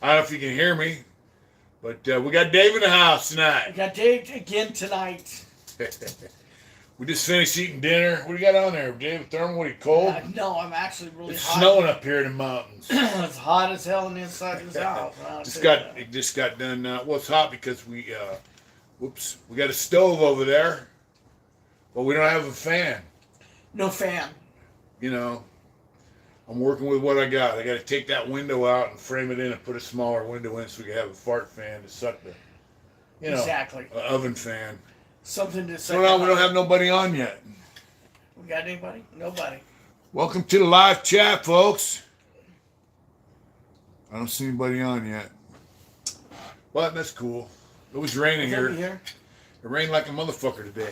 I don't know if you can hear me, but we got Dave in the house We tonight. got Dave again tonight. We just finished eating dinner. What do you got on there, Dave? Thermal? What are you, cold? No, I'm actually really It's hot. snowing up here in the mountains. It's hot as hell inside this house. It just got done. Well, it's hot because we got a stove over there, but we don't have a fan. No fan. You know, I'm working with what I got. I got to take that window out and frame it in and put a smaller window in so we can have a fart fan to suck the, Exactly. Oven fan. Something to say. So now we don't have nobody on yet. We got anybody? Nobody. Welcome to the live chat, folks. I don't see anybody on yet. But that's cool. It was raining here. It rained like a motherfucker today.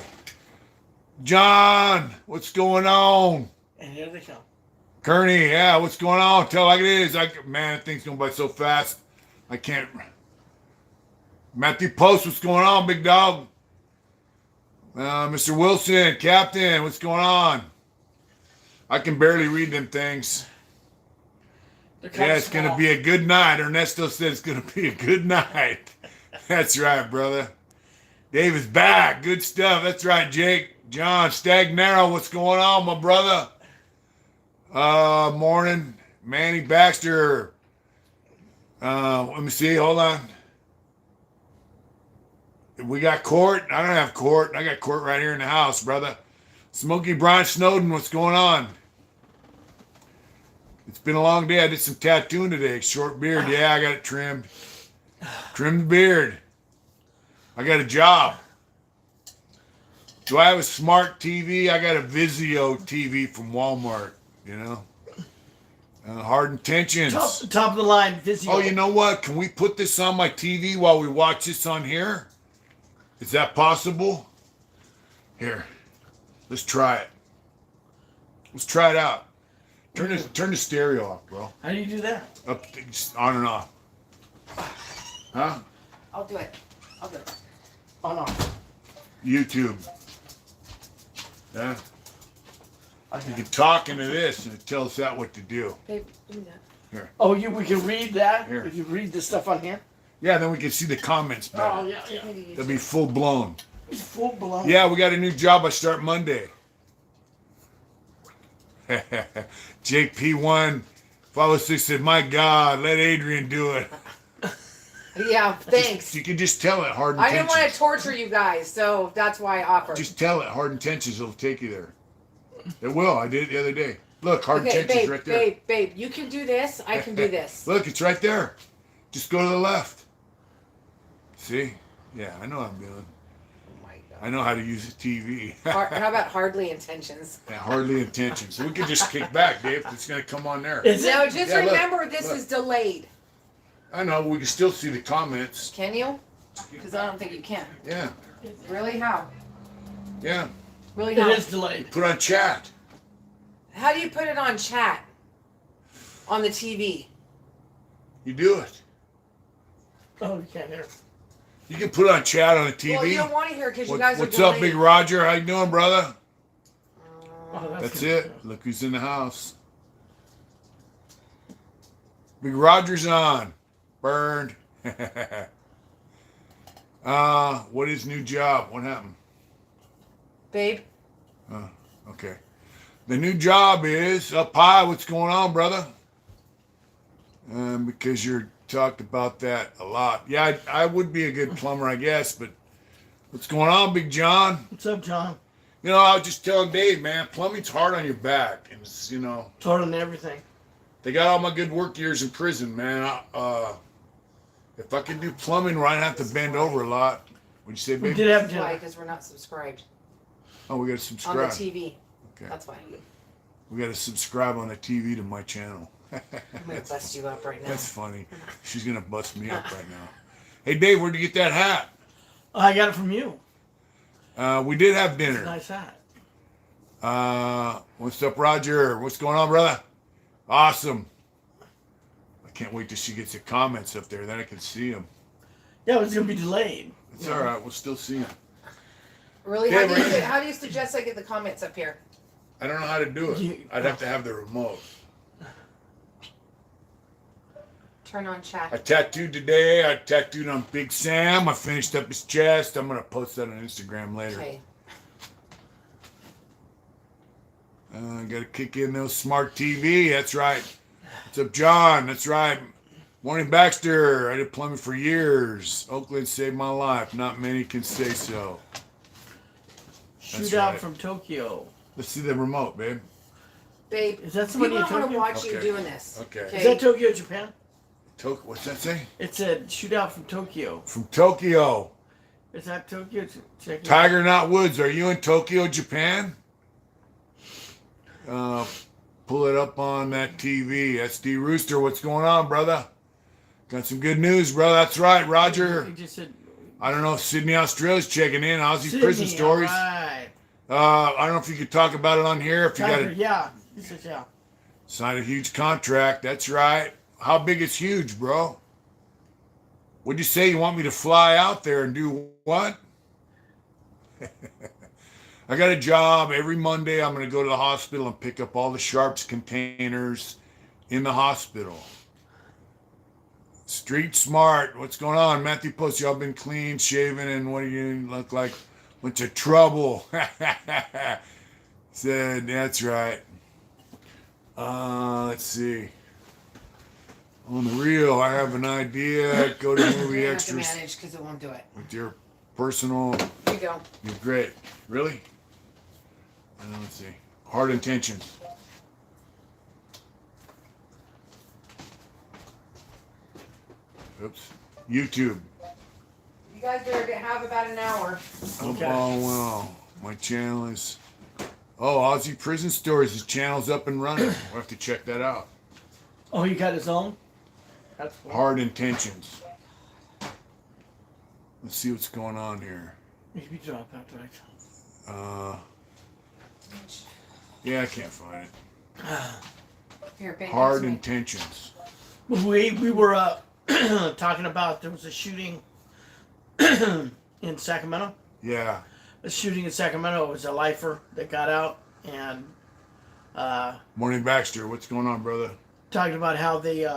John, what's going on? And here they come. Kearney, yeah, what's going on? Tell like it is. Man, that thing's going by so fast. I can't. Matthew Post, what's going on, big dog? Mr. Wilson, Captain, what's going on? I can barely read them things. Yeah, it's going to be a good night. Ernesto said it's going to be a good night. That's right, brother. Dave is back. Good stuff. That's right, Jake. John Stagnaro, what's going on, my brother? Morning. Manny Baxter. Let me see. Hold on. We got Court. I don't have Court. I got Court right here in the house, brother. Smokey Brian Snowden, what's going on? It's been a long day. I did some tattooing today. Short beard. Yeah, I got it trimmed. Trimmed the beard. I got a job. Do I have a smart TV? I got a Vizio TV from Walmart, Hard Intentions. Top of the line, Vizio. Oh, you know what? Can we put this on my TV while we watch this on here? Is that possible? Here. Let's try it. Let's try it out. Turn the stereo off, bro. How do you do that? Up, on and off. Huh? I'll do it. On off. YouTube. Yeah. You can talk into this and it tells that what to do. Babe, do that. Here. Oh, we can read that? Here. We can read the stuff on here? Yeah, then we can see the comments better. Oh, yeah. That'll be full blown. It's full blown. Yeah, we got a new job. I start Monday. Jake P1 506 said, "My God, let Adrian do it." Yeah, thanks. You can just tell it. Hard I intentions. didn't want to torture you guys, so that's why I offered. Just tell it. Hard intentions will take you there. It will. I did it the other day. Look, hard Okay, intentions babe, right there. babe, you can do this. I can do this. Look, it's right there. Just go to the left. See? Yeah, I know what I'm doing. Oh my God. I know how to use a TV. How about hardly intentions? Yeah, hardly intentions. So we can just kick back, Dave. It's going to come on there. Is No, it? just Yeah, look, remember this look. is delayed. I know. We can still see the comments. Can you? Because I don't think you can. Yeah. Really? How? Yeah. Really? It How? is delayed. Put on chat. How do you put it on chat? On the TV? You do it. Oh, you can't hear. You can put on chat on the TV. Well, you don't want to hear because you guys are What's delayed. up, Big Roger? How you doing, brother? Oh, That's good. it. Look who's in the house. Big Roger's on. Burned. What is new job? What happened? Babe? Okay. The new job is up high. What's going on, brother? Because you're talked about that a lot. Yeah, I would be a good plumber, I guess, but what's going on, Big John? What's up, John? I was just telling Dave, man, plumbing's hard on your back. And it's, Total and everything. they got all my good work years in prison, man. If I could do plumbing where I'd have to bend over a lot. What'd you say, We Big? did have That's why, dinner. because we're not subscribed Oh, we got to on the subscribe. TV. Okay. That's why. We got to subscribe on the TV to my channel. I'm going to bust you up right now. That's funny. She's going to bust me up right now. Hey, Dave, where'd you get that hat? I got it from you. We did have It's a dinner. nice hat. What's up, Roger? What's going on, brother? Awesome. I can't wait till she gets the comments up there. Then I can see them. Yeah, it was going to be delayed. It's all right. We'll still see them. Really? Yeah, How do you suggest I get the comments up here? I don't know how to do it. I'd have to have the remote. Turn on I chat. tattooed today. I tattooed on Big Sam. I finished up his chest. I'm going to post that on Instagram later. Okay. I got to kick in those smart TV. That's right. What's up, John? That's right. Morning, Baxter. I did plumbing for years. Oakland saved my life. Not many can say so. That's Shootout right. from Tokyo. Let's see the remote, babe. Babe, Is that somebody people in don't want to Tokyo? watch you Okay. doing this. Okay. Is that Tokyo, Japan? What's that say? It said shootout from Tokyo. From Tokyo. Is that Tokyo? Check it out. Tiger, not Woods. Are you in Tokyo, Japan? Pull it up on that TV. SD Rooster, what's going on, brother? Got some good news, brother. That's right, Roger. He just said I don't know if Sydney, Australia's checking in. Aussie Sydney, prison stories. Right. I don't know if you could talk about it on here. If you got Tiger, to yeah. He says yeah. sign a huge contract. That's right. How big is huge, bro? What'd you say? You want me to fly out there and do what? I got a job. Every Monday I'm going to go to the hospital and pick up all the Sharps containers in the hospital. Street smart. What's going on? Matthew Post, y'all been clean, shaven, and what do you look like? Bunch of trouble. Said, that's right. Let's see. On the real, I have an idea. Go to movie You're going to have to extras manage because it won't do it. with your personal. Here you go. You're great. Really? Let's see. Hard intentions. Oops. YouTube. You guys better have about an hour. Okay. Oh, well. My channel is. Oh, Aussie Prison Stories. His channel's up and running. We'll have to check that out. Oh, he got his own? That's cool. Hard intentions. Let's see what's going on here. Maybe drop out right. Yeah, I can't find it. Here, babe. Hard that's me. intentions. We were talking about there was a shooting in Sacramento. Yeah. A shooting in Sacramento. It was a lifer that got out and Morning, Baxter. What's going on, brother? talking about how they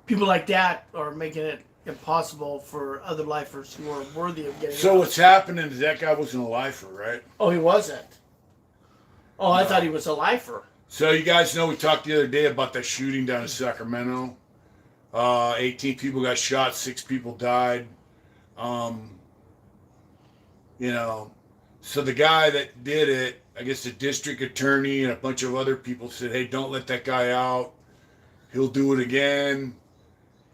people like that are making it impossible for other lifers who are worthy of getting So out. what's happening is that guy wasn't a lifer, right? Oh, he wasn't. Oh, I thought he was a lifer. So you guys know we talked the other day about that shooting down in Sacramento. 18 people got shot, 6 people died. You know, so the guy that did it, I guess the district attorney and a bunch of other people said, hey, don't let that guy out. He'll do it again.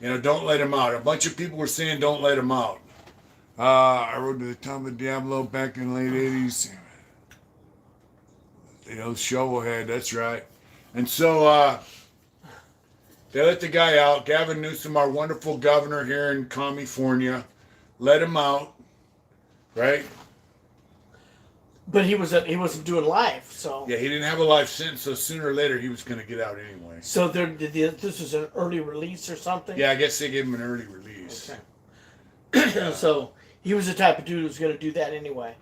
You know, don't let him out. A bunch of people were saying don't let him out. I rode to the top of Diablo back in the late 80s. You know, Shovelhead, that's right. And so they let the guy out. Gavin Newsom, our wonderful governor here in California, let him out, right? But he wasn't doing life, so. Yeah, he didn't have a life sentence, so sooner or later he was going to get out anyway. So this was an early release or something? Yeah, I guess they gave him an early release. Okay. So he was the type of dude who was going to do that anyway.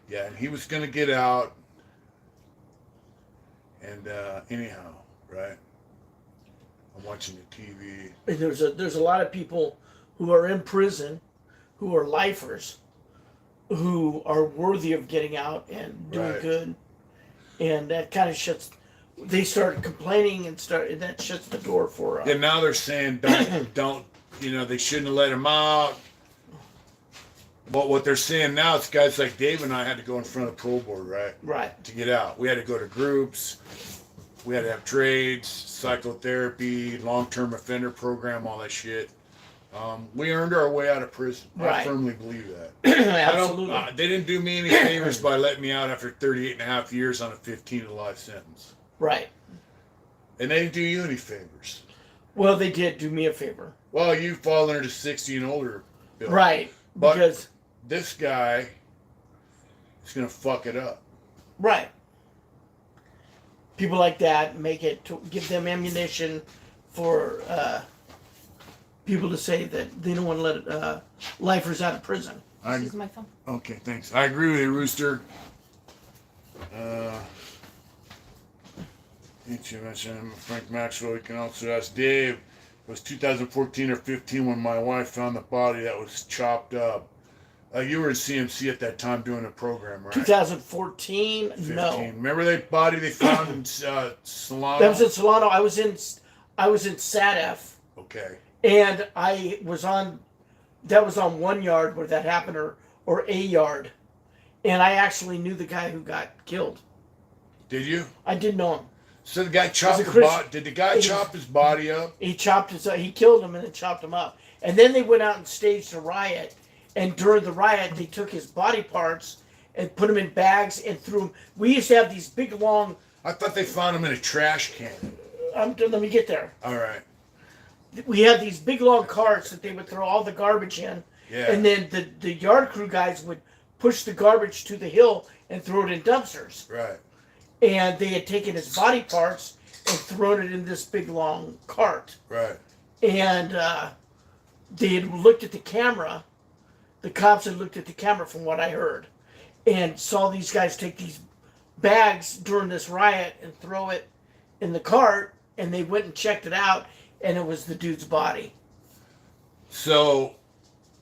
Yeah, and he was going to get out. And anyhow, right? I'm watching the TV. And there's a lot of people who are in prison, who are lifers, who are worthy of getting out and doing Right. good, and that kind of shuts. They start complaining and that shuts the door for. And now they're saying don't. You know, they shouldn't have let him out. But what they're saying now is guys like Dave and I had to go in front of the parole board, right? Right. To get out. We had to go to groups. We had to have trades, psychotherapy, long-term offender program, all that shit. We earned our way out of prison. I Right. firmly believe that. Absolutely. They didn't do me any favors by letting me out after 38 and a half years on a 15 to life sentence. Right. And they didn't do you any favors. Well, they did do me a favor. Well, you fall under the 60 and older bill. Right. But Because. this guy is going to fuck it up. Right. People like that make it to give them ammunition for people to say that they don't want to let lifers out of prison. This is my phone. Okay, thanks. I agree with you, Rooster. You mentioned Frank Maxwell. You can also ask Dave. It was 2014 or 15 when my wife found the body that was chopped up. You were in CMC at that time doing a program, right? 2014? 15. No. Remember that body they found in Solano? That was in Solano. I was in SADF. Okay. And I was on, that was on one yard where that happened, or a yard. And I actually knew the guy who got killed. Did you? I did know him. So the guy chopped He's a the Christian. body. Did the guy chop his body up? He killed him and then chopped him up. And then they went out and staged a riot. And during the riot, they took his body parts and put them in bags and threw them. We used to have these big, long... I thought they found him in a trash can. let me get there. All right. We had these big, long carts that they would throw all the garbage in. Yeah. And then the yard crew guys would push the garbage to the hill and throw it in dumpsters. Right. And they had taken his body parts and thrown it in this big, long cart. Right. And they had looked at the camera. The cops had looked at the camera from what I heard and saw these guys take these bags during this riot and throw it in the cart, and they went and checked it out, and it was the dude's body. So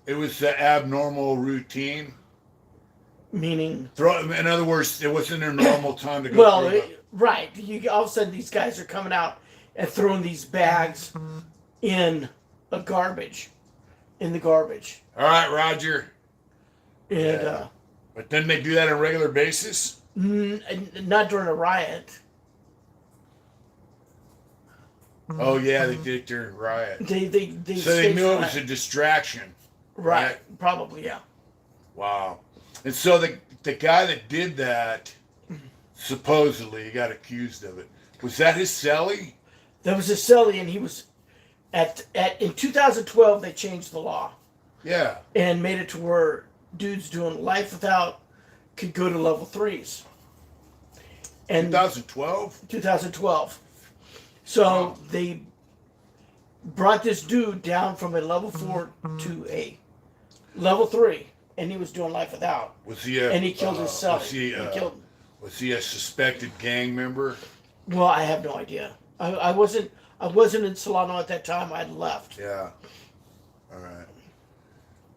it was the abnormal routine? Meaning? In other words, it wasn't their normal time to go Well, through right. All of a sudden, these guys are coming out and throwing these bags in the garbage. All right, Roger. And Yeah. But then they do that on a regular basis? not during a riot. Oh, yeah, they did it during riot. They So they knew it was staged a distraction. right. Probably, yeah. Wow. And so the guy that did that, supposedly, he got accused of it. Was that his cellie? That was his cellie, and he was in 2012 they changed the law Yeah. and made it to where dudes doing life without could go to level 3s. And 2012? 2012. So they brought this dude down from a level 4 to a level 3, and he was doing life without. Was he And he killed his cellie. Was he a suspected gang member? Well, I have no idea. I wasn't in Solano at that time. I'd left. Yeah. All right.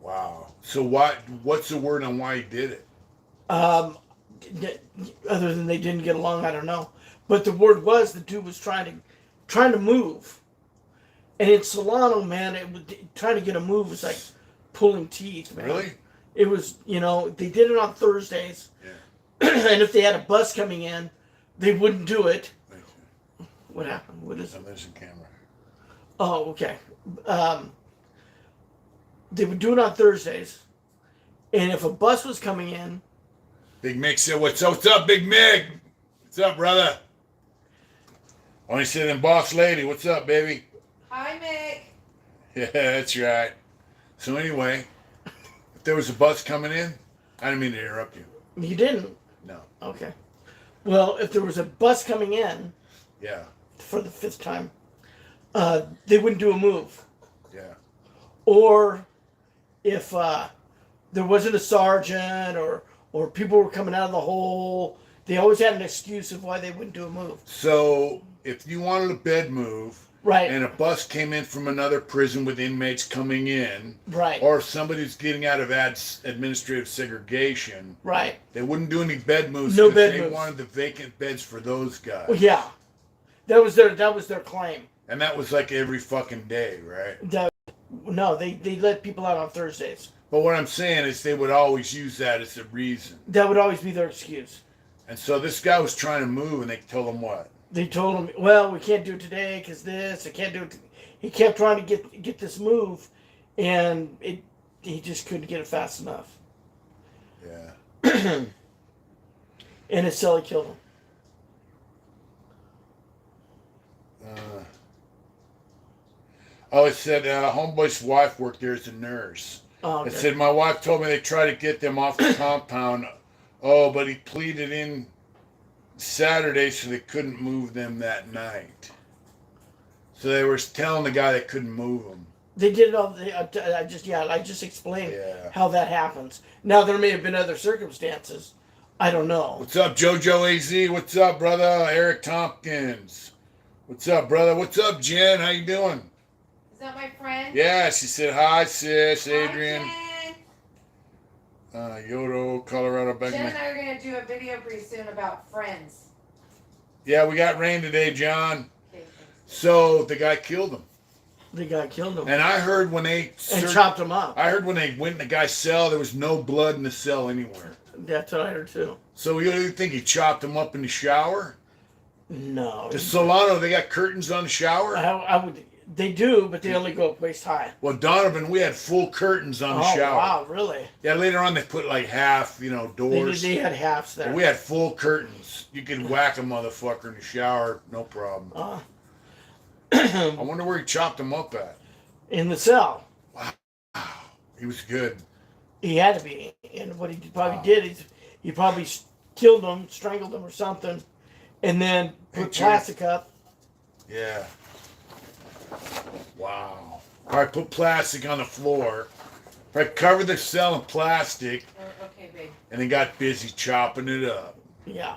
Wow. So what's the word on why he did it? Other than they didn't get along, I don't know. But the word was the dude was trying to move. And in Solano, man, trying to get a move was like pulling teeth, man. Really? It was, they did it on Thursdays. Yeah. And if they had a bus coming in, they wouldn't do it. What happened? What is it? There's a camera. Oh, okay. They would do it on Thursdays. And if a bus was coming in, Big Mick said, what's up, Big Mick? What's up, brother? Only said then boss lady, what's up, baby? Hi, Mick. Yeah, that's right. So anyway, if there was a bus coming in, I didn't mean to interrupt you. you didn't. No. Okay. Well, if there was a bus coming in Yeah. for the 5th time, they wouldn't do a move. Yeah. Or if there wasn't a sergeant or people were coming out of the hole, they always had an excuse of why they wouldn't do a move. So if you wanted a bed move, Right. and a bus came in from another prison with inmates coming in, Right. or if somebody's getting out of administrative segregation, Right. they wouldn't do any bed moves No because bed they moves. wanted the vacant beds for those guys. Well, yeah. That was their claim. And that was like every fucking day, right? No, they let people out on Thursdays. But what I'm saying is they would always use that as a reason. That would always be their excuse. And so this guy was trying to move, and they told him what? They told him, well, we can't do it today because this. I can't do it. He kept trying to get this move, and he just couldn't get it fast enough. Yeah. And his cellie killed him. It said homeboy's wife worked there as a nurse. Oh, okay. It said my wife told me they tried to get them off the compound. Oh, but he pleaded in Saturday, so they couldn't move them that night. So they were telling the guy they couldn't move them. They did it all. I just explained how that happens. Now there may have been other circumstances I don't know. What's up, JoJo AZ? What's up, brother? Eric Tompkins. What's up, brother? What's up, Jen? How you doing? Is that my friend? Yeah, she said hi, sis. Adrian. Hi, Yodo, Colorado. Jen. Jen and I are going to do a video pretty soon about friends. Yeah, we got rain today, John. Okay, So the guy killed him. The guy killed him. And I heard when they And chopped him up. I heard when they went in the guy's cell, there was no blood in the cell anywhere. That's what I heard too. So you think he chopped him up in the shower? No. The Solano, they got curtains on the shower? I would. They do, but they only go up waist high. Well, Donovan, we had full curtains on the shower. Wow, really? Yeah, later on they put like half, doors. They had halves there. But we had full curtains. You could whack a motherfucker in the shower, no problem. I wonder where he chopped him up at. In the cell. Wow. He was good. He had to be. And what he probably did is he probably killed him, strangled him or something, and then put plastic up. Yeah. Wow. Probably put plastic on the floor. Probably covered the cell in plastic. okay, babe. And then got busy chopping it up. Yeah.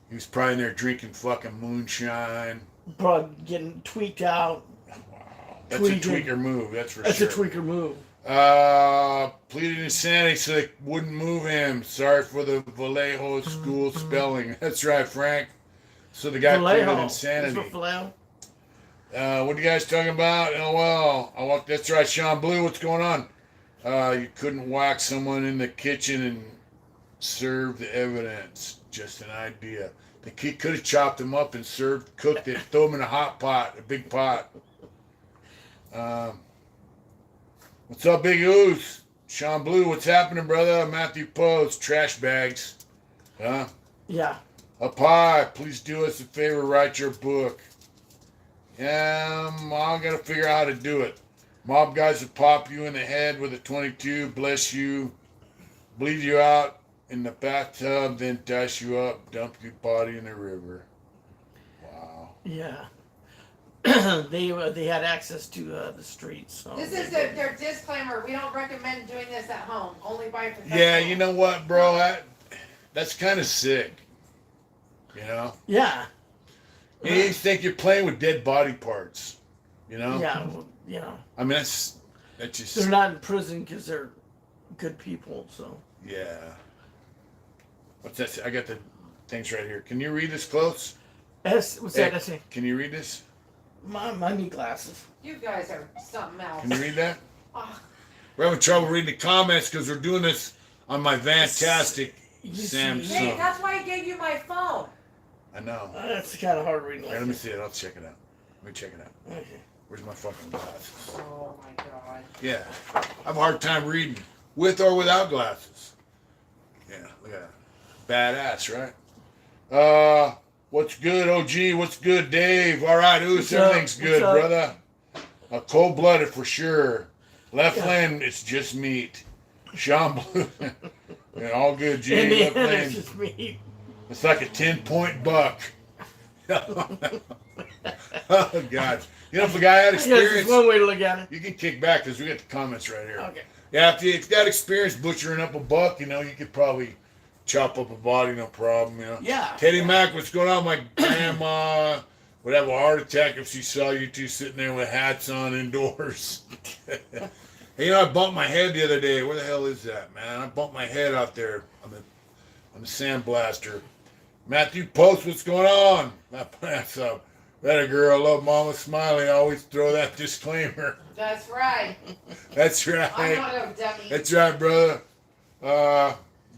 He was probably in there drinking fucking moonshine. Probably getting tweaked out. Wow. That's Tweaking. a tweaker move, that's for That's sure. a tweaker move. Pleaded insanity so they wouldn't move him. Sorry for the Vallejo school spelling. That's right, Frank. So the guy pleaded insanity. That's for Vallejo. What are you guys talking about? LOL. That's right, Sean Blue. What's going on? You couldn't whack someone in the kitchen and serve the evidence. Just an idea. The kid could have chopped him up and cooked it, throw him in a hot pot, a big pot. What's up, Big Ooze? Sean Blue, what's happening, brother? Matthew Post, trash bags. Huh? Yeah. Up high, please do us a favor, write your book. Yeah, I gotta figure out how to do it. Mob guys will pop you in the head with a 22, bless you, bleed you out in the bathtub, then dash you up, dump your body in the river. Wow. Yeah. they had access to the streets. So This is their disclaimer. We don't recommend doing this at home. Only by professionals. Yeah, you know what, bro? That's kind of sick. You know? Yeah. You think you're playing with dead body parts. You know? Yeah. Well, you know. I mean, that's just... They're not in prison because they're good people, so. Yeah. What's that? I got the things right here. Can you read this close? What's that essay? Can you read this? My need glasses. You guys are something else. Can you read that? Oh, We're having trouble reading the comments because we're doing this on my fantastic You Samsung. see- hey, that's why I gave you my phone. I know. That's kind of hard reading. Here, let me see it. I'll check it out. Let me check it out. Okay. Where's my fucking glasses? Oh my god. Yeah. I have a hard time reading with or without glasses. Yeah, look at that. Badass, right? What's good, OG? What's good, Dave? All right, Oos, everything's good, brother. Cold-blooded for sure. Left lane, it's just meat. Sean Blue, yeah, all good, G. In the Left end, lane, it's just me. it's like a 10-point buck. Oh, God. You know, if a guy had Yes, experience, it's one way to look at it. you can kick back because we got the comments right here. Okay. Yeah, if you got experience butchering up a buck, you could probably chop up a body, no problem, Yeah. Teddy Mack, what's going on? My grandma would have a heart attack if she saw you two sitting there with hats on indoors. Hey, I bumped my head the other day. Where the hell is that, man? I bumped my head out there on the sandblaster. Matthew Post, what's going on? That's up. That a girl, I love Mama Smiley. I always throw that disclaimer. That's right. That's right. I'm not a dummy. That's right, brother.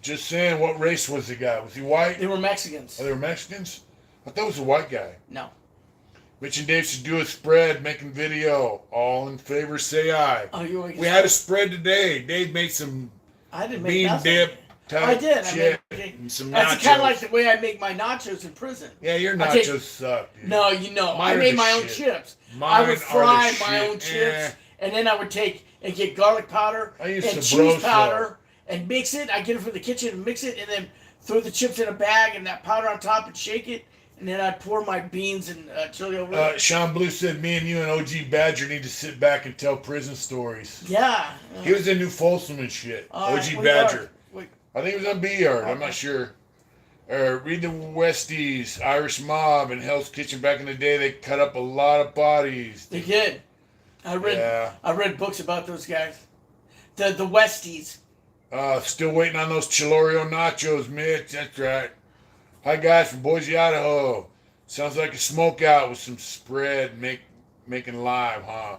Just saying, what race was the guy? Was he white? They were Mexicans. Oh, they were Mexicans? I thought it was a white guy. No. Mitch and Dave should do a spread, making video. All in favor, say aye. Oh, you We had a spread today. Dave made some I didn't make bean nothing. dip type I did. shit I made, and some that's nachos. kind of like the way I make my nachos in prison. Yeah, your I take- nachos suck, dude. No, Mine I are made the my own shit. chips. Mine I would are fry the my shit. own chips, and then I would take and get garlic powder I and use cheese Sabroso. powder and mix it. I get it from the kitchen and mix it, and then throw the chips in a bag and that powder on top and shake it, and then I pour my beans and chili over it. Sean Blue said, me and you and OG Badger need to sit back and tell prison stories. Yeah. He was in New Folsom and shit. OG What Badger. yard? Wait, I think it was on B Yard. I'm Okay. not sure. Read the Westies, Irish Mob, and Hell's Kitchen. Back in the day, they cut up a lot of bodies. They did. I read books about those guys. The Westies. Still waiting on those Chilorio nachos, Mitch. That's right. Hi guys from Boise, Idaho. Sounds like a smoke out with some spread making live, huh?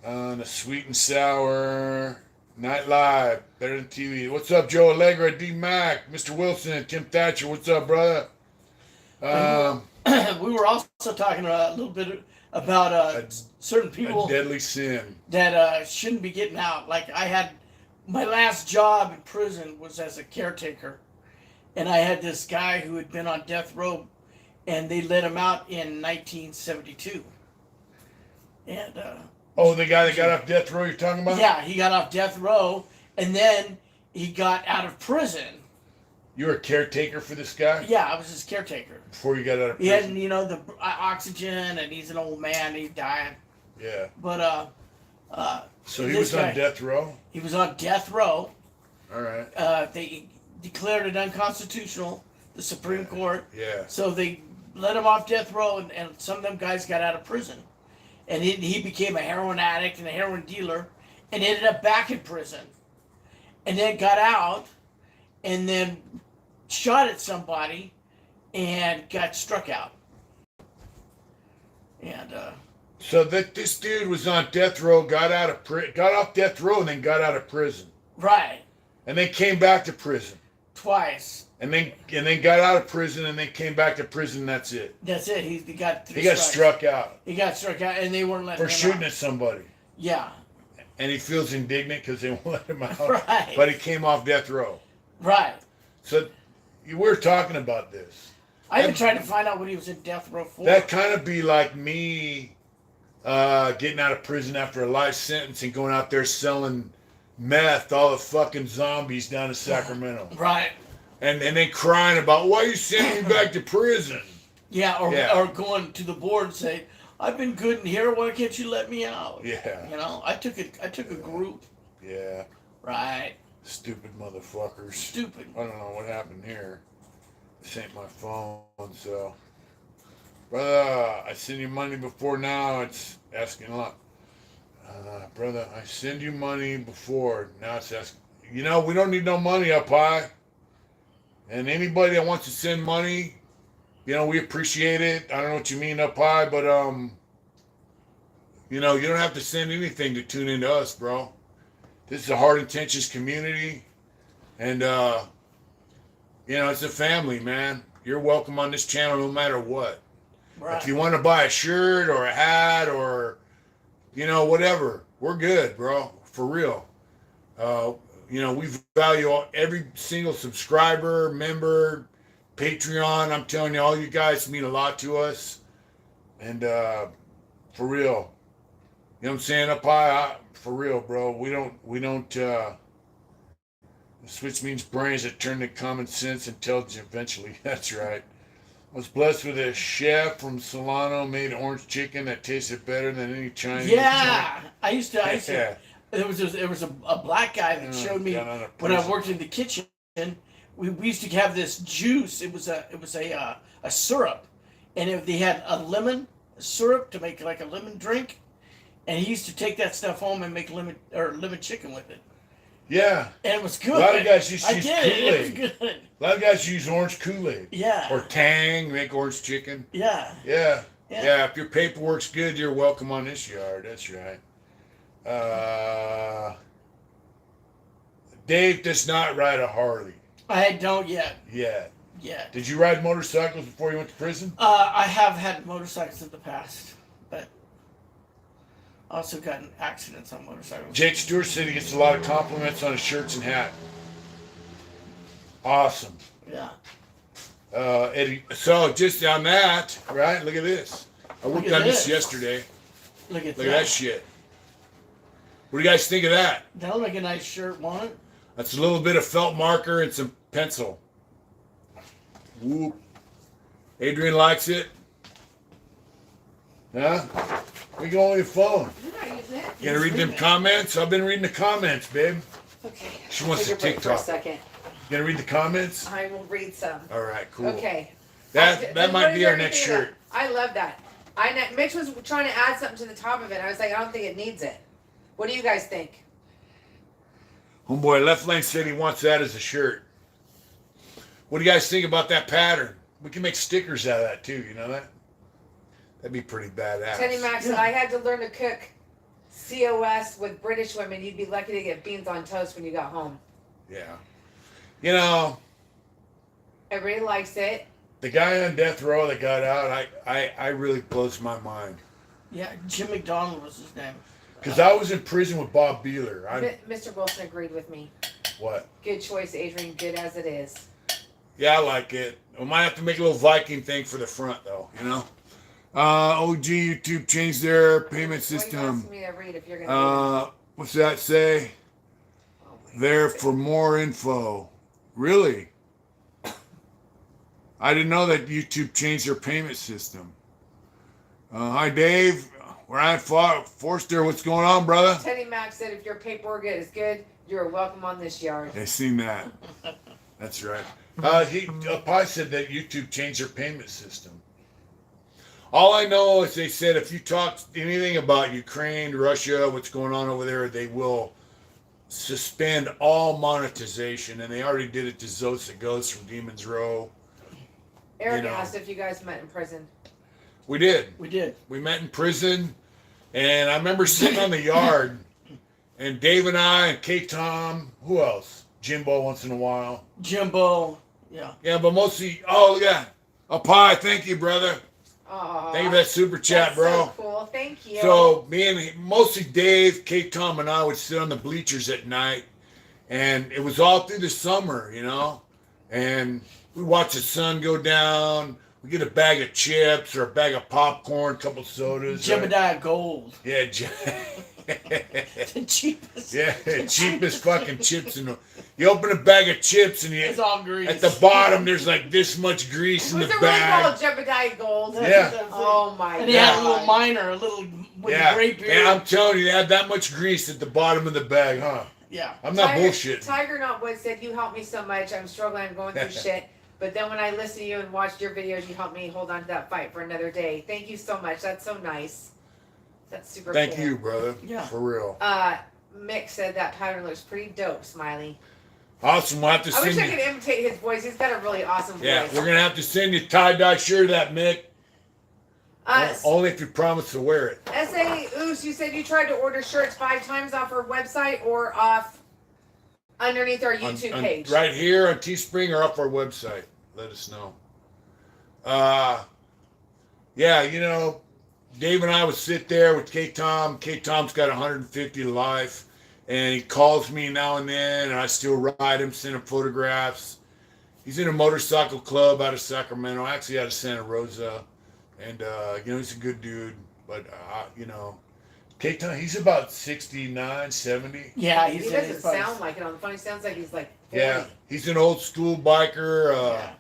The sweet and sour night live, better than TV. What's up, Joe Allegra, D Mac, Mr. Wilson, Tim Thatcher? What's up, brother? We were also talking a little bit about certain people, a deadly sin that shouldn't be getting out. Like I had my last job in prison was as a caretaker, and I had this guy who had been on death row, and they let him out in 1972. And the guy that got off death row you're talking about? yeah, he got off death row, and then he got out of prison. You were a caretaker for this guy? Yeah, I was his caretaker. Before you got out of He prison? had, the oxygen, and he's an old man. He's dying. Yeah. But So he was on death row? He was on death row. All right. They declared it unconstitutional, the Supreme Court. Yeah. So they let him off death row, and some of them guys got out of prison. And he became a heroin addict and a heroin dealer, and ended up back in prison. And then got out, and then shot at somebody, and got struck out. And so this dude was on death row, got off death row, and then got out of prison, right, and then came back to prison twice. And then got out of prison, and then came back to prison. That's it. That's it. He got struck out. He got struck out, and they weren't letting for him shooting out. at somebody. Yeah. And he feels indignant because they won't let him out. Right. But he came off death row. Right. So we're talking about this. I've been trying to find out what he was in death row for. That kind of be like me getting out of prison after a life sentence and going out there selling meth to all the fucking zombies down in Sacramento. Right. And then crying about, why are you sending me back to prison? Yeah, or going to the board and say, I've been good in here, why can't you let me out? Yeah. I took a group. Yeah. Right. Stupid motherfuckers. Stupid. I don't know what happened here. This ain't my phone, so. Brother, I send you money before now, it's asking a lot. Brother, I send you money before, now it's asking. We don't need no money up high. And anybody that wants to send money, we appreciate it. I don't know what you mean up high, but, you don't have to send anything to tune into us, bro. This is a Hard Intentions community. And, it's a family, man. You're welcome on this channel no matter what. Right. If you want to buy a shirt or a hat or, whatever, we're good, bro. For real. We value every single subscriber, member, Patreon. I'm telling you, all you guys mean a lot to us. And for real. You know what I'm saying? Up high, for real, bro. We don't, switch means brains that turn to common sense, intelligence eventually. That's right. I was blessed with a chef from Solano made orange chicken that tasted better than any Chinese. Yeah. I used to. Yeah. There was a black guy that showed me when I worked in the kitchen. We used to have this juice. It was a syrup, and they had a lemon syrup to make like a lemon drink, and he used to take that stuff home and make lemon chicken with it. Yeah. And it was good. A lot of guys used to use Kool-Aid. It was good. A lot of guys use orange Kool-Aid. Yeah. Or Tang, make orange chicken. Yeah. Yeah. Yeah. If your paperwork's good, you're welcome on this yard. That's right. Dave does not ride a Harley. I don't yet. Yeah. Yeah. Did you ride motorcycles before you went to prison? I have had motorcycles in the past, but I also gotten accidents on motorcycles. Jake Stewart said he gets a lot of compliments on his shirts and hat. Awesome. Yeah. Eddie, so just on that, right? Look at this. I worked on this yesterday. Look at that shit. What do you guys think of that? That'll make a nice shirt, won't it? That's a little bit of felt marker and some pencil. Whoop. Adrian likes it. Huh? We can only phone. You gotta read them comments? I've been reading the comments, babe. Okay. She wants Take to a break for a TikTok. second. gonna read the comments? I will read some. All right, cool. Okay. That might be our next shirt. I love that. Mitch was trying to add something to the top of it. I was like, I don't think it needs it. What do you guys think? Homeboy Left Lane said he wants that as a shirt. What do you guys think about that pattern? We can make stickers out of that too, you know that? That'd be pretty badass. Teddy Max said, I had to learn to cook COS with British women. You'd be lucky to get beans on toast when you got home. Yeah. You know, everybody likes it. The guy on death row that got out, I really blows my mind. Yeah, Jim McDonald was his name. Because I was in prison with Bob Beeler. Mr. Wilson agreed with me. What? Good choice, Adrian. Good as it is. Yeah, I like it. We might have to make a little Viking thing for the front, though, you know? OG YouTube changed their payment system. Me to read if you're gonna what's that say? There for more info. Really? I didn't know that YouTube changed their payment system. Hi, Dave. Ryan Forster, what's going on, brother? Teddy Max said, if your paperwork is good, you're welcome on this yard. I seen that. That's right. Pi said that YouTube changed their payment system. All I know is they said if you talk anything about Ukraine, Russia, what's going on over there, they will suspend all monetization, and they already did it to Zosa Ghost from Demon's Row. Eric asked if you guys met in prison. We did. We did. We met in prison, and I remember sitting on the yard, and Dave and I and K-Tom, who else? Jimbo once in a while. Jimbo, yeah. Yeah, but mostly, Pi, thank you, brother. Aww, thank you for that super chat, bro. So cool, thank you. So mostly Dave, K-Tom, and I would sit on the bleachers at night, and it was all through the summer, you know, and we watch the sun go down. We get a bag of chips or a bag of popcorn, a couple sodas. Jebediah Gold. Yeah, the cheapest. Yeah, cheapest fucking chips in the. You open a bag of chips and it's all grease. At the bottom there's like this much grease in the bag. What's it really called? Jebediah Gold. Yeah. Oh my god. And he had a little miner, a little with a great beard. Yeah, I'm telling you, they had that much grease at the bottom of the bag, huh? Yeah. I'm not bullshitting. Tiger Not Wood said, you helped me so much. I'm struggling. I'm going through shit. But then when I listen to you and watched your videos, you helped me hold on to that fight for another day. Thank you so much. That's so nice. That's super cool. Thank you, brother. Yeah. For real. Mick said that pattern looks pretty dope, Smiley. Awesome. We'll have to send I wish I could imitate his voice. He's got a really awesome voice. Yeah, we're going to have to send you tie-dye shirt of that, Mick. Only if you promise to wear it. S.A. Oos, you said you tried to order shirts 5 times off our website or off underneath our YouTube page. Right here on Teespring or off our website. Let us know. Yeah, you know, Dave and I would sit there with K-Tom. K-Tom's got 150 to life, and he calls me now and then, and I still ride him, send him photographs. He's in a motorcycle club out of Sacramento, actually out of Santa Rosa, and, you know, he's a good dude, but, you know, K-Tom, he's about 69, 70. Yeah, he doesn't sound like it on the phone. He sounds like he's like 40. Yeah, he's an old school biker.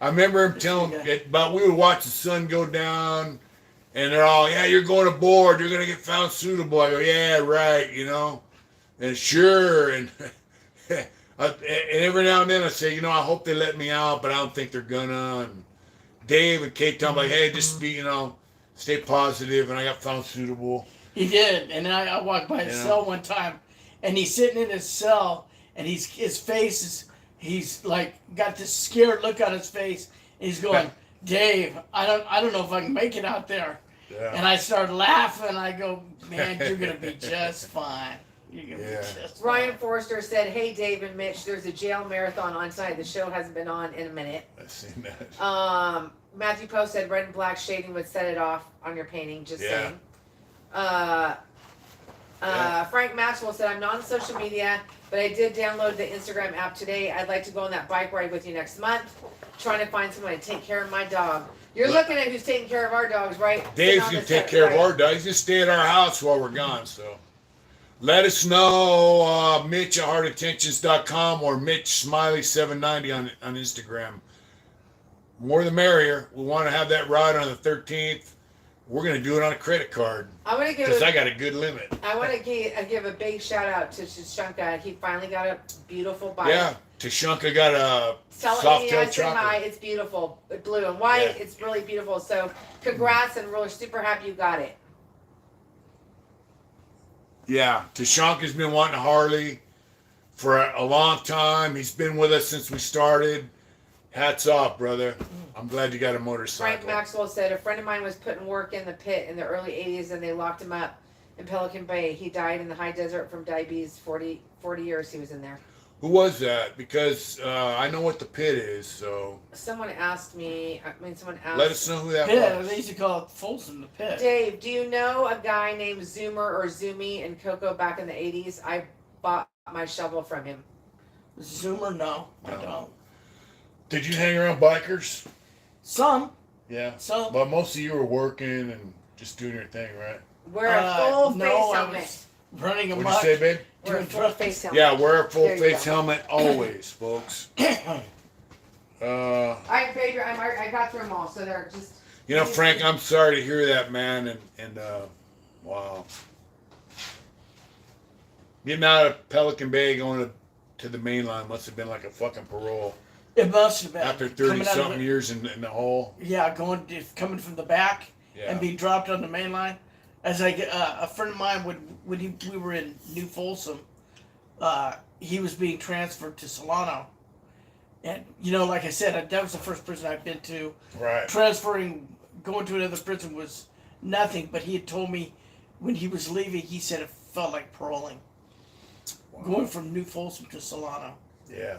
I remember him telling about we would watch the sun go down, and they're all, yeah, you're going aboard. You're going to get found suitable. I go, yeah, right, you know. And sure, and every now and then I say, you know, I hope they let me out, but I don't think they're gonna. And Dave and K-Tom like, hey, just be, you know, stay positive, and I got found suitable. He did, and I walked by his cell one time, and he's sitting in his cell, and his face is, he's like got this scared look on his face. And he's going, Dave, I don't know if I can make it out there. Yeah. And I started laughing. I go, man, you're gonna be just fine. You're gonna be just fine. Ryan Forrester said, hey, Dave and Mitch, there's a jail marathon on tonight. The show hasn't been on in a minute. I've seen that. Matthew Post said red and black shading would set it off on your painting. Just saying. Frank Maxwell said, I'm not on social media, but I did download the Instagram app today. I'd like to go on that bike ride with you next month. Trying to find someone to take care of my dog. You're looking at who's taking care of our dogs, right? Dave's going to take care of our dogs. He's going to stay at our house while we're gone, so. Let us know, Mitch at heartattentions.com or Mitch Smiley790 on Instagram. More the merrier. We want to have that ride on the 13th. we're gonna do it on a credit card I want to give. because I got a good limit. I want to give a big shout out to Shashanka. He finally got a beautiful bike. Yeah, Tashanka got a Tell soft Amy tail I said hi. chopper. It's beautiful, blue and white. Yeah. It's really beautiful. So congrats, and we're super happy you got it. Yeah, Tashanka's been wanting a Harley for a long time. He's been with us since we started. Hats off, brother. I'm glad you got a motorcycle. Frank Maxwell said a friend of mine was putting work in the pit in the early 80s, and they locked him up in Pelican Bay. He died in the high desert from diabetes. 40 years he was in there. Who was that? Because I know what the pit is, so Someone asked me. Someone asked. let us know who that Pit, was. they used to call it Folsom the Pit. Dave, do you know a guy named Zoomer or Zoomy in Cocoa back in the 80s? I bought my shovel from him. Zoomer, no, I No. don't. Did you hang around bikers? Some, Yeah. some. But most of you were working and just doing your thing, right? Wear a full no, face I helmet. was running What'd amok. you say, babe? Wear a doing full truck- face helmet. Yeah, wear a full There you face go. helmet always, folks. I got through them all, so they're just. You know, Frank, I'm sorry to hear that, man, and wow. Getting out of Pelican Bay going to the main line must have been like a fucking parole. It must have been. After Coming out of 30-something the- years in the hole. Yeah, coming from the back Yeah. and being dropped on the main line. As a friend of mine when we were in New Folsom, he was being transferred to Solano, and like I said, that was the first prison I've been to. Right. Going to another prison was nothing, but he had told me when he was leaving, he said it felt like paroling. Wow. Going from New Folsom to Solano. Yeah.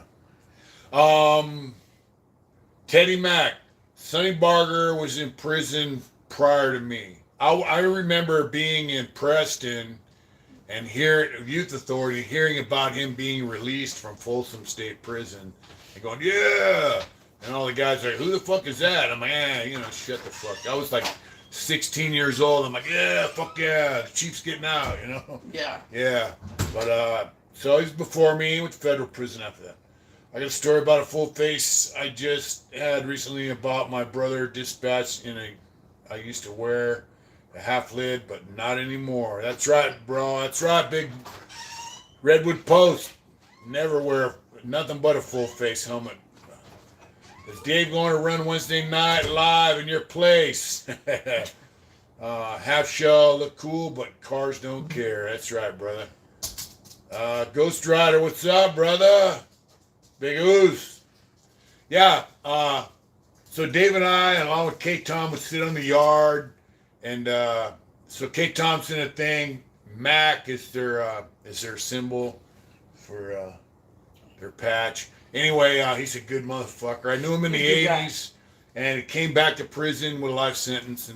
Teddy Mack. Sonny Barger was in prison prior to me. I remember being in Preston and youth authority, hearing about him being released from Folsom State Prison and going, yeah. And all the guys are like, who the fuck is that? I'm like, shut the fuck. I was like 16 years old. I'm like, yeah, fuck yeah. The chief's getting out, Yeah. Yeah. But, so he's before me. He went to federal prison after that. I got a story about a full face I just had recently about my brother dispatched I used to wear a half lid, but not anymore. That's right, bro. That's right, big Redwood Post. Never wear nothing but a full face helmet. Is Dave going to run Wednesday night live in your place? Half shell, look cool, but cars don't care. That's right, brother. Ghost Rider, what's up, brother? Big Ooze. Yeah, so Dave and I, along with Kate Tom, would sit on the yard, and so Kate Thompson a thing. Mac is their symbol for their patch. Anyway, he's a good motherfucker. I knew him in the He's a good guy. 80s, and he came back to prison with a life sentence,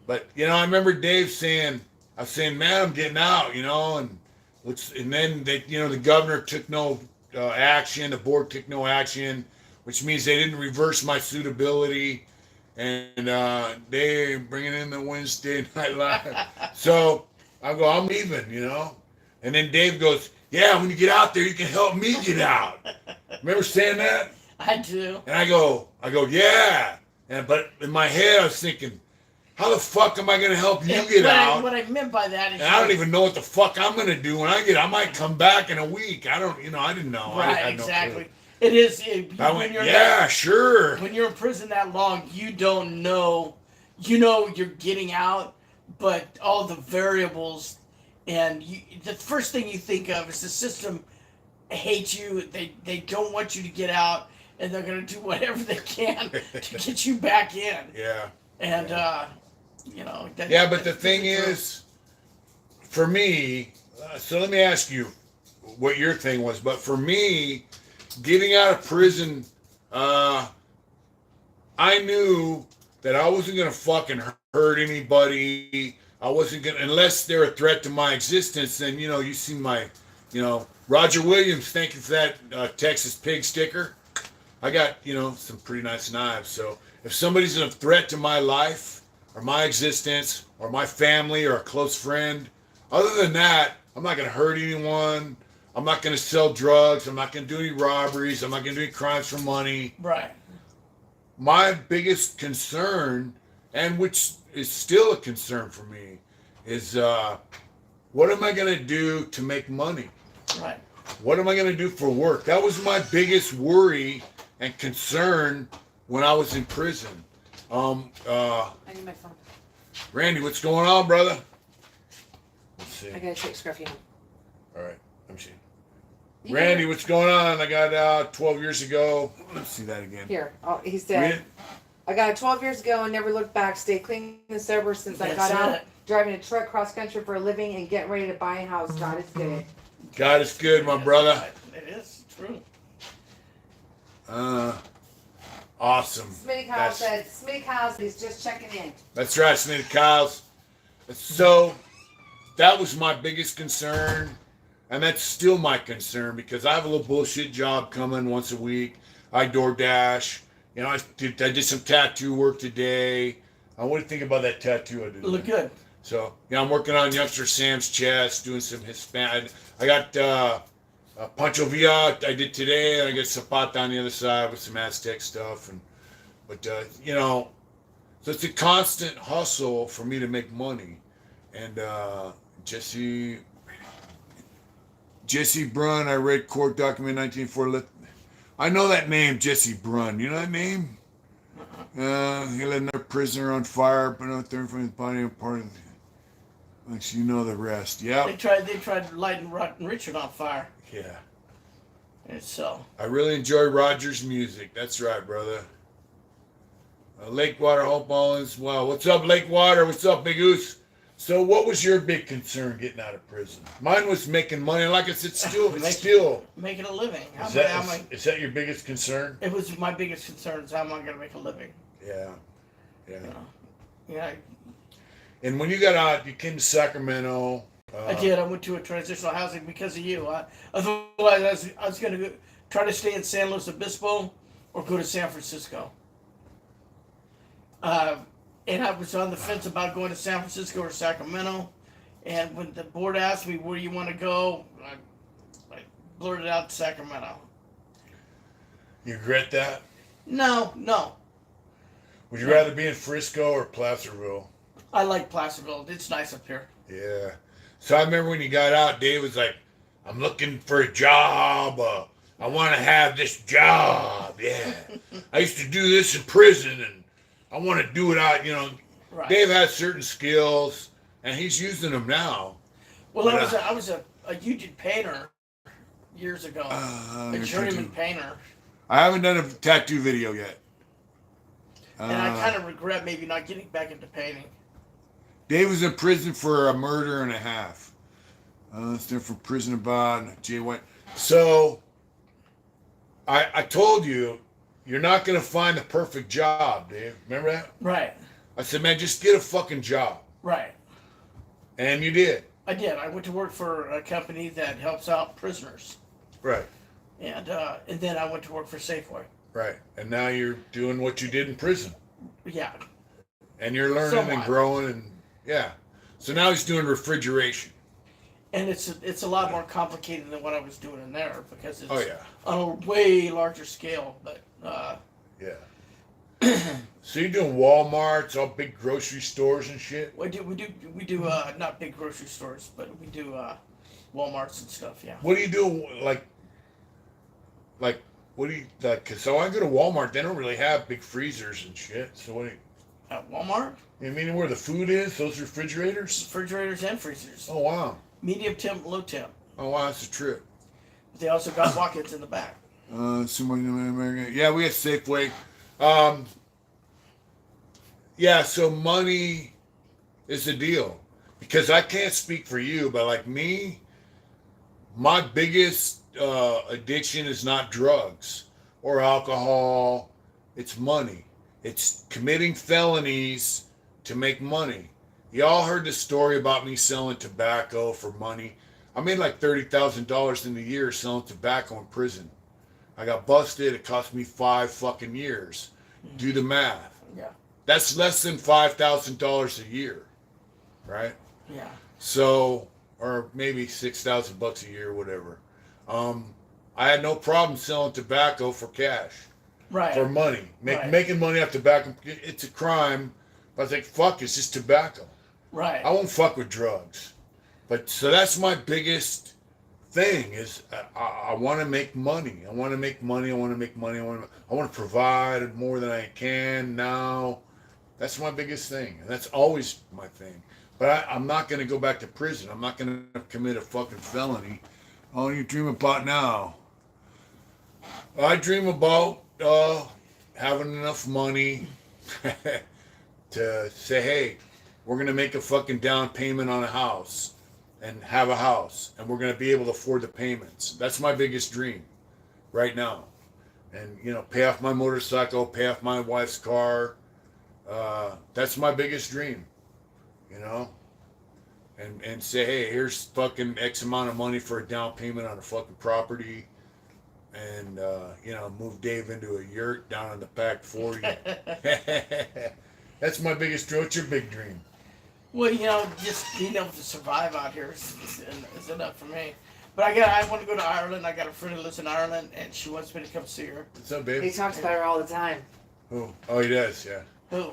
but I remember Dave saying, I was saying, man, I'm getting out, and then they, the governor took no action, the board took no action, which means they didn't reverse my suitability, and they bringing in the Wednesday Night Live. So I go, I'm leaving, and then Dave goes, yeah, when you get out there, you can help me get out. Remember saying that? I do. And I go, yeah, but in my head I was thinking, how the fuck am I going to help you get out? What I meant by that is, And I don't even know what the fuck I'm going to do when I get. I might come back in a week. I didn't know. I right, had no exactly. clue. It is. I went, yeah, sure. When you're in prison that long, you don't know. You're getting out, but all the variables, and the first thing you think of is the system hates you. They don't want you to get out, and they're going to do whatever they can to get you back in. Yeah. And Yeah, but the thing is, for me, so let me ask you what your thing was. But for me, getting out of prison, I knew that I wasn't going to fucking hurt anybody. I wasn't going to, unless they're a threat to my existence. Then, you see my, Roger Williams, thank you for that Texas pig sticker. I got, some pretty nice knives. So if somebody's a threat to my life or my existence or my family or a close friend, other than that, I'm not going to hurt anyone. I'm not going to sell drugs. I'm not going to do any robberies. I'm not going to do any crimes for money. right. My biggest concern and which is still a concern for me, is what am I going to do to make money? Right. What am I going to do for work? That was my biggest worry and concern when I was in prison. I need my phone. Randy, what's going on, brother? Let's see. I gotta take Scruffy home. All right, let me see. You Randy, can- what's going on? I got out 12 years ago. Let's see that again. Here, he said, I got it 12 years ago and never looked back. Stay clean and sober since I got out. Driving a truck cross country for a living and getting ready to buy a house. God is good. God is good, my brother. It is true. Awesome. Smitty Kyle said, Smitty Kyle said he's just checking in. That's right, Smitty Kyles. So that was my biggest concern, and that's still my concern because I have a little bullshit job coming once a week. I DoorDash. You know, I did some tattoo work today. What do you think about that tattoo I did? Look good. So, yeah, I'm working on youngster Sam's chest, doing some Hispanic. I got Pancho Villa I did today, and I got Zapata on the other side with some Aztec stuff. But you know, so it's a constant hustle for me to make money. And Jesse Brunn, I read court document 1904. I know that name, Jesse Brunn. You know that name? He let another prisoner on fire, but out there from his body and part of the... Like, you know the rest. Yeah. They tried lighting Rotten Richard on fire. Yeah. And so. I really enjoy Roger's music. That's right, brother. Lakewater, Hope Mullins. Wow. What's up, Lakewater? What's up, Big Goose? So what was your big concern getting out of prison? Mine was making money. Like I said, it's still making a living. Is that your biggest concern? It was my biggest concern is how am I going to make a living? Yeah. Yeah. Yeah. And when you got out, you came to Sacramento. I did. I went to a transitional housing because of you. Otherwise, I was going to try to stay in San Luis Obispo or go to San Francisco. And I was on the fence about going to San Francisco or Sacramento. And when the board asked me where you want to go, I blurted out Sacramento. You regret that? No. Would you rather be in Frisco or Placerville? I like Placerville. It's nice up here. Yeah. So I remember when you got out, Dave was like, I'm looking for a job. I want to have this job. Yeah. I used to do this in prison, and I want to do it out, you know. Right. Dave has certain skills, and he's using them now. Well, I was a union painter years ago. A journeyman painter. I haven't done a tattoo video yet. And I kind of regret maybe not getting back into painting. Dave was in prison for a murder and a half. Still from prison about Jay White. So, I told you, you're not going to find the perfect job, Dave. Remember that? Right. I said, man, just get a fucking job. Right. And you did. I did. I went to work for a company that helps out prisoners. Right. And then I went to work for Safeway. Right. And now you're doing what you did in prison. Yeah. And you're learning and growing and yeah. So now he's doing refrigeration. And it's a lot more complicated than what I was doing in there because it's Oh yeah. on a way larger scale. But yeah. So you're doing Walmarts, all big grocery stores and shit? we do not big grocery stores, but we do Walmarts and stuff. Yeah. What do you do like what do you like? Cause so I go to Walmart, they don't really have big freezers and shit. So what do you? At Walmart? You mean where the food is? Those refrigerators? Refrigerators and freezers. Oh wow. Medium temp, low temp. Oh wow, that's a trip. But they also got walk-ins in the back. Yeah, we have Safeway. Yeah, so money is the deal. Because I can't speak for you, but like me, my biggest addiction is not drugs or alcohol. It's money. It's committing felonies to make money. Y'all heard the story about me selling tobacco for money. I made like $30,000 in a year selling tobacco in prison. I got busted. It cost me 5 fucking years. Do the math. Yeah. That's less than $5,000 a year, right? Yeah. So, or maybe $6,000 a year, whatever. I had no problem selling tobacco for cash. Right. For money. Right. Making money off tobacco, it's a crime, But I was like, fuck, it's just tobacco. Right. I won't fuck with drugs. But so that's my biggest thing is I want to make money. I want to make money. I want to make money. I want to provide more than I can now. That's my biggest thing. And that's always my thing. But I'm not going to go back to prison. I'm not going to commit a fucking felony. Oh, you dream about now? I dream about having enough money to say, hey, we're going to make a fucking down payment on a house and have a house. And we're going to be able to afford the payments. That's my biggest dream right now. And, you know, pay off my motorcycle, pay off my wife's car. That's my biggest dream, you know? And say, hey, here's fucking X amount of money for a down payment on a fucking property. And, you know, move Dave into a yurt down on the back 40. That's my biggest dream. What's your big dream? Well, you know, just being able to survive out here is enough for me. But I want to go to Ireland. I got a friend who lives in Ireland, and she wants me to come see her. What's up, babe? He talks about her all the time. Who? Oh, he does, yeah. Who?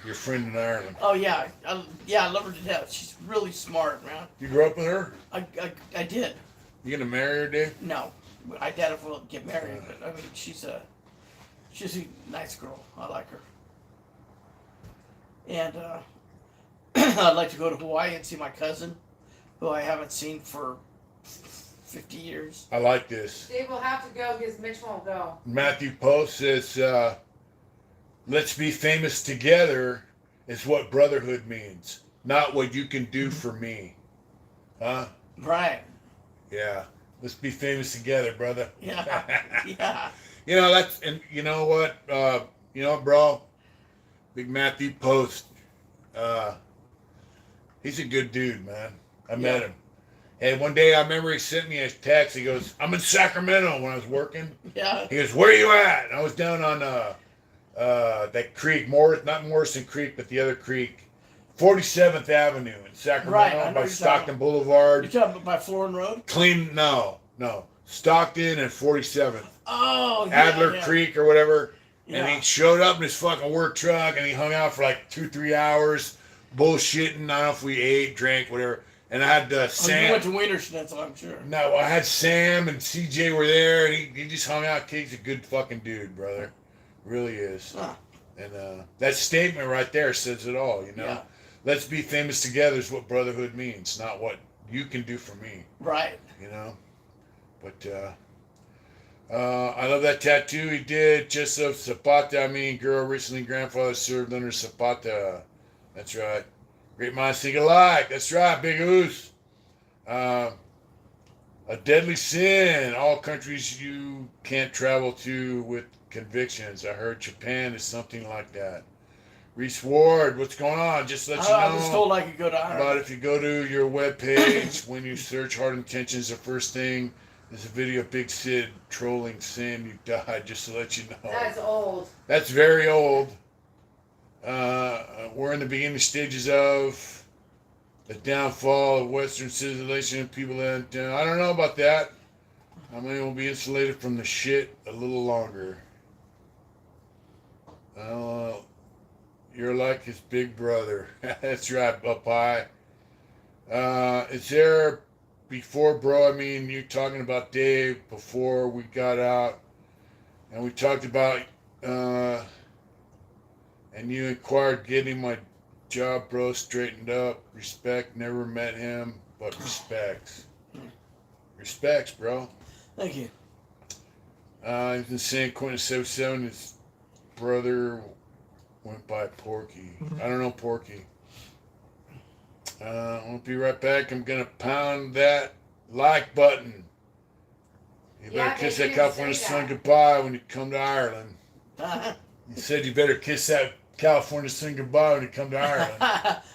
Your friend in Ireland. Oh, yeah. I love her to death. She's really smart, man. You grew up with her? I did. You gonna marry her, Dave? No. I doubt if we'll get married, but I mean, she's a nice girl. I like her. And I'd like to go to Hawaii and see my cousin, who I haven't seen for 50 years. I like this. Dave will have to go because Mitch won't go. Matthew Post says, let's be famous together is what brotherhood means, not what you can do for me. Huh? Right. Yeah. Let's be famous together, brother. Yeah. Yeah. You know, that's, and you know what, bro? Big Matthew Post. He's a good dude, man. I met him. Hey, one day I remember he sent me a text. He goes, I'm in Sacramento when I was working. Yeah. He goes, where are you at? And I was down on that creek, not Morrison Creek, but the other creek, 47th Avenue in Sacramento by Stockton Boulevard. You're talking about by Florin Road? No. Stockton and 47th. Oh, yeah. Adler Creek or whatever. Yeah. And he showed up in his fucking work truck and he hung out for like 2-3 hours, bullshitting. I don't know if we ate, drank, whatever. And I had Sam. You went to Wiener Schnitzel, I'm sure. No, I had Sam and CJ were there, and he just hung out. He's a good fucking dude, brother. Really is. Huh. And that statement right there says it all, you know? Yeah. Let's be famous together is what brotherhood means, not what you can do for me, Right. you know? But I love that tattoo he did, just of Zapata. Girl recently grandfather served under Zapata. That's right. Great minds think alike. That's right, Big Oos. A deadly sin. All countries you can't travel to with convictions. I heard Japan is something like that. Reese Ward, what's going on? Just let you know. I was told I could go to Ireland. But if you go to your webpage, when you search Hard Intentions, the first thing is a video of Big Sid trolling saying you died, just to let you know. That's old. That's very old. We're in the beginning stages of the downfall of Western civilization. People that I don't know about that. I mean, we'll be insulated from the shit a little longer. You're like his big brother. That's right, Popeye. Is there before, bro? I mean, you talking about Dave before we got out, and we talked about. And you inquired getting my job, bro, straightened up. Respect, never met him, but respects. Respects, bro. Thank you. He's been saying Quentin 77, his brother went by Porky. I don't know Porky. I'll be right back. I'm going to pound that like button. You better kiss that California sun goodbye when you come to Ireland. You said you better kiss that California sun goodbye when you come to Ireland.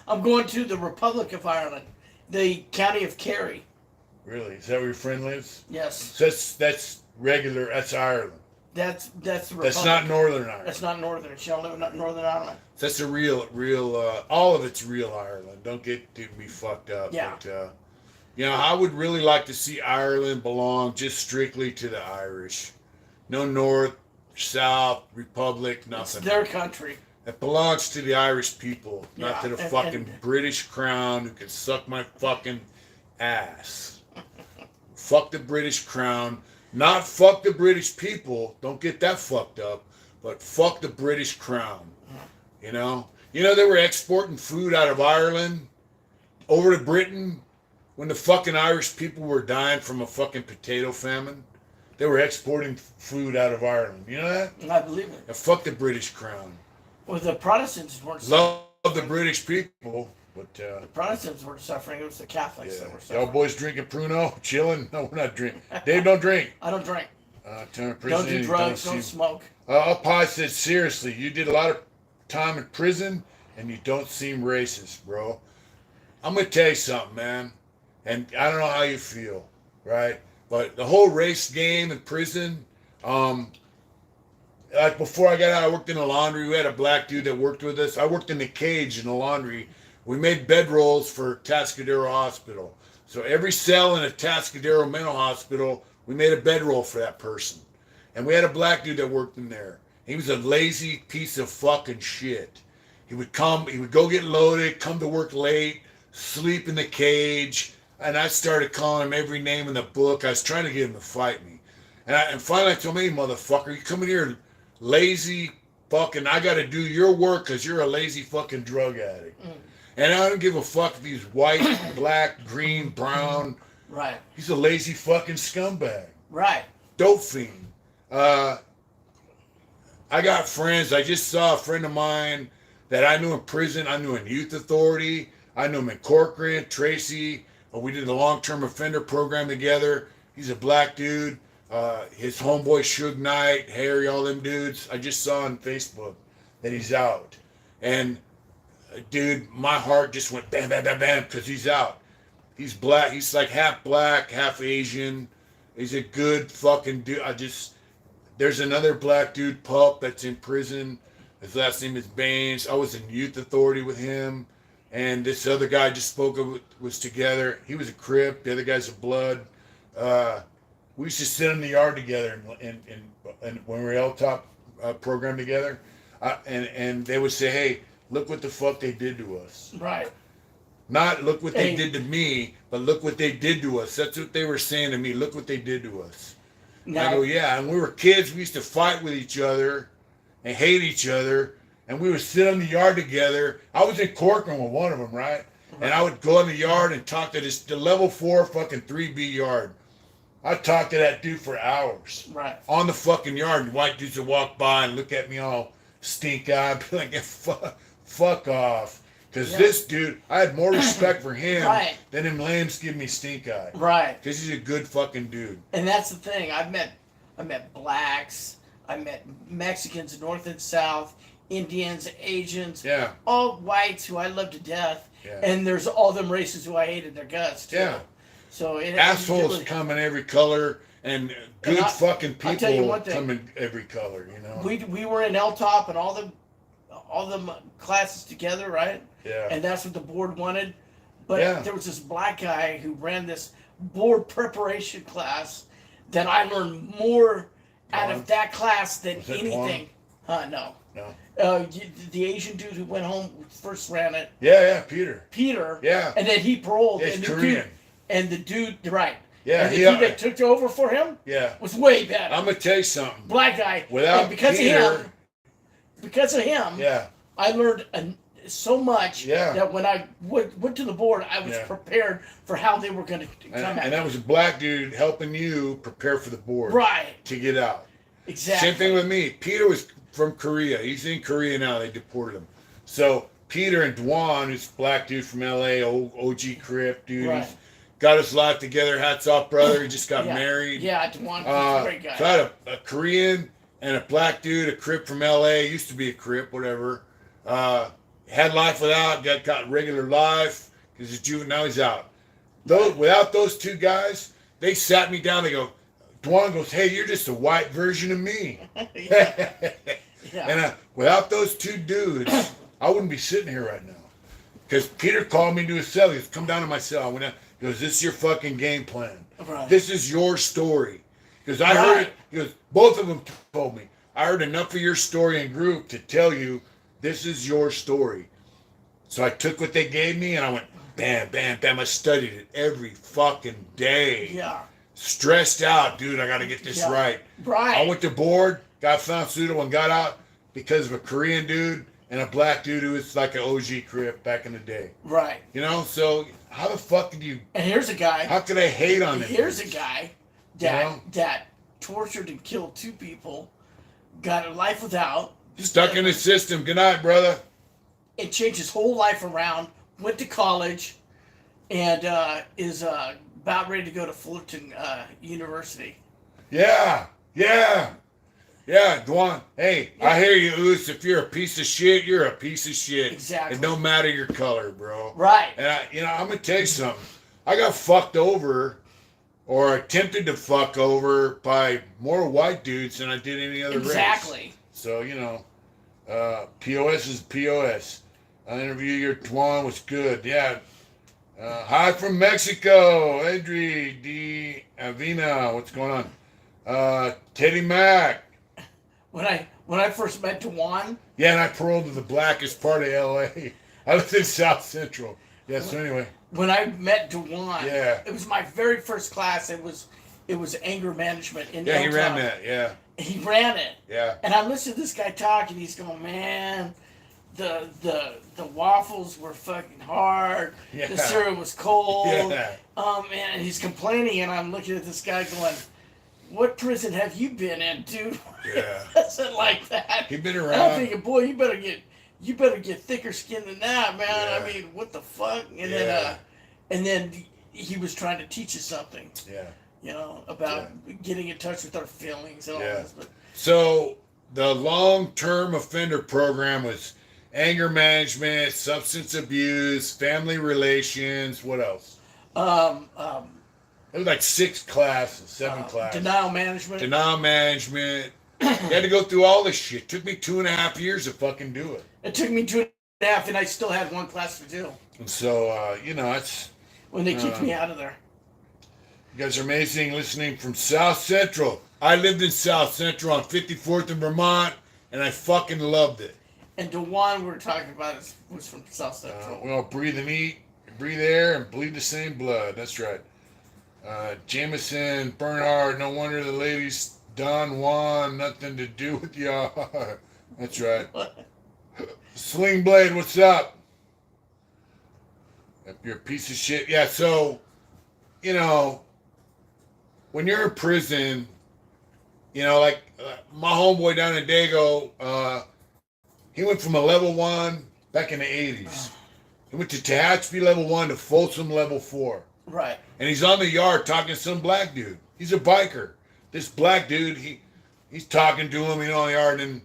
I'm going to the Republic of Ireland, the county of Kerry. Really? Is that where your friend lives? Yes. So that's regular. That's Ireland. That's the Republic. That's not Northern Ireland. That's not Northern. She don't live in Northern Ireland. That's a real. All of it's real Ireland. Don't get me fucked up. Yeah. But, I would really like to see Ireland belong just strictly to the Irish. No North, South, Republic, nothing. It's their country. It belongs to the Irish people, not to the and- fucking and- British crown who can suck my fucking ass. Fuck the British crown. Not fuck the British people. Don't get that fucked up. But fuck the British crown. You know? You know they were exporting food out of Ireland over to Britain when the fucking Irish people were dying from a fucking potato famine. They were exporting food out of Ireland. You know that? I believe it. And fuck the British crown. Well, the Protestants weren't Love the British people, but the Protestants weren't suffering. It was the Catholics that were y'all suffering. boys drinking Pruno, chilling? No, we're not drinking. Dave, don't drink. I don't drink. Prison, Don't do drugs. Don't smoke. Up high said, seriously, you did a lot of time in prison, and you don't seem racist, bro. I'm gonna tell you something, man, and I don't know how you feel, right? But the whole race game in prison, like before I got out, I worked in the laundry. We had a black dude that worked with us. I worked in the cage in the laundry. We made bedrolls for Tascadero Hospital. So every cell in a Tascadero mental hospital, we made a bedroll for that person. And we had a black dude that worked in there. He was a lazy piece of fucking shit. He would go get loaded, come to work late, sleep in the cage, and I started calling him every name in the book. I was trying to get him to fight me. And finally I told him, hey, motherfucker, you come in here lazy fucking, I got to do your work because you're a lazy fucking drug addict. And I don't give a fuck if he's white, black, green, brown. Right. He's a lazy fucking scumbag. Right. Dope fiend. I got friends. I just saw a friend of mine that I knew in prison. I knew in youth authority. I knew him in Corcoran, Tracy. We did the long-term offender program together. He's a black dude. His homeboy Suge Knight, Harry, all them dudes. I just saw on Facebook that he's out. And dude, my heart just went bam, bam, bam, bam, because he's out. He's black. He's like half black, half Asian. He's a good fucking dude. There's another black dude, Pup, that's in prison. His last name is Baines. I was in youth authority with him. And this other guy I just spoke of was together. He was a Crip. The other guy's a Blood. We used to sit in the yard together and when we were L-Top program together. And they would say, hey, look what the fuck they did to us. Right. Not look what they did to me, but look what they did to us. That's what they were saying to me. Look what they did to us. Now, I go, yeah. And we were kids. We used to fight with each other and hate each other. And we would sit in the yard together. I was in Corcoran with one of them, right? And I would go in the yard and talk to the level 4 fucking 3B yard. I'd talk to that dude for hours. Right. On the fucking yard. And white dudes would walk by and look at me all stink-eyed. Be like, yeah, fuck off. Because this dude, I had more respect for him than them lambs give me stink-eye. Right. Because he's a good fucking dude. And that's the thing. I met blacks. I met Mexicans, North and South, Indians, Asians. Yeah. All whites who I love to death. Yeah. And there's all them races who I hated their guts too. Yeah. So assholes come in every color, and good fucking I'll tell you people one thing. come in every color. You know. We were in L-Top and all the classes together, right? Yeah. And that's what the board wanted. But there was this black guy who ran this board preparation class that I learned more out of that class than Was it anything. No. No. The Asian dude who went home first ran it. Yeah, Peter. Peter. Yeah. And then he paroled. Yeah, he's and Korean. The dude, right. Yeah, And the dude that took over for him was way better. I'm gonna tell you something. Black guy. Without and because of him, I learned so much that when I went to the board, I was prepared for how they were going to come at And that was a black dude helping you prepare for the board. Right. To get out. Exactly. Same thing with me. Peter was from Korea. He's in Korea now. They deported him. So Peter and Dwan, who's a black dude from LA, OG Crip dude. Right. He's got his life together. Hats off, brother. He just got married. Yeah, Dwan was a great guy. So I had a Korean and a black dude, a Crip from LA. Used to be a Crip, whatever. Had life without, got regular life because he's juvenile. He's out. Without those two guys, they sat me down. They go, Dwan goes, hey, you're just a white version of me. And without those two dudes, I wouldn't be sitting here right now. Because Peter called me to his cell. He goes, come down to my cell. I went out. He goes, this is your fucking game plan. Right. This is your story. Because I heard it. He goes, both of them told me, I heard enough of your story in group to tell you This is your story. So I took what they gave me and I went, bam, bam, bam. I studied it every fucking day. Yeah. Stressed out, dude. I got to get this Yeah. right. Right. I went to board, got found suitable, and got out because of a Korean dude and a black dude who was like an OG Crip back in the day. Right. You know, so how the fuck did you? And here's a guy. How could I hate on him? Here's a guy that You know? that tortured and killed 2 people, got a life without. Stuck in the system. Good night, brother. It changed his whole life around. Went to college, and is about ready to go to Fullerton University. Yeah, yeah, yeah, Dwan. Hey, I hear you, Oos. If you're a piece of shit, you're a piece of shit. Exactly. It don't matter your color, bro. Right. And I'm gonna tell you something. I got fucked over, or attempted to fuck over by more white dudes than I did any other race. Exactly. So POS is POS. I interview your Dwan was good. Yeah. Hi from Mexico, Edri D Avina. What's going on? Teddy Mac. When I first met Dewan, Yeah, and I paroled to the blackest part of LA. I lived in South Central. Yeah, so anyway. when I met Dewan, Yeah. it was my very first class. It was anger management in Yeah, he Elk ran Town. that. Yeah. He ran it. Yeah. And I'm listening to this guy talk, and he's going, man, the waffles were fucking hard. Yeah. The syrup was cold. Yeah. Man, and he's complaining, and I'm looking at this guy going, what prison have you been in, dude? Yeah. Wasn't like that. He'd been And I'm around. thinking, boy, you better get thicker skin than that, man. Yeah. I mean, what the fuck? And Yeah. then he was trying to teach us something, Yeah. you know, about getting in touch with our feelings and all Yeah. this. But So the long-term offender program was anger management, substance abuse, family relations. What else? It was like 6 classes, 7 classes. denial management. Denial management. You had to go through all this shit. Took me 2.5 years to fucking do it. It took me 2.5, and I still had 1 class to do And so, it's when they kicked me out of there. you guys are amazing listening from South Central. I lived in South Central on 54th in Vermont, and I fucking loved it. And Dewan, we were talking about, was from South Central. We all breathe and eat, breathe air, and bleed the same blood. That's right. Jameson, Bernhard, no wonder the ladies, Don Juan, nothing to do with y'all. That's right. Sling Blade, what's up? If you're a piece of shit. Yeah, so, when you're in prison, like my homeboy down in Dago, he went from a level 1 back in the 80s. He went to Tehachapi level 1 to Folsom level 4. Right. And he's on the yard talking to some black dude. He's a biker. This black dude, he's talking to him, on the yard. And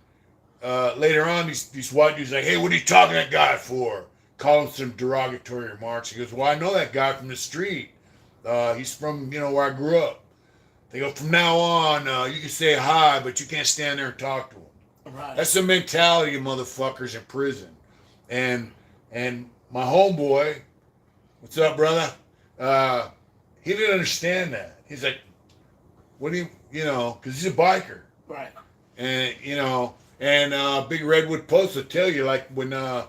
later on, these white dudes like, hey, what are you talking to that guy for? Call him some derogatory remarks. He goes, well, I know that guy from the street. He's from, where I grew up. They go, from now on, you can say hi, but you can't stand there and talk to him. Right. That's the mentality of motherfuckers in prison. And my homeboy, what's up, brother? He didn't understand that. He's like, what do you, because he's a biker. Right. And, Big Redwood Post will tell you, like, when the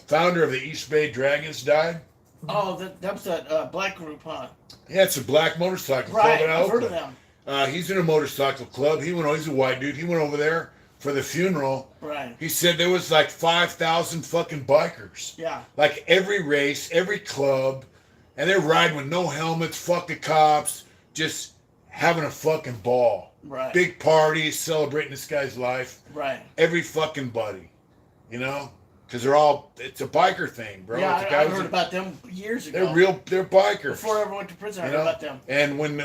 founder of the East Bay Dragons died. Oh, that was that black group, huh? Yeah, it's a black motorcycle Right, club in I've heard of Oakland. them. He's in a motorcycle club. He's a white dude. He went over there for the funeral. Right. He said there was like 5,000 fucking bikers. Yeah. Like every race, every club, and they're riding with no helmets, fuck the cops, just having a fucking ball. Right. Big parties, celebrating this guy's life. Right. Every fucking buddy, because it's a biker thing, bro. Yeah, The I guys heard are- about them years ago. they're bikers. Before I ever went to prison, I heard about them. And when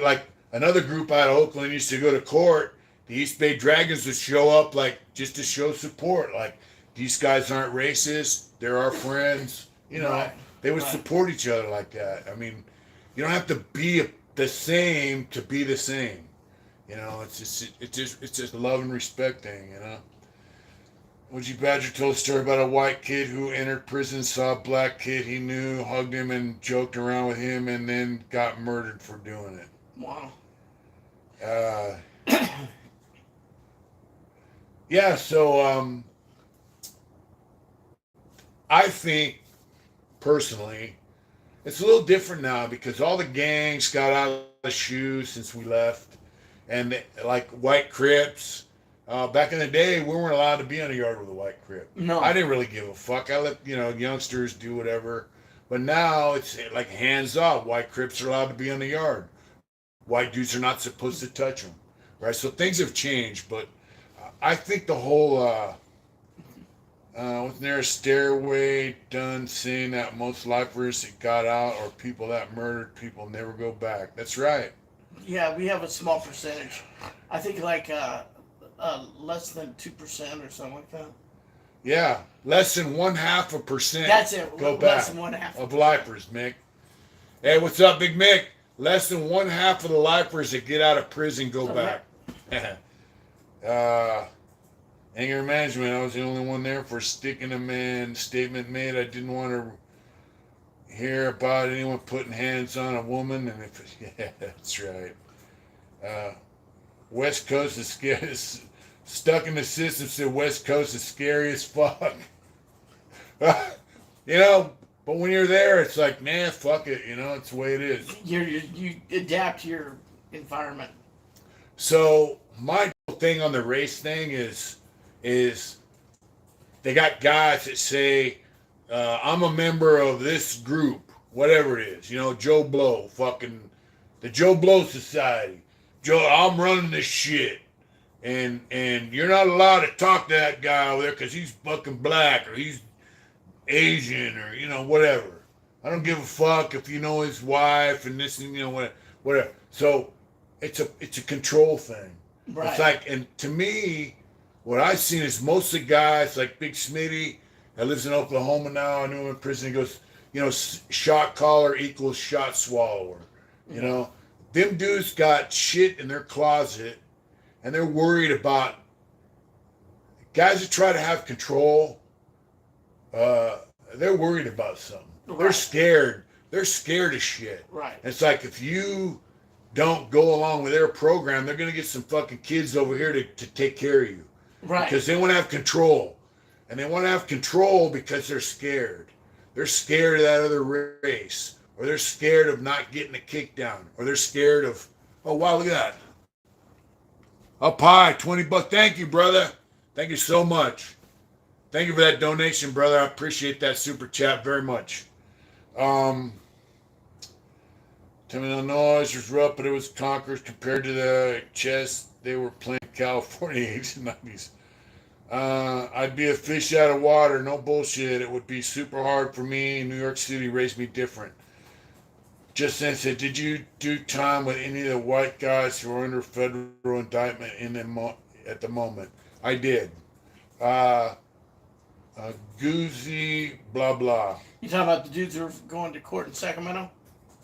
like another group out of Oakland used to go to court, the East Bay Dragons would show up like just to show support. Like, these guys aren't racist. They're our friends. Right. They would Right. support each other like that. I mean, you don't have to be the same to be the same. It's just a love and respect thing. Woody Badger told a story about a white kid who entered prison, saw a black kid he knew, hugged him and joked around with him, and then got murdered for doing it. Wow. Yeah, so I think, personally, it's a little different now because all the gangs got out of the shoe since we left. And like white Crips, back in the day, we weren't allowed to be in the yard with a white Crip. No. I didn't really give a fuck. I let, youngsters do whatever. But now it's like hands off. White Crips are allowed to be in the yard. White dudes are not supposed to touch them. Right? So things have changed. But I think the whole, wasn't there a stairway done saying that most lifers that got out or people that murdered people never go back? That's right. Yeah, we have a small percentage. I think like less than 2% or something like that. Yeah, less than 0.5%. That's it. Go Less back than 1/2 of lifers, Mick. Hey, what's up, Big Mick? Less than 1/2 of the lifers that get out of prison go back. Anger management. I was the only one there for sticking a man. Statement made. I didn't want to hear about anyone putting hands on a woman, and yeah, that's right. West Coast is scary. Stuck in the system. Said West Coast is scary as fuck. But when you're there, it's like, man, fuck it. It's the way it is. You adapt to your environment. So my thing on the race thing is they got guys that say, I'm a member of this group, whatever it is, Joe Blow, fucking the Joe Blow Society. Joe, I'm running this shit. And you're not allowed to talk to that guy over there because he's fucking black or he's Asian or, whatever. I don't give a fuck if you know his wife and this and, whatever. So it's a control thing. Right. It's like, and to me, what I've seen is most of the guys like Big Smitty that lives in Oklahoma now. I knew him in prison. He goes, shot caller equals shot swallower. Them dudes got shit in their closet and they're worried about guys that try to have control. They're worried about something. Right. They're scared. They're scared of shit. Right. It's like if you don't go along with their program, they're going to get some fucking kids over here to take care of you. Right. Because they want to have control. And they want to have control because they're scared. They're scared of that other race. Or they're scared of not getting a kick down. Or they're scared of, oh, wow, look at that. Up high, $20. Thank you, brother. Thank you so much. Thank you for that donation, brother. I appreciate that super chat very much. Illinois was rough, but it was conquered compared to the chess they were playing California 80s and 90s. I'd be a fish out of water, no bullshit. It would be super hard for me. New York City raised me different. Just then said, did you do time with any of the white guys who are under federal indictment at the moment? I did. Goozy, blah, blah. You talking about the dudes who are going to court in Sacramento?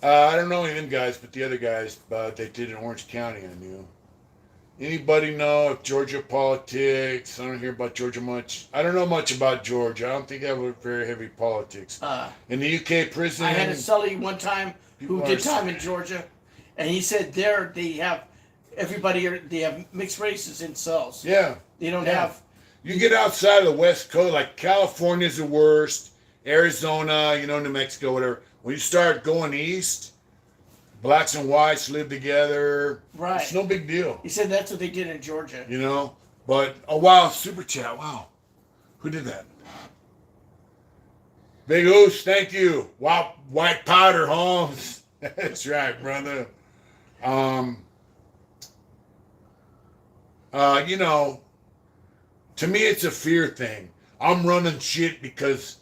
I don't know any of them guys, but the other guys, they did in Orange County, I knew. Anybody know if Georgia politics? I don't hear about Georgia much. I don't know much about Georgia. I don't think I have a very heavy politics. In the UK prison... I had a sully one time who did time in Georgia, and he said there they have they have mixed races in cells. Yeah. They don't have... You get outside of the West Coast, like California's the worst, Arizona, New Mexico, whatever. When you start going east, blacks and whites live together. Right. It's no big deal. He said that's what they did in Georgia. But, oh, wow, super chat, wow. Who did that? Big Oos, thank you. Wow, white powder, Holmes. That's right, brother. To me, it's a fear thing. I'm running shit because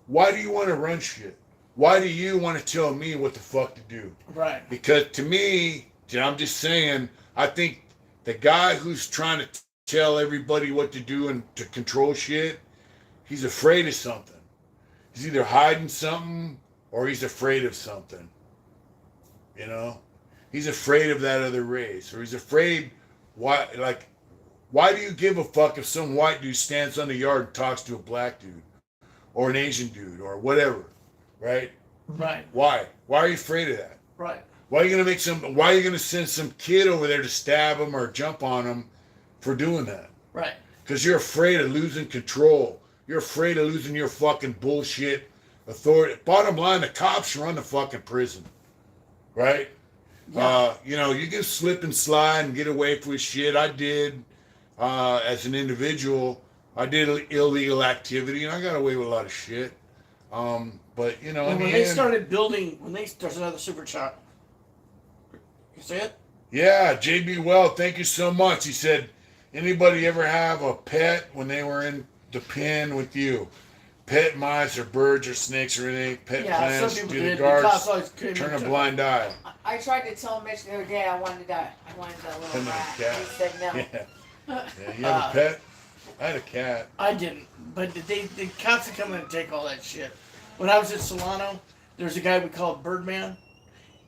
why do you want to run shit? Why do you want to tell me what the fuck to do? Right. Because to me, I'm just saying, I think the guy who's trying to tell everybody what to do and to control shit, he's afraid of something. He's either hiding something or he's afraid of something. He's afraid of that other race, or he's afraid why do you give a fuck if some white dude stands on the yard and talks to a black dude or an Asian dude or whatever, right? Right. Why? Why are you afraid of that? Right. Why are you gonna send some kid over there to stab him or jump on him for doing that? Right. Because you're afraid of losing control. You're afraid of losing your fucking bullshit authority. Bottom line, the cops run the fucking prison, right? Yeah. You can slip and slide and get away with shit. I did as an individual. I did illegal activity, and I got away with a lot of shit. But in when the they end, started building, there's another super chat. You see it? yeah, JB Well, thank you so much. He said, anybody ever have a pet when they were in the pen with you? Pet mice or birds or snakes or anything? Pet plants? Some people Do the did. guards cops always came turn and a took blind eye? I tried to tell Mitch the other day I wanted that little Couldn't rat. have a cat. He said no. Yeah, you have a pet? I had a cat. I didn't, but the cops would come in and take all that shit. When I was at Solano, there's a guy we called Birdman,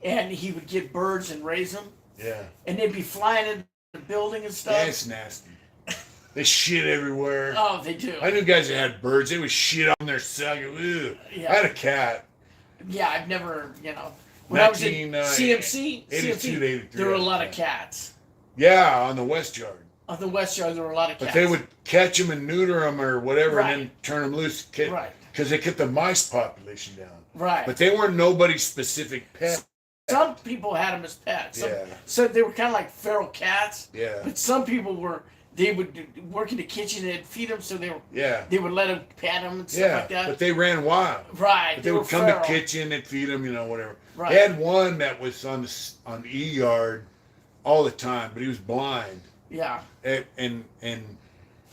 and he would get birds and raise them, Yeah. and they'd be flying into the building and stuff. Yeah, it's nasty. They shit everywhere. Oh, they do. I knew guys that had birds. They would shit on their cell. Ew. Yeah. I had a cat. Yeah, I've never, when I was at 19, CMC, 82 to 83, there were a lot of yeah. cats. Yeah, on the West Yard. On the West Yard, there were a lot of cats. But they would catch them and neuter them or whatever Right. and then turn them loose. Right. Because they kept the mice population down. Right. But they weren't nobody's specific pet. Some people had them as pets. Yeah. So they were kind of like feral cats. Yeah. But some people they would work in the kitchen and feed them, so Yeah. they would let them pet them and stuff Yeah. like that. But they ran wild. Right. But they were would come feral. to the kitchen and feed them, whatever. Right. They had one that was on E Yard all the time, but he was blind. Yeah. And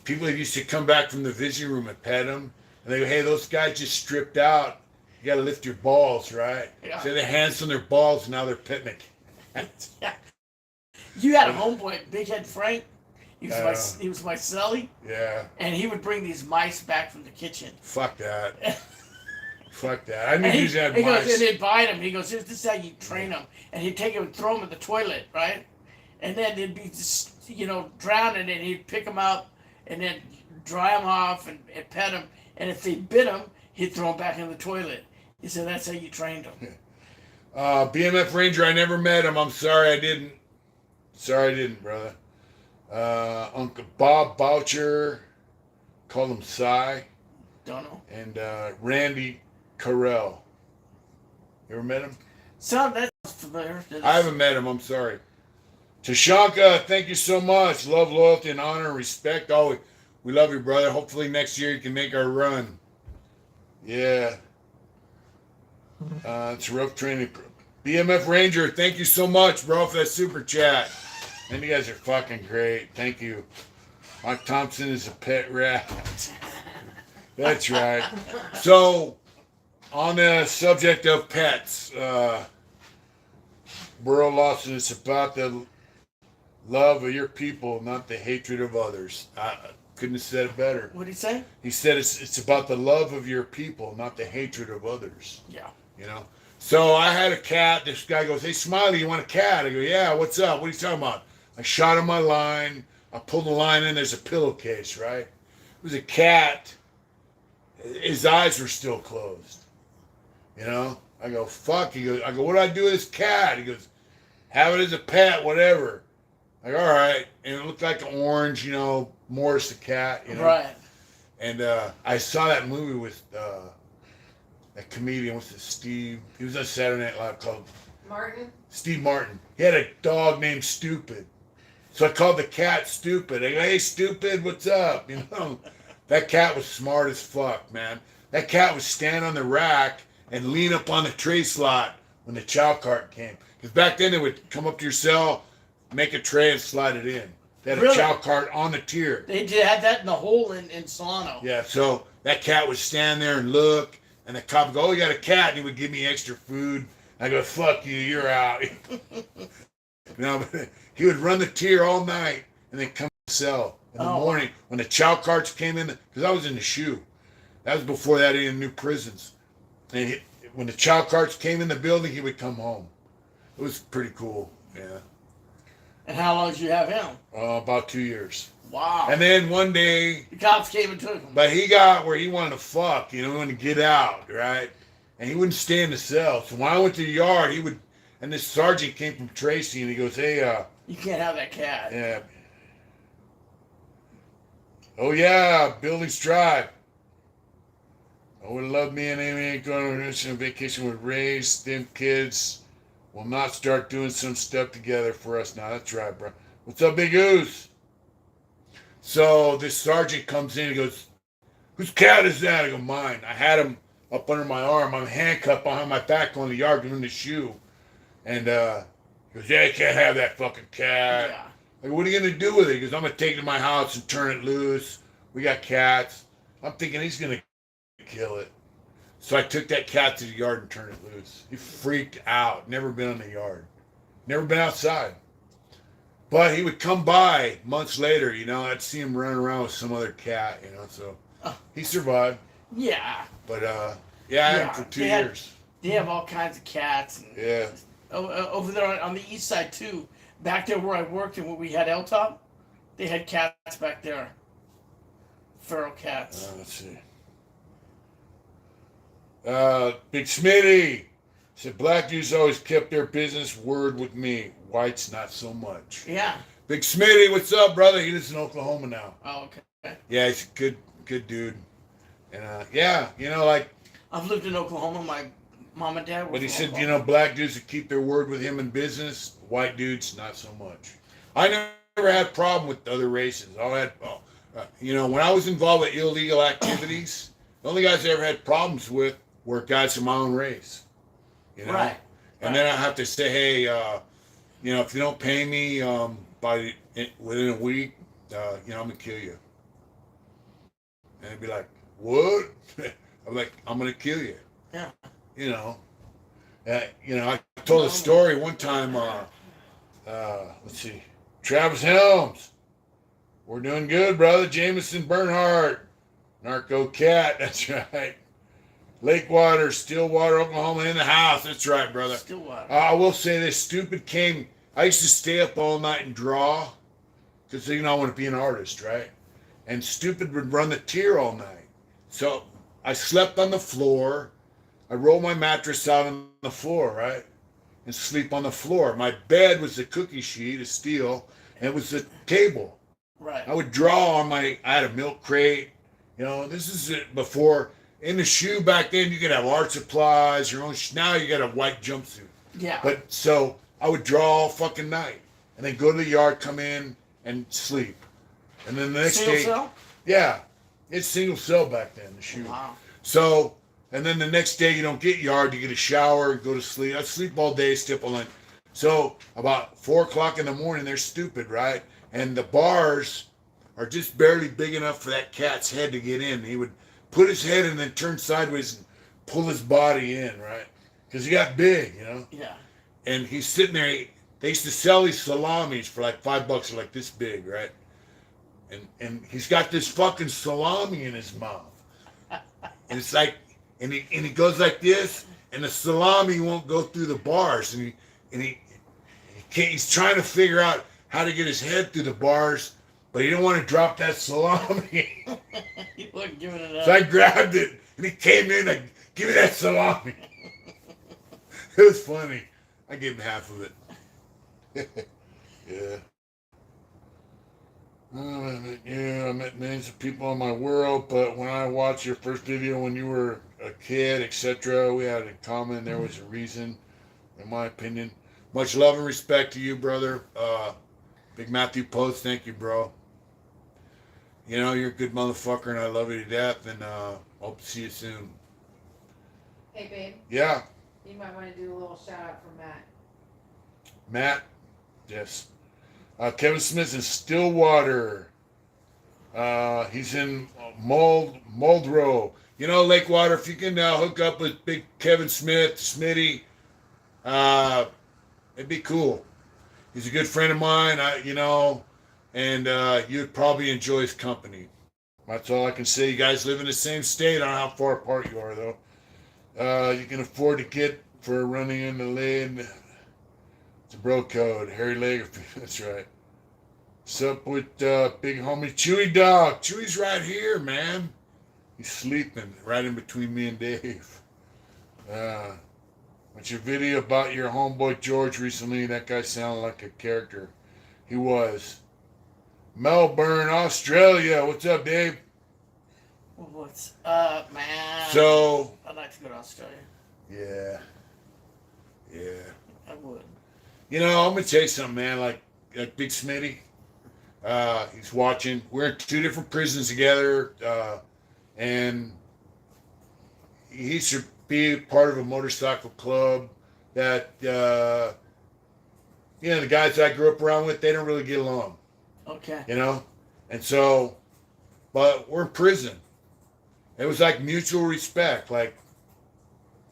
people used to come back from the visiting room and pet him, and they go, "Hey, those guys just stripped out. You got to lift your balls, right?" Yeah. So their hands on their balls, and now they're petting it. You had a homeboy, Big Head Frank. He was Uh, my celly, Yeah. and he would bring these mice back from the kitchen. Fuck that. Fuck that. I knew And you had he goes, mice. and they'd bite him. He goes, "This is how you train them." And he'd take him and throw him in the toilet, right? And then they'd be just, drowning, and he'd pick them out and then dry them off and pet them. And if they bit him, he'd throw them back in the toilet. He said, "That's how you trained them." BMF Ranger, I never met him. I'm sorry I didn't. Sorry I didn't, brother. Uncle Bob Boucher, call him Cy, Don't know. and Randy Carell. You ever met him? So that's familiar. I haven't met him. I'm sorry. Tashanka, thank you so much. Love, loyalty, and honor and respect. Oh, we love you, brother. Hopefully next year you can make our run. Yeah. It's a rough training. BMF Ranger, thank you so much, bro, for that super chat. And you guys are fucking great. Thank you. Mike Thompson is a pet rat. That's right. So, on the subject of pets, Burl Lawson, it's about the love of your people, not the hatred of others. I couldn't have said it better. What did he say? He said it's about the love of your people, not the hatred of others. Yeah. So I had a cat. This guy goes, "Hey, Smiley, you want a cat?" I go, "Yeah, what's up? What are you talking about?" I shot him my line. I pulled the line in. There's a pillowcase, right? It was a cat. His eyes were still closed. I go, "Fuck." He goes, I go, "What do I do with this cat?" He goes, "Have it as a pet, whatever." I go, "All right." And it looked like an orange, Morris the cat, Right. And I saw that movie with that comedian, what's it, Steve? He was on Saturday Night Live called Martin? Steve Martin. He had a dog named Stupid. So I called the cat Stupid. I go, "Hey, Stupid, what's up?" That cat was smart as fuck, man. That cat would stand on the rack and lean up on the tray slot when the chow cart came. Because back then they would come up to your cell, make a tray and slide it in. They had a Really? chow cart on the tier. They had that in the hole in Solano. Yeah, so that cat would stand there and look, and the cop would go, "Oh, you got a cat?" And he would give me extra food. I go, "Fuck you, you're out." But he would run the tier all night and then come to the cell in the morning when the chow carts came in, because I was in the shoe. That was before that in new prisons. And when the chow carts came in the building, he would come home. It was pretty cool, yeah. And how long did you have him? About 2 years. Wow. And then one day, The cops came and took him. but he got where he wanted to fuck, he wanted to get out, right? And he wouldn't stay in the cell. So when I went to the yard, and this sergeant came from Tracy, and he goes, "Hey, You can't have that cat. yeah. Oh, yeah, Buildings Drive. I would love me and Amy ain't going on a vacation with Ray's. Them kids will not start doing some stuff together for us now. That's right, bro. What's up, Big Oos? So this sergeant comes in and goes, whose cat is that? I go, mine. I had him up under my arm. I'm handcuffed behind my back going to the yard doing the shoe. And he goes, yeah, you can't have that fucking cat. Yeah. I go, what are you going to do with it? He goes, I'm going to take it to my house and turn it loose. We got cats. I'm thinking he's going to kill it. So I took that cat to the yard and turned it loose. He freaked out. Never been in the yard. Never been outside. But he would come by months later, you know. I'd see him running around with some other cat, you know. So he survived. Yeah. But, yeah, I had him for 2 years. They have all kinds of cats. And Yeah. over there on the east side, too. Back there where I worked and where we had L-Top, they had cats back there. Feral cats. Let's see. Big Smitty said, black dudes always kept their business word with me. Whites, not so much. Yeah. Big Smitty, what's up, brother? He lives in Oklahoma now. Oh, okay. Yeah, he's a good dude. And, yeah, you know, like... I've lived in Oklahoma. My mom and dad were But he from said, Oklahoma. you know, black dudes that keep their word with him in business, white dudes, not so much. I never had a problem with other races. You know, when I was involved with illegal activities, the only guys I ever had problems with were guys from my own race. You know? Right. And then I have to say, hey, you know, if you don't pay me within a week, you know, I'm going to kill you. And they'd be like, what? I'm like, I'm going to kill you. Yeah. You know, I told a story one time. Let's see, Travis Helms, we're doing good, brother. Jameson Bernhardt, Narco Cat, that's right. Lakewater, Stillwater, Oklahoma, in the house, that's right, brother. Stillwater. I will say this: Stupid came. I used to stay up all night and draw, because you know I want to be an artist, right? And Stupid would run the tier all night, so I slept on the floor. I roll my mattress out on the floor, right? And sleep on the floor. My bed was a cookie sheet of steel, and it was a table. Right. I would draw on I had a milk crate. You know, this is it before, in the shoe back then, you could have art supplies, your own, now you got a white jumpsuit. Yeah. But, so, I would draw all fucking night, and then go to the yard, come in, and sleep. And then the next Single day. cell? Yeah. It's single cell back then, the shoe. Wow. So, and then the next day you don't get yard, you get a shower, go to sleep. I sleep all day, stay up all night. So about 4 o'clock in the morning, they're stupid, right? And the bars are just barely big enough for that cat's head to get in. He would put his head and then turn sideways and pull his body in, right? Because he got big, you know? Yeah. And he's sitting there. They used to sell these salamis for like $5, like this big, right? And he's got this fucking salami in his mouth. And it's like, and he goes like this, and the salami won't go through the bars, and he can't. He's trying to figure out how to get his head through the bars, but he didn't want to drop that salami. He wasn't giving it up. So I grabbed it, and he came in like, "Give me that salami." It was funny. I gave him half of it. Yeah. I met millions of people in my world, but when I watched your first video when you were a kid, etc., we had it in common. There was a reason, in my opinion. Much love and respect to you, brother. Big Matthew Post, thank you, bro. You know, you're a good motherfucker, and I love you to death, and hope to see you soon. Hey, babe. Yeah. You might want to do a little shout out for Matt. Matt, yes. Kevin Smith's in Stillwater. He's in Muldrow. You know, Lakewater, if you can hook up with big Kevin Smith, Smitty, it'd be cool. He's a good friend of mine, and you'd probably enjoy his company. That's all I can say. You guys live in the same state. I don't know how far apart you are, though. You can afford to get for running in the lane. It's a bro code. Harry Lager. That's right. What's up with big homie Chewy Dog? Chewy's right here, man. He's sleeping right in between me and Dave. What's your video about your homeboy George recently? That guy sounded like a character. He was. Melbourne, Australia. What's up, Dave? What's up, man? So, I'd like to go to Australia. yeah. I would. You know, I'm gonna tell you something, man. Like Big Smitty, he's watching. We're in 2 different prisons together, and he should be part of a motorcycle club that, you know, the guys I grew up around with, they don't really get along, Okay. you know? And so, but we're in prison. It was like mutual respect. Like,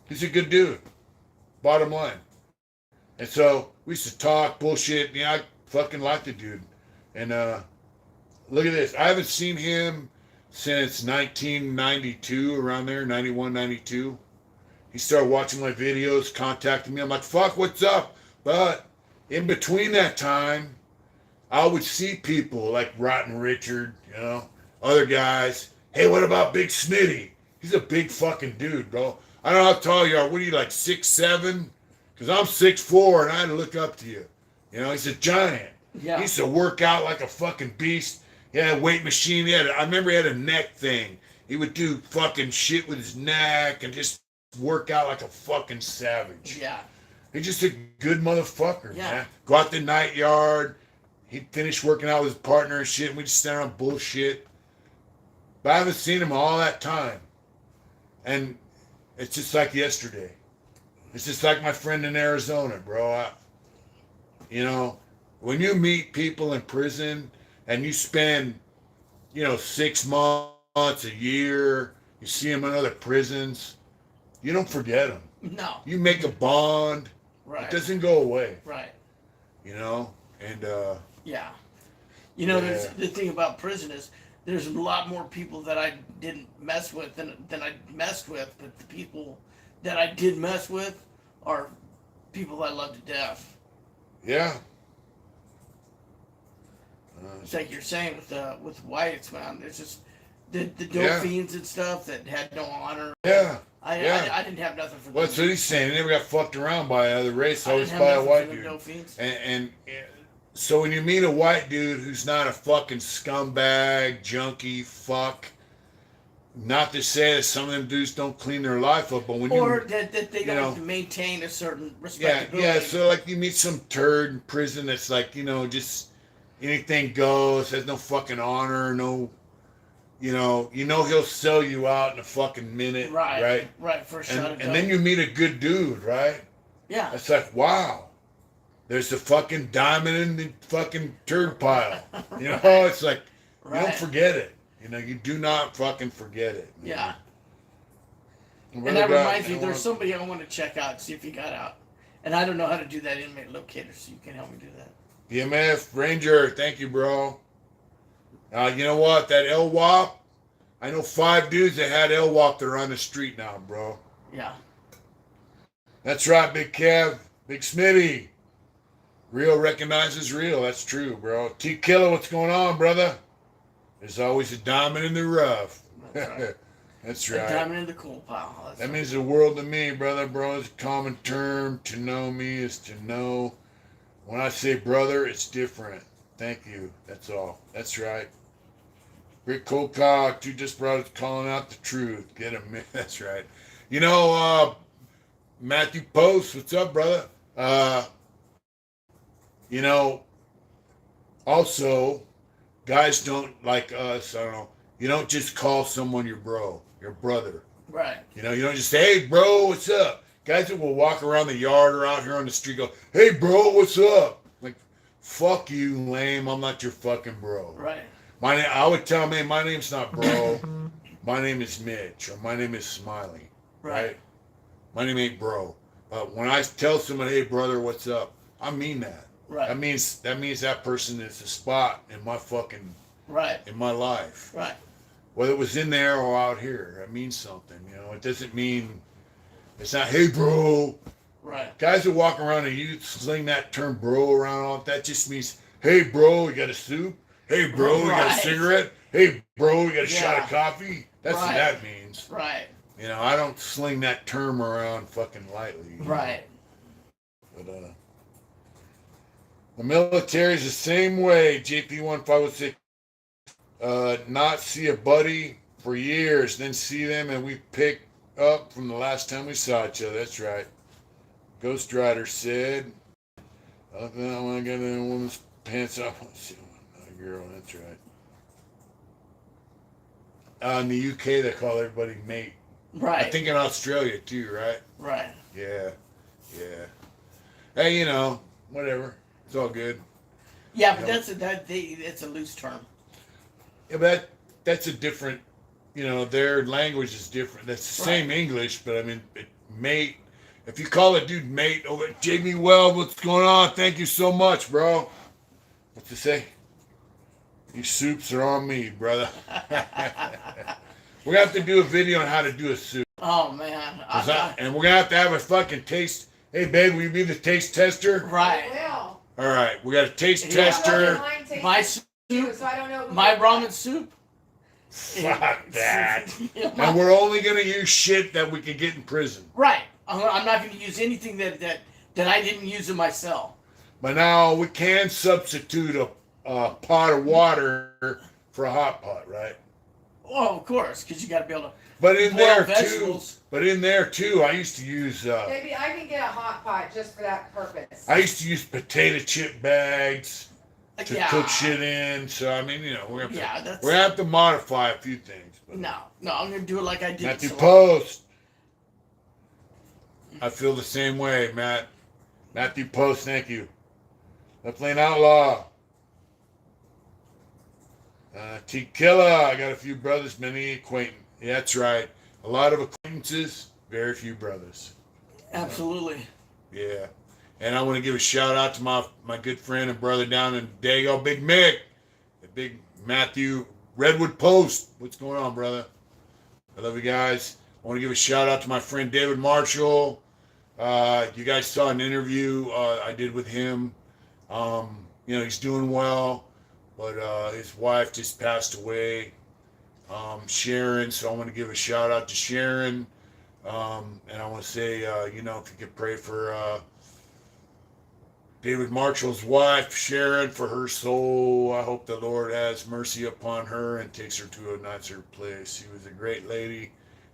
he's a good dude, bottom line. And so we used to talk bullshit. You know, I fucking like the dude. And look at this. I haven't seen him since 1992, around there, 91, 92. He started watching my videos, contacting me. I'm like, fuck, what's up? But in between that time, I would see people like Rotten Richard, you know, other guys. Hey, what about Big Smitty? He's a big fucking dude, bro. I don't know how tall you are. What are you, like 6'7"? Because I'm 6'4", and I had to look up to you. You know, he's a giant. Yeah. He used to work out like a fucking beast. He had a weight machine. I remember he had a neck thing. He would do fucking shit with his neck and just work out like a fucking savage. Yeah. He's just a good motherfucker, Yeah. man. Go out the night yard. He'd finish working out with his partner and shit, and we'd just stand around bullshit. But I haven't seen him all that time. And it's just like yesterday. It's just like my friend in Arizona, bro. You know, when you meet people in prison and you spend, you know, 6 months, a year, you see them in other prisons, you don't forget them. No. You make a bond. Right. It doesn't go away, Right. you know? And, Yeah. You know, Yeah. the thing about prison is there's a lot more people that I didn't mess with than I messed with, but the people that I did mess with are people I love to death. yeah. It's like you're saying with whites, man. There's just the Yeah. Dauphins and stuff that had no honor. Yeah. I didn't have nothing for them. Well, that's what he's saying. He never got fucked around by another race, I always didn't by have a nothing white for them dude. Dauphins. And so when you meet a white dude who's not a fucking scumbag, junkie, fuck, not to say that some of them dudes don't clean their life up, but when Or you... that they you don't know, maintain a certain Yeah, respectability. yeah, so like you meet some turd in prison that's like, you know, just anything goes, has no fucking honor, no, you know he'll sell you out in a fucking minute, right? Right, for a shot of And then you meet a good dude, right? Yeah. It's like, wow, there's a fucking diamond in the fucking turd pile. You know, it's like, you don't Right. forget it. You know, you do not fucking forget it. man. Yeah. And And that reminds me, there's somebody I want to check out, see if he got out. And I don't know how to do that inmate locator, so you can help me do that. BMF Ranger, thank you, bro. You know what? That LWAP, I know 5 dudes that had LWAP that are on the street now, bro. Yeah. That's right, Big Kev, Big Smitty. Real recognizes real. That's true, bro. T Killer, what's going on, brother? There's always a diamond in the rough. That's right. That's A right. diamond in the coal pile. That's That right. means the world to me, brother. Bro, it's a common term. To know me is to know. When I say brother, it's different. Thank you. That's all. That's right. Rick Colcock, you just brought us calling out the truth. Get him. That's right. You know, Matthew Post, what's up, brother? You know, also, guys don't like us. I don't know. You don't just call someone your bro, your brother. Right. You know, you don't just say, hey, bro, what's up? Guys that will walk around the yard or out here on the street go, hey, bro, what's up? Like, fuck you, lame. I'm not your fucking bro. Right. I would tell them, hey, my name's not bro. My name is Mitch, or my name is Smiley. Right? My name ain't bro. But when I tell someone, hey, brother, what's up? I mean that. Right. That means that person is a spot in my fucking, Right. in my life. Right. Whether it was in there or out here, it means something. You know, it doesn't mean, it's not, hey, bro. Right. Guys that walk around and you sling that term bro around, all that just means, hey, bro, you got a soup? Hey, bro, you got a Right. cigarette? Hey, bro, you got a shot Yeah. of coffee? That's what Right. that means. Right. You know, I don't sling that term around fucking lightly. you know. Right. But, the military's the same way, JP1506. Not see a buddy for years, then see them, and we pick up from the last time we saw each other. That's right. Ghost Rider said, "Oh, no, I got a woman's pants off." A girl. That's right. In the UK, they call everybody mate. Right. I think in Australia too, right? Right. Yeah. Hey, whatever. It's all good. Yeah, but it's a loose term. Yeah, but that's a different. Their language is different. That's the same English, but I mean, mate. If you call a dude mate, Jamie Weld, what's going on? Thank you so much, bro. What's it say? These soups are on me, brother. We're gonna have to do a video on how to do a soup. Oh man. And we're gonna have a fucking taste. Hey, babe, will you be the taste tester? Right. Well, All right, we got a taste Yeah. tester. My soup. So I don't know. My ramen soup. Fuck that. Yeah, And we're only gonna use shit that we can get in prison. right. I'm not going to use anything that I didn't use in myself. But now we can substitute a pot of water for a hot pot, right? Oh, of course, because you got to be able to. But in boil there vegetables. too, I used to use Maybe I can get a hot pot just for that purpose. I used to use potato chip bags to Yeah. cook shit in. So I mean, we're gonna have to modify a few things. But No, I'm going to do it like I did. Matthew in Post. I feel the same way, Matt. Matthew Post, thank you. Left Lane Outlaw. T Killer. I got a few brothers, many acquaintances. Yeah, that's right. A lot of acquaintances, very few brothers. Absolutely. Yeah. And I want to give a shout out to my good friend and brother down in Dago, Big Mick. The Big Matthew Redwood Post. What's going on, brother? I love you guys. I want to give a shout out to my friend David Marshall. You guys saw an interview I did with him. He's doing well, but his wife just passed away, Sharon. So I want to give a shout out to Sharon. And I want to say, if you could pray for David Marshall's wife, Sharon, for her soul. I hope the Lord has mercy upon her and takes her to a nicer place. She was a great lady.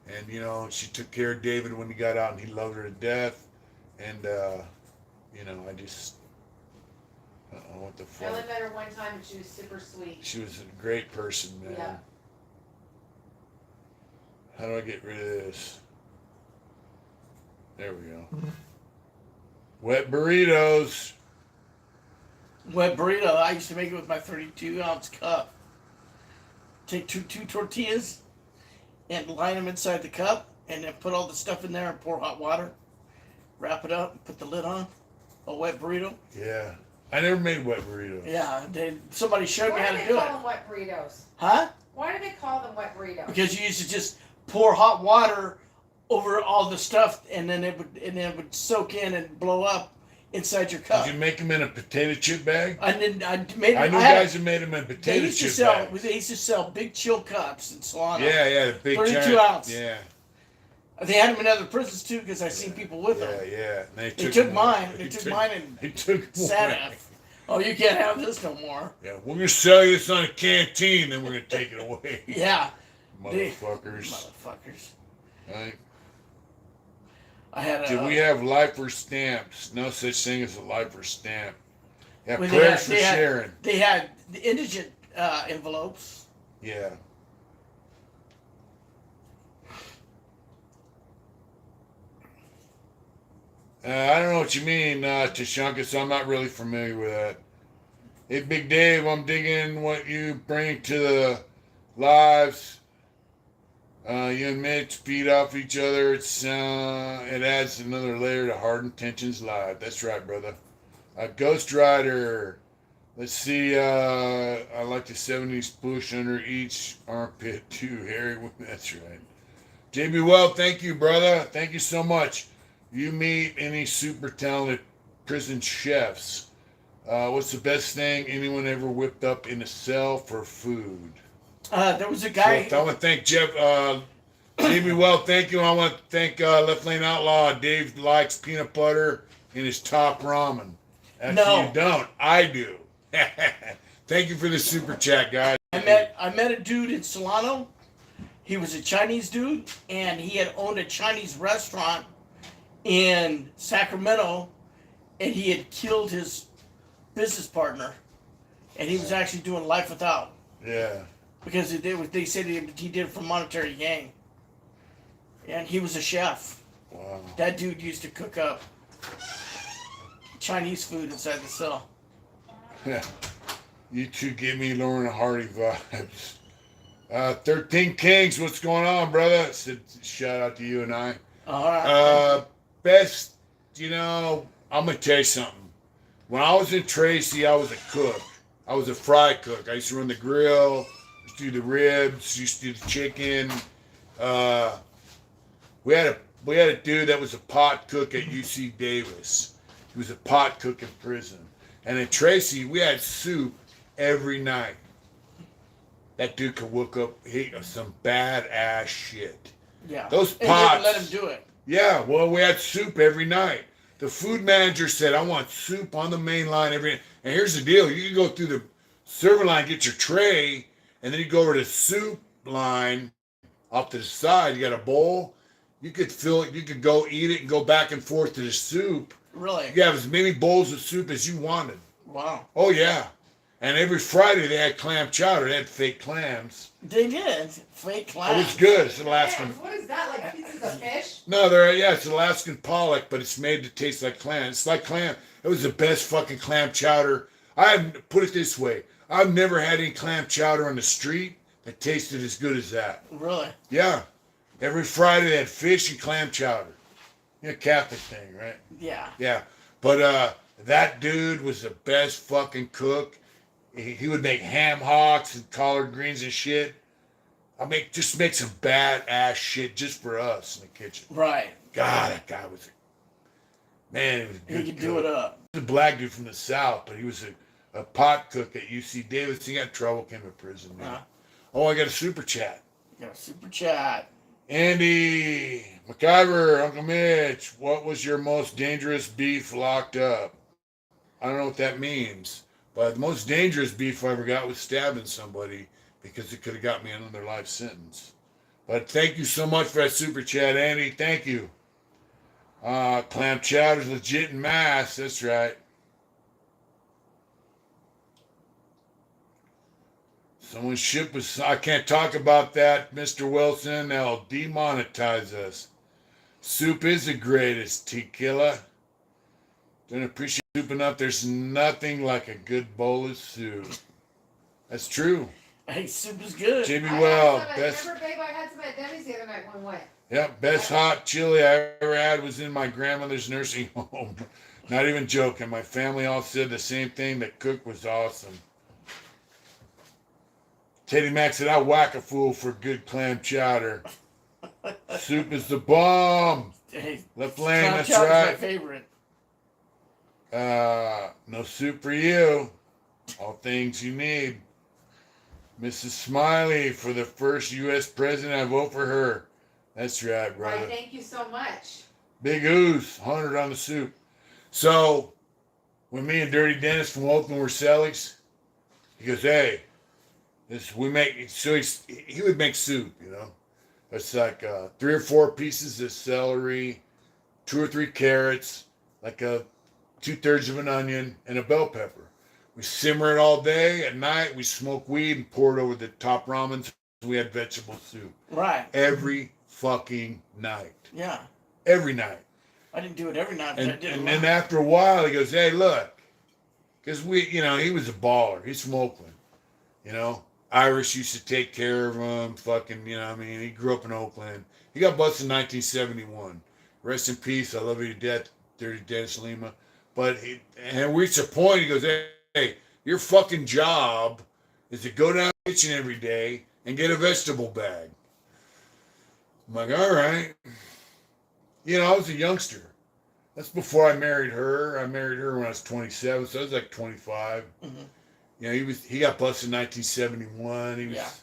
And, she took care of David when he got out, and he loved her to death. And, I just, I don't know what the fuck. I only met her one time, and she was super sweet. She was a great person, man. Yeah. How do I get rid of this? There we go. Wet burritos. Wet burrito. I used to make it with my 32-ounce cup. Take two tortillas and line them inside the cup, and then put all the stuff in there and pour hot water. Wrap it up and put the lid on. A wet burrito. Yeah. I never made wet burritos. Yeah, somebody showed me Why how do to they do call it. them wet burritos? Huh? Why do they call them wet burritos? Because you used to just pour hot water over all the stuff, and then it would soak in and blow up inside your cup. Did you make them in a potato chip bag? And then I made. I knew guys who made them in They potato used to chip sell. bags. They used to sell big chill cups in Solano. Yeah, the big 32 giant, ounce. Yeah. They had them in other prisons too, because I seen people with them. Yeah. They took mine. They They took took mine and They took sat mine. at. Oh, you can't have this no more. Yeah, we're gonna sell you this on a canteen, then we're gonna take it away. Yeah. Motherfuckers. Motherfuckers. Right? I had a. Did we have lifer stamps? No such thing as a lifer stamp. Yeah, Well, prayers for Sharon. They had the indigent envelopes. Yeah. I don't know what you mean, Tashanka, so I'm not really familiar with that. Hey, Big Dave, I'm digging what you bring to the lives. You and Mitch feed off each other. It adds another layer to Hard Intentions Live. That's right, brother. Ghost Rider. Let's see. I like the 70s push under each armpit too, Harry. That's right. JB Well, thank you, brother. Thank you so much. You meet any super talented prison chefs. What's the best thing anyone ever whipped up in a cell for food? There was a guy. So I want to thank Jeff. JB Well, thank you. I want to thank Left Lane Outlaw. Dave likes peanut butter in his top ramen. Actually, No. you don't. I do. Thank you for the super chat, guys. I met a dude in Solano. He was a Chinese dude, and he had owned a Chinese restaurant in Sacramento, and he had killed his business partner, and he was actually doing life without. Yeah. Because they said he did it for monetary gain. And he was a chef. Wow. That dude used to cook up Chinese food inside the cell. Yeah. You two give me Lauren Hardy vibes. 13 Kings, what's going on, brother? Shout out to you and I. All right. Best, I'm going to tell you something. When I was in Tracy, I was a cook. I was a fry cook. I used to run the grill, used to do the ribs, used to do the chicken. We had a dude that was a pot cook at UC Davis. He was a pot cook in prison. And in Tracy, we had soup every night. That dude could whip up some badass shit. Yeah. Those And pots. they would let him do it. Yeah, well, we had soup every night. The food manager said, I want soup on the main line every night. And here's the deal. You can go through the serving line, get your tray, and then you go over to the soup line off to the side. You got a bowl. You could fill it. You could go eat it and go back and forth to the soup. Really? You could have as many bowls of soup as you wanted. Wow. Oh, yeah. And every Friday they had clam chowder. They had fake clams. They did. Fake It clams. was good. It's Alaskan. Clams, what is that? Like pieces of fish? No, it's Alaskan pollock, but it's made to taste like clam. It's like clam. It was the best fucking clam chowder. Put it this way. I've never had any clam chowder on the street that tasted as good as that. Really? Yeah. Every Friday they had fish and clam chowder. Catholic thing, right? Yeah. Yeah. But that dude was the best fucking cook. He would make ham hocks and collard greens and shit. Just make some badass shit just for us in the kitchen. Right. God, that guy was man, he was a good He could cook. do it up. He was a black dude from the South, but he was a pot cook at UC Davis. He got in trouble, came to prison, man. Oh, I got a super chat. Got a super chat. Andy McIver, Uncle Mitch, what was your most dangerous beef locked up? I don't know what that means, but the most dangerous beef I ever got was stabbing somebody because it could have got me another life sentence. But thank you so much for that super chat, Andy. Thank you. Clam chowder's legit in Mass. That's right. Someone's ship was. I can't talk about that, Mr. Wilson. They'll demonetize us. Soup is the greatest, tequila. Don't appreciate soup enough. There's nothing like a good bowl of soup. That's true. Hey, soup is good. Jimmy I Well, had some best. remember, babe, I had some at Denny's the other night when we went. Yep, best hot chili I ever had was in my grandmother's nursing home. Not even joking. My family all said the same thing. The cook was awesome. Teddy Mack said, I whack a fool for good clam chowder. Soup is the bomb. Hey, Left lane, clam that's chowder's right. my favorite. No soup for you. All things you need. Mrs. Smiley, for the first U.S. president, I vote for her. That's right, brother. Right, thank you so much. Big ooze, 100 on the soup. So, when me and Dirty Dennis from Oakland were Cellies, he goes, hey, he would make soup, It's like 3 or 4 pieces of celery, 2 or 3 carrots, like 2/3 of an onion, and a bell pepper. We simmer it all day. At night, we smoke weed and pour it over the top ramen. We had vegetable soup. Right. Every fucking night. Yeah. Every night. I didn't do it every night, but I did And it then after a while, he goes, hey, look. Because he was a baller. He's from Oakland. Irish used to take care of him. Fucking, he grew up in Oakland. He got busted in 1971. Rest in peace. I love you to death, Dirty Dennis Lima. But and we reached a point, he goes, hey, your fucking job is to go down the kitchen every day and get a vegetable bag. I'm like, all right. I was a youngster. That's before I married her. I married her when I was 27, so I was like 25. Mm-hmm. He got busted in 1971. He was,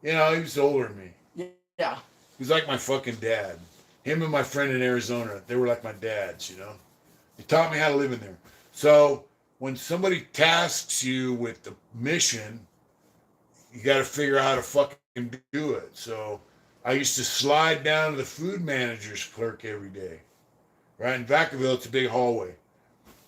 Yeah. he was older than me. Yeah. He was like my fucking dad. Him and my friend in Arizona, they were like my dads, He taught me how to live in there. So when somebody tasks you with the mission, you got to figure out how to fucking do it. So I used to slide down to the food manager's clerk every day. Right in Vacaville, it's a big hallway.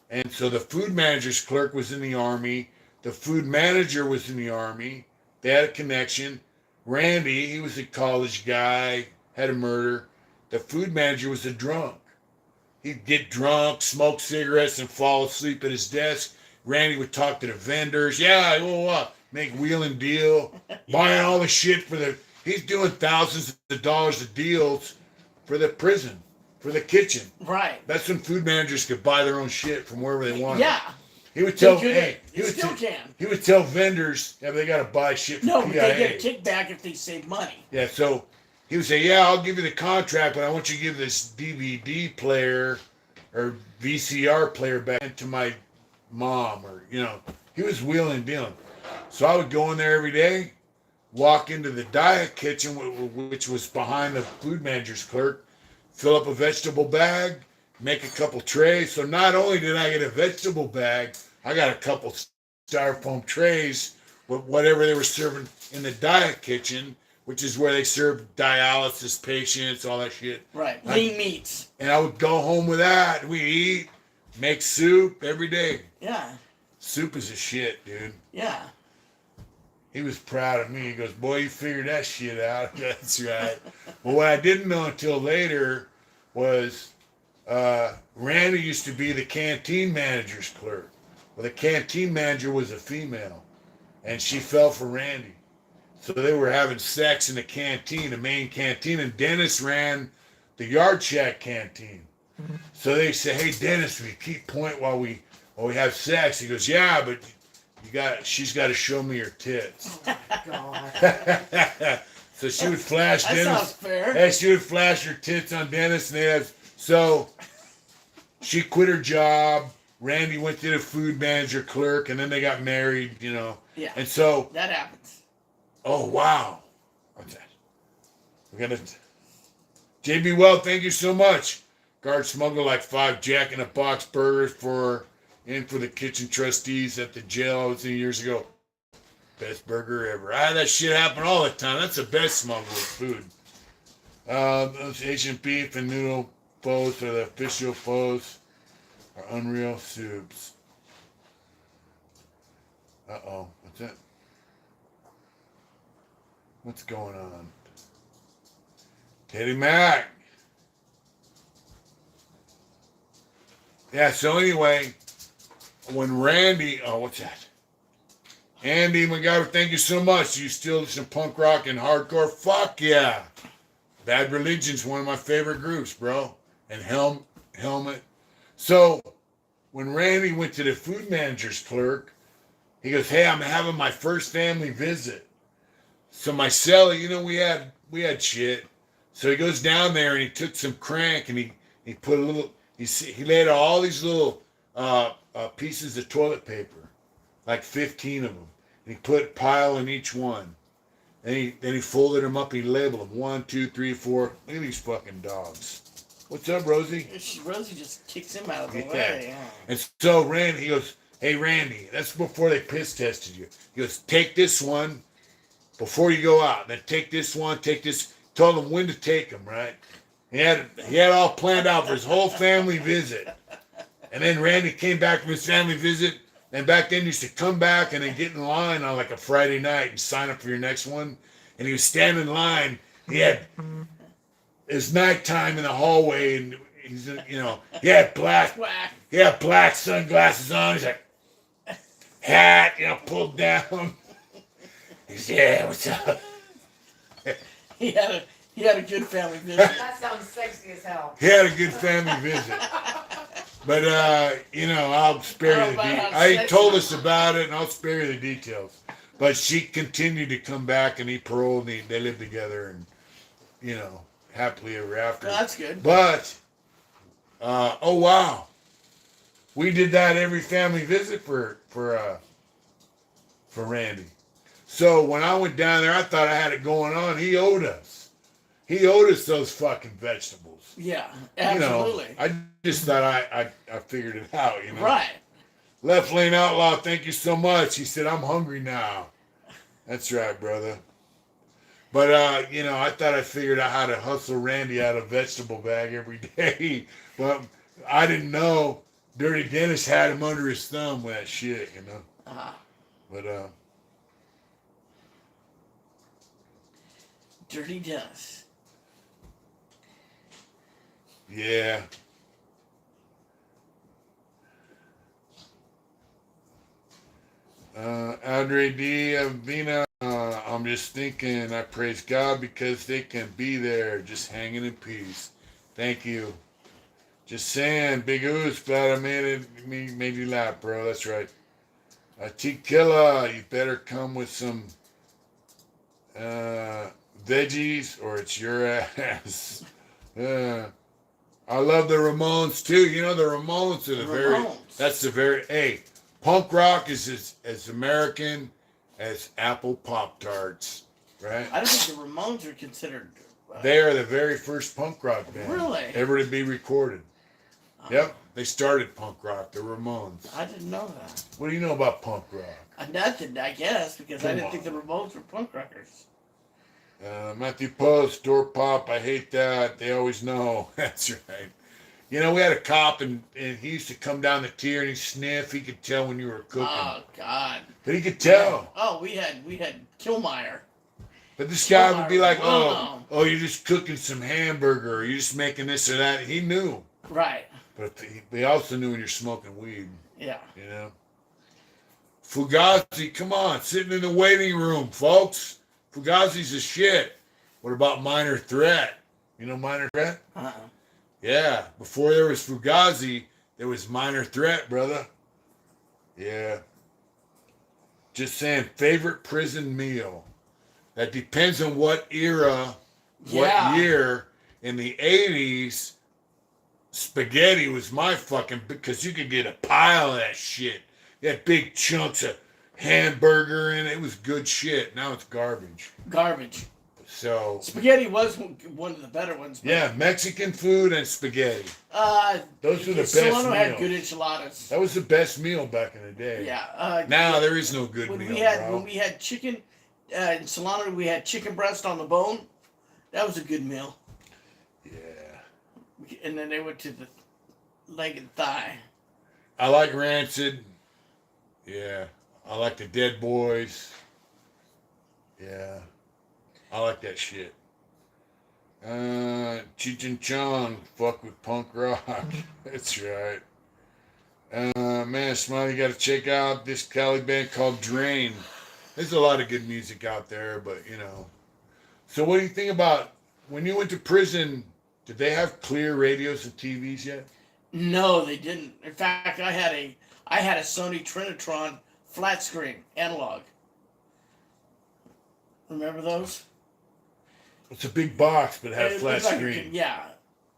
And so the food manager's clerk was in the Army. The food manager was in the Army. They had a connection. Randy, he was a college guy, had a murder. The food manager was a drunk. He'd get drunk, smoke cigarettes, and fall asleep at his desk. Randy would talk to the vendors. Yeah, make wheel and deal. Buying all the shit for the... He's doing thousands of dollars of deals for the prison, for the kitchen. Right. That's when food managers could buy their own shit from wherever they wanted. Yeah. He would tell, he would tell vendors, yeah, but they got to buy shit from No, PIA. but they get a kickback if they save money. Yeah, so he would say, yeah, I'll give you the contract, but I want you to give this DVD player or VCR player back to my mom, or, he was wheeling and dealing. So I would go in there every day, walk into the diet kitchen, which was behind the food manager's clerk, fill up a vegetable bag, make a couple trays. So not only did I get a vegetable bag, I got a couple styrofoam trays with whatever they were serving in the diet kitchen, which is where they serve dialysis patients, all that shit. Right. Lean meats. And I would go home with that. We eat, make soup every day. Yeah. Soup is a shit, dude. Yeah. He was proud of me. He goes, boy, you figured that shit out. That's right. But what I didn't know until later was Randy used to be the canteen manager's clerk. Well, the canteen manager was a female, and she fell for Randy. So they were having sex in the canteen, the main canteen, and Dennis ran the Yard Shack canteen. Mm-hmm. So they say, hey, Dennis, we keep point while we have sex. He goes, yeah, but she's got to show me her tits. Oh my God. So she would flash that Dennis. Sounds fair. Hey, she would flash her tits on Dennis, and so she quit her job. Randy went to the food manager clerk, and then they got married, Yeah. And so that happens. oh wow. What's that? We're gonna JB Well, thank you so much. Guard smuggled like 5 Jack in a Box burgers for the kitchen trustees at the jail I was in years ago. Best burger ever. That shit happen all the time. That's the best smuggled food. Those Asian beef and noodle photos are the official photos. Are unreal soups. Uh-oh. What's that? What's going on? Teddy Mac. Yeah, so anyway, when Randy, what's that? Andy McGyver, thank you so much. You still listen to punk rock and hardcore? Fuck yeah. Bad Religion's one of my favorite groups, bro. And Helmet. So, when Randy went to the food manager's clerk, he goes, hey, I'm having my first family visit. So my cellie, we had shit. So he goes down there and he took some crank and he put a little, he laid out all these little pieces of toilet paper, like 15 of them. And he put a pile in each one. And then he folded them up and he labeled them. 1, 2, 3, 4. Look at these fucking dogs. What's up, Rosie? Rosie just kicks him out of the Yeah. way. Yeah. And so Randy, he goes, hey, Randy, that's before they piss tested you. He goes, take this one before you go out. Then take this one, take this. Told him when to take them, right? He had all planned out for his whole family visit. And then Randy came back from his family visit. And back then, he used to come back and then get in line on like a Friday night and sign up for your next one. And he was standing in line. It was nighttime in the hallway, and he's, he had black sunglasses on. He's like, hat, pulled down. He's, yeah, what's up? He had a good family visit. That sounds sexy as hell. He had a good family visit. But, I'll spare you the details. He told us about it, and I'll spare you the details. But she continued to come back, and he paroled, and they lived together, and, happily ever after. Well, that's good. But, oh, wow. We did that every family visit for Randy. So when I went down there, I thought I had it going on. He owed us. He owed us those fucking vegetables. Yeah, absolutely. I just thought I figured it out, Right. Left Lane Outlaw, thank you so much. He said, I'm hungry now. That's right, brother. But I thought I figured out how to hustle Randy out of vegetable bag every day. But I didn't know Dirty Dennis had him under his thumb with that shit, Uh-huh. But Dirty Dennis. yeah. Andre D. Avina, I'm just thinking, I praise God because they can be there, just hanging in peace. Thank you. Just saying, Big Ooze, glad I made you laugh, bro. That's right. T-Killa, you better come with some veggies or it's your ass. I love the Ramones too. The Ramones are hey, punk rock is as American as apple Pop-Tarts, right? I don't think the Ramones are considered. They are the very first punk rock band Really? ever to be recorded. Yep, they started punk rock, the Ramones. I didn't know that. What do you know about punk rock? Nothing, I guess, because I Come didn't on. think the Ramones were punk rockers. Matthew Post, door pop, I hate that. They always know. That's right. We had a cop and he used to come down the tier and he'd sniff. He could tell when you were cooking. Oh God! But he could tell. Oh, we had Killmeyer. But this guy would be like, Wow. oh, you're just cooking some hamburger, or you're just making this or that. He knew. Right. But he also knew when you're smoking weed. Yeah. Fugazi, come on, sitting in the waiting room, folks. Fugazi's a shit. What about Minor Threat? You know Minor Threat? Uh-uh. Yeah. Before there was Fugazi, there was Minor Threat, brother. Yeah. Just saying, favorite prison meal. That depends on what era, what year. In the 80s, spaghetti was my fucking, because you could get a pile of that shit. You had big chunks of hamburger in it. It was good shit. Now it's garbage. Garbage. So Spaghetti was one of the better ones. But, yeah, Mexican food and spaghetti. Those were the best Solano meals. had good enchiladas. That was the best meal back in the day. Yeah. Now there is no good when meal, when we had chicken in Solano, we had chicken breast on the bone. That was a good meal. Yeah. And then they went to the leg and thigh. I like Rancid. Yeah. I like the Dead Boys. Yeah. I like that shit. Cheech and Chong, fuck with punk rock. That's right. Man, Smiley, you gotta check out this Cali band called Drain. There's a lot of good music out there, but So what do you think about when you went to prison? Did they have clear radios and TVs yet? No, they didn't. In fact, I had a Sony Trinitron flat screen analog. Remember those? It's a big box, but it had a It flat looked like screen. Yeah.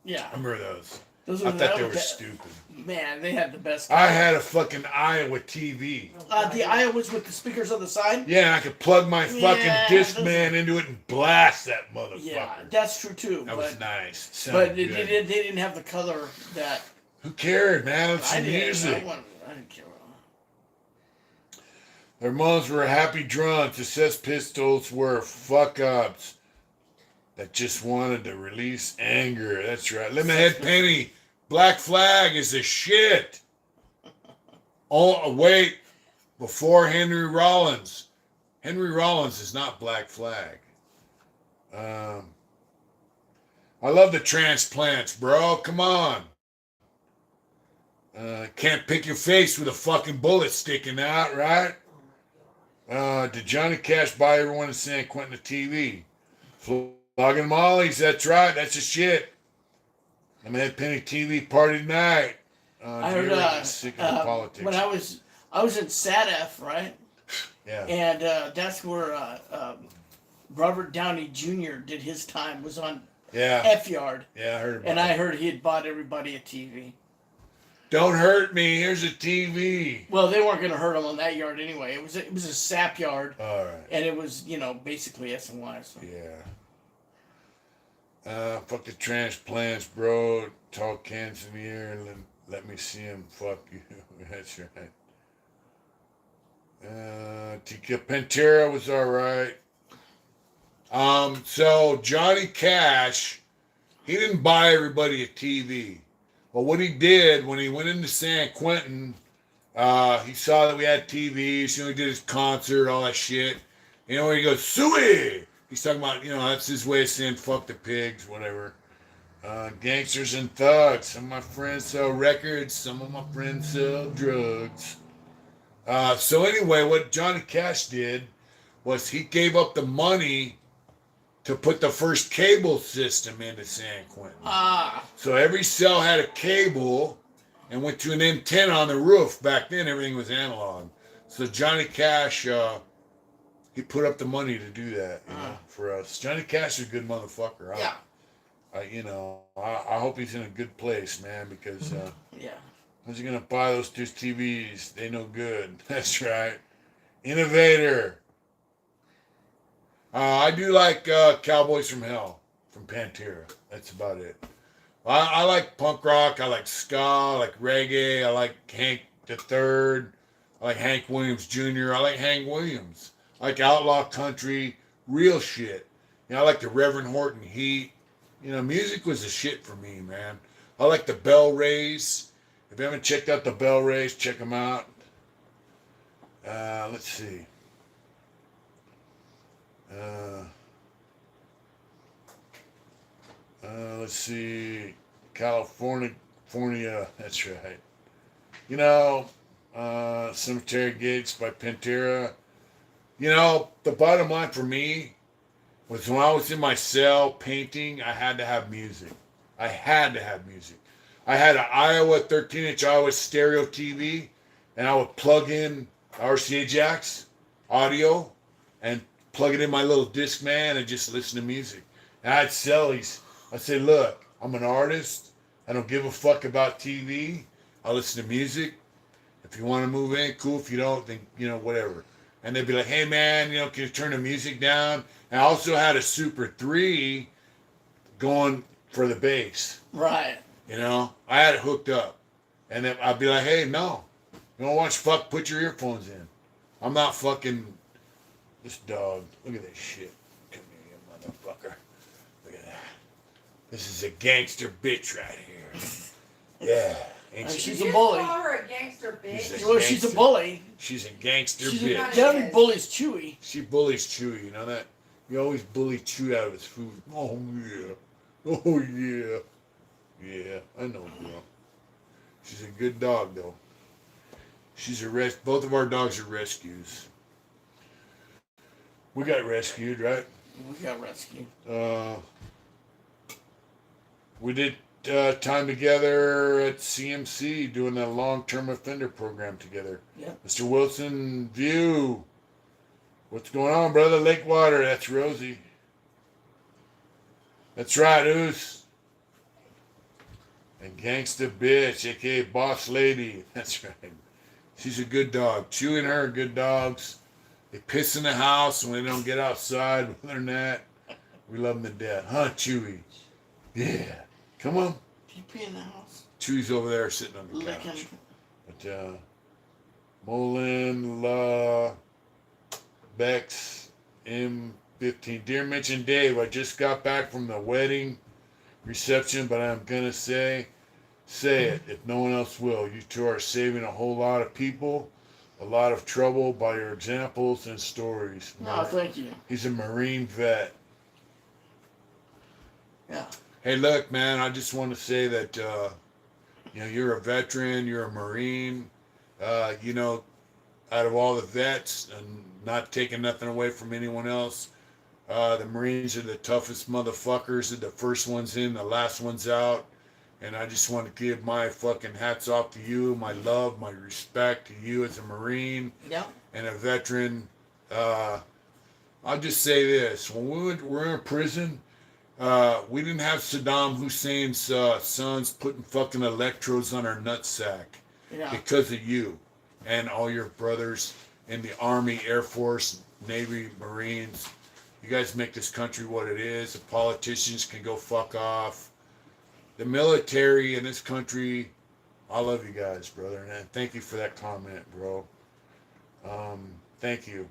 I remember those. Those I were thought they were stupid. Man, they had the best. I had a fucking Iowa TV. The Iowas with the speakers on the side. Yeah, I could plug my fucking Yeah, Discman into it and blast that motherfucker. Yeah, that's true too. That was nice. But Sounded they good. didn't have the color that. Who cared, man? It's I some didn't. music. I didn't care. Their moms were happy drunks. The Sex Pistols were fuck-ups that just wanted to release anger. That's right. Lemonhead Penny. Black Flag is the shit. Oh, wait. Before Henry Rollins. Henry Rollins is not Black Flag. I love the Transplants, bro. Come on. Can't pick your face with a fucking bullet sticking out, right? Did Johnny Cash buy everyone in San Quentin a TV? Flogging Molly's, that's right. That's the shit. I'm at Penny TV party tonight. I heard sick of politics. when I was in SADF, right? Yeah. And that's where Robert Downey Jr. did his time. Was on F Yard. Yeah, I heard about And that. I heard he had bought everybody a TV. Don't hurt me. Here's a TV. Well, they weren't going to hurt him on that yard anyway. It was a sap yard. All right. And it was basically SNY. So. Yeah. Fuck the Transplants, bro. Tall cans in the air and let me see him. Fuck you. That's right. Tika Pantera was all right. So Johnny Cash, he didn't buy everybody a TV. But what he did when he went into San Quentin, he saw that we had TVs. He did his concert, all that shit. He goes, Suey! He's talking about, that's his way of saying fuck the pigs, whatever. Gangsters and thugs. Some of my friends sell records. Some of my friends sell drugs. So anyway, what Johnny Cash did was he gave up the money to put the first cable system into San Quentin. So every cell had a cable and went to an antenna on the roof. Back then, everything was analog. So Johnny Cash, he put up the money to do that for us. Johnny Cash is a good motherfucker. Yeah. I hope he's in a good place, man, because Yeah. how's he gonna buy those two TVs? They no good. That's right. Innovator. I do like Cowboys from Hell from Pantera. That's about it. I like punk rock. I like ska. I like reggae. I like Hank the Third. I like Hank Williams Jr. I like Hank Williams. I like outlaw country, real shit. I like the Reverend Horton Heat. Music was the shit for me, man. I like the Bell Rays. If you haven't checked out the Bell Rays, check them out. Let's see. Let's see. California. That's right. Cemetery Gates by Pantera. The bottom line for me was when I was in my cell painting, I had to have music. I had an Iowa 13-inch Iowa stereo TV, and I would plug in RCA jacks, audio, and plug it in my little Discman and just listen to music. And I'd sell these. I'd say, look, I'm an artist. I don't give a fuck about TV. I listen to music. If you want to move in, cool. If you don't, then, whatever. And they'd be like, hey, man, can you turn the music down? And I also had a Super 3 going for the bass. Right. I had it hooked up. And then I'd be like, hey, no. You don't watch fuck, put your earphones in. I'm not fucking this dog. Look at this shit. Come here, you motherfucker. Look at that. This is a gangster bitch right here. Yeah. Ain't she? She's Did a you bully. call her a gangster bitch? Well, she's a bully. She's a gangster She's bitch. Johnny bullies Chewy. She bullies Chewy, you know that? You always bully Chewy out of his food. Oh, yeah. Oh, yeah. Yeah, I know, girl. She's a good dog, though. Both of our dogs are rescues. We got rescued, right? We got rescued. We did time together at CMC doing a long-term offender program together. Yeah. Mr. Wilson, View. What's going on, brother? Lakewater, that's Rosie. That's right, Oos. And Gangsta Bitch, a.k.a. Boss Lady. That's right. She's a good dog. Chewy and her are good dogs. They piss in the house when they don't get outside. Other than that, we love them to death. Huh, Chewy? Yeah. Come on. Do you pee in the house? Chewy's over there sitting on the Licking. couch. But, Molin, La, Bex, M15. Dear Mitch and Dave, I just got back from the wedding reception, but I'm going to say it if no one else will. You two are saving a whole lot of people, a lot of trouble by your examples and stories. No, thank you. He's a Marine vet. Yeah. Hey, look, man, I just want to say that, you're a veteran, you're a Marine, out of all the vets, and not taking nothing away from anyone else, the Marines are the toughest motherfuckers. They're the first ones in, the last ones out. And I just want to give my fucking hats off to you, my love, my respect to you as a Marine and a veteran. I'll just say this. When we were in prison, we didn't have Saddam Hussein's sons putting fucking electrodes on our nutsack because of you and all your brothers in the Army, Air Force, Navy, Marines. You guys make this country what it is. The politicians can go fuck off. The military in this country, I love you guys, brother. And thank you for that comment, bro. Thank you.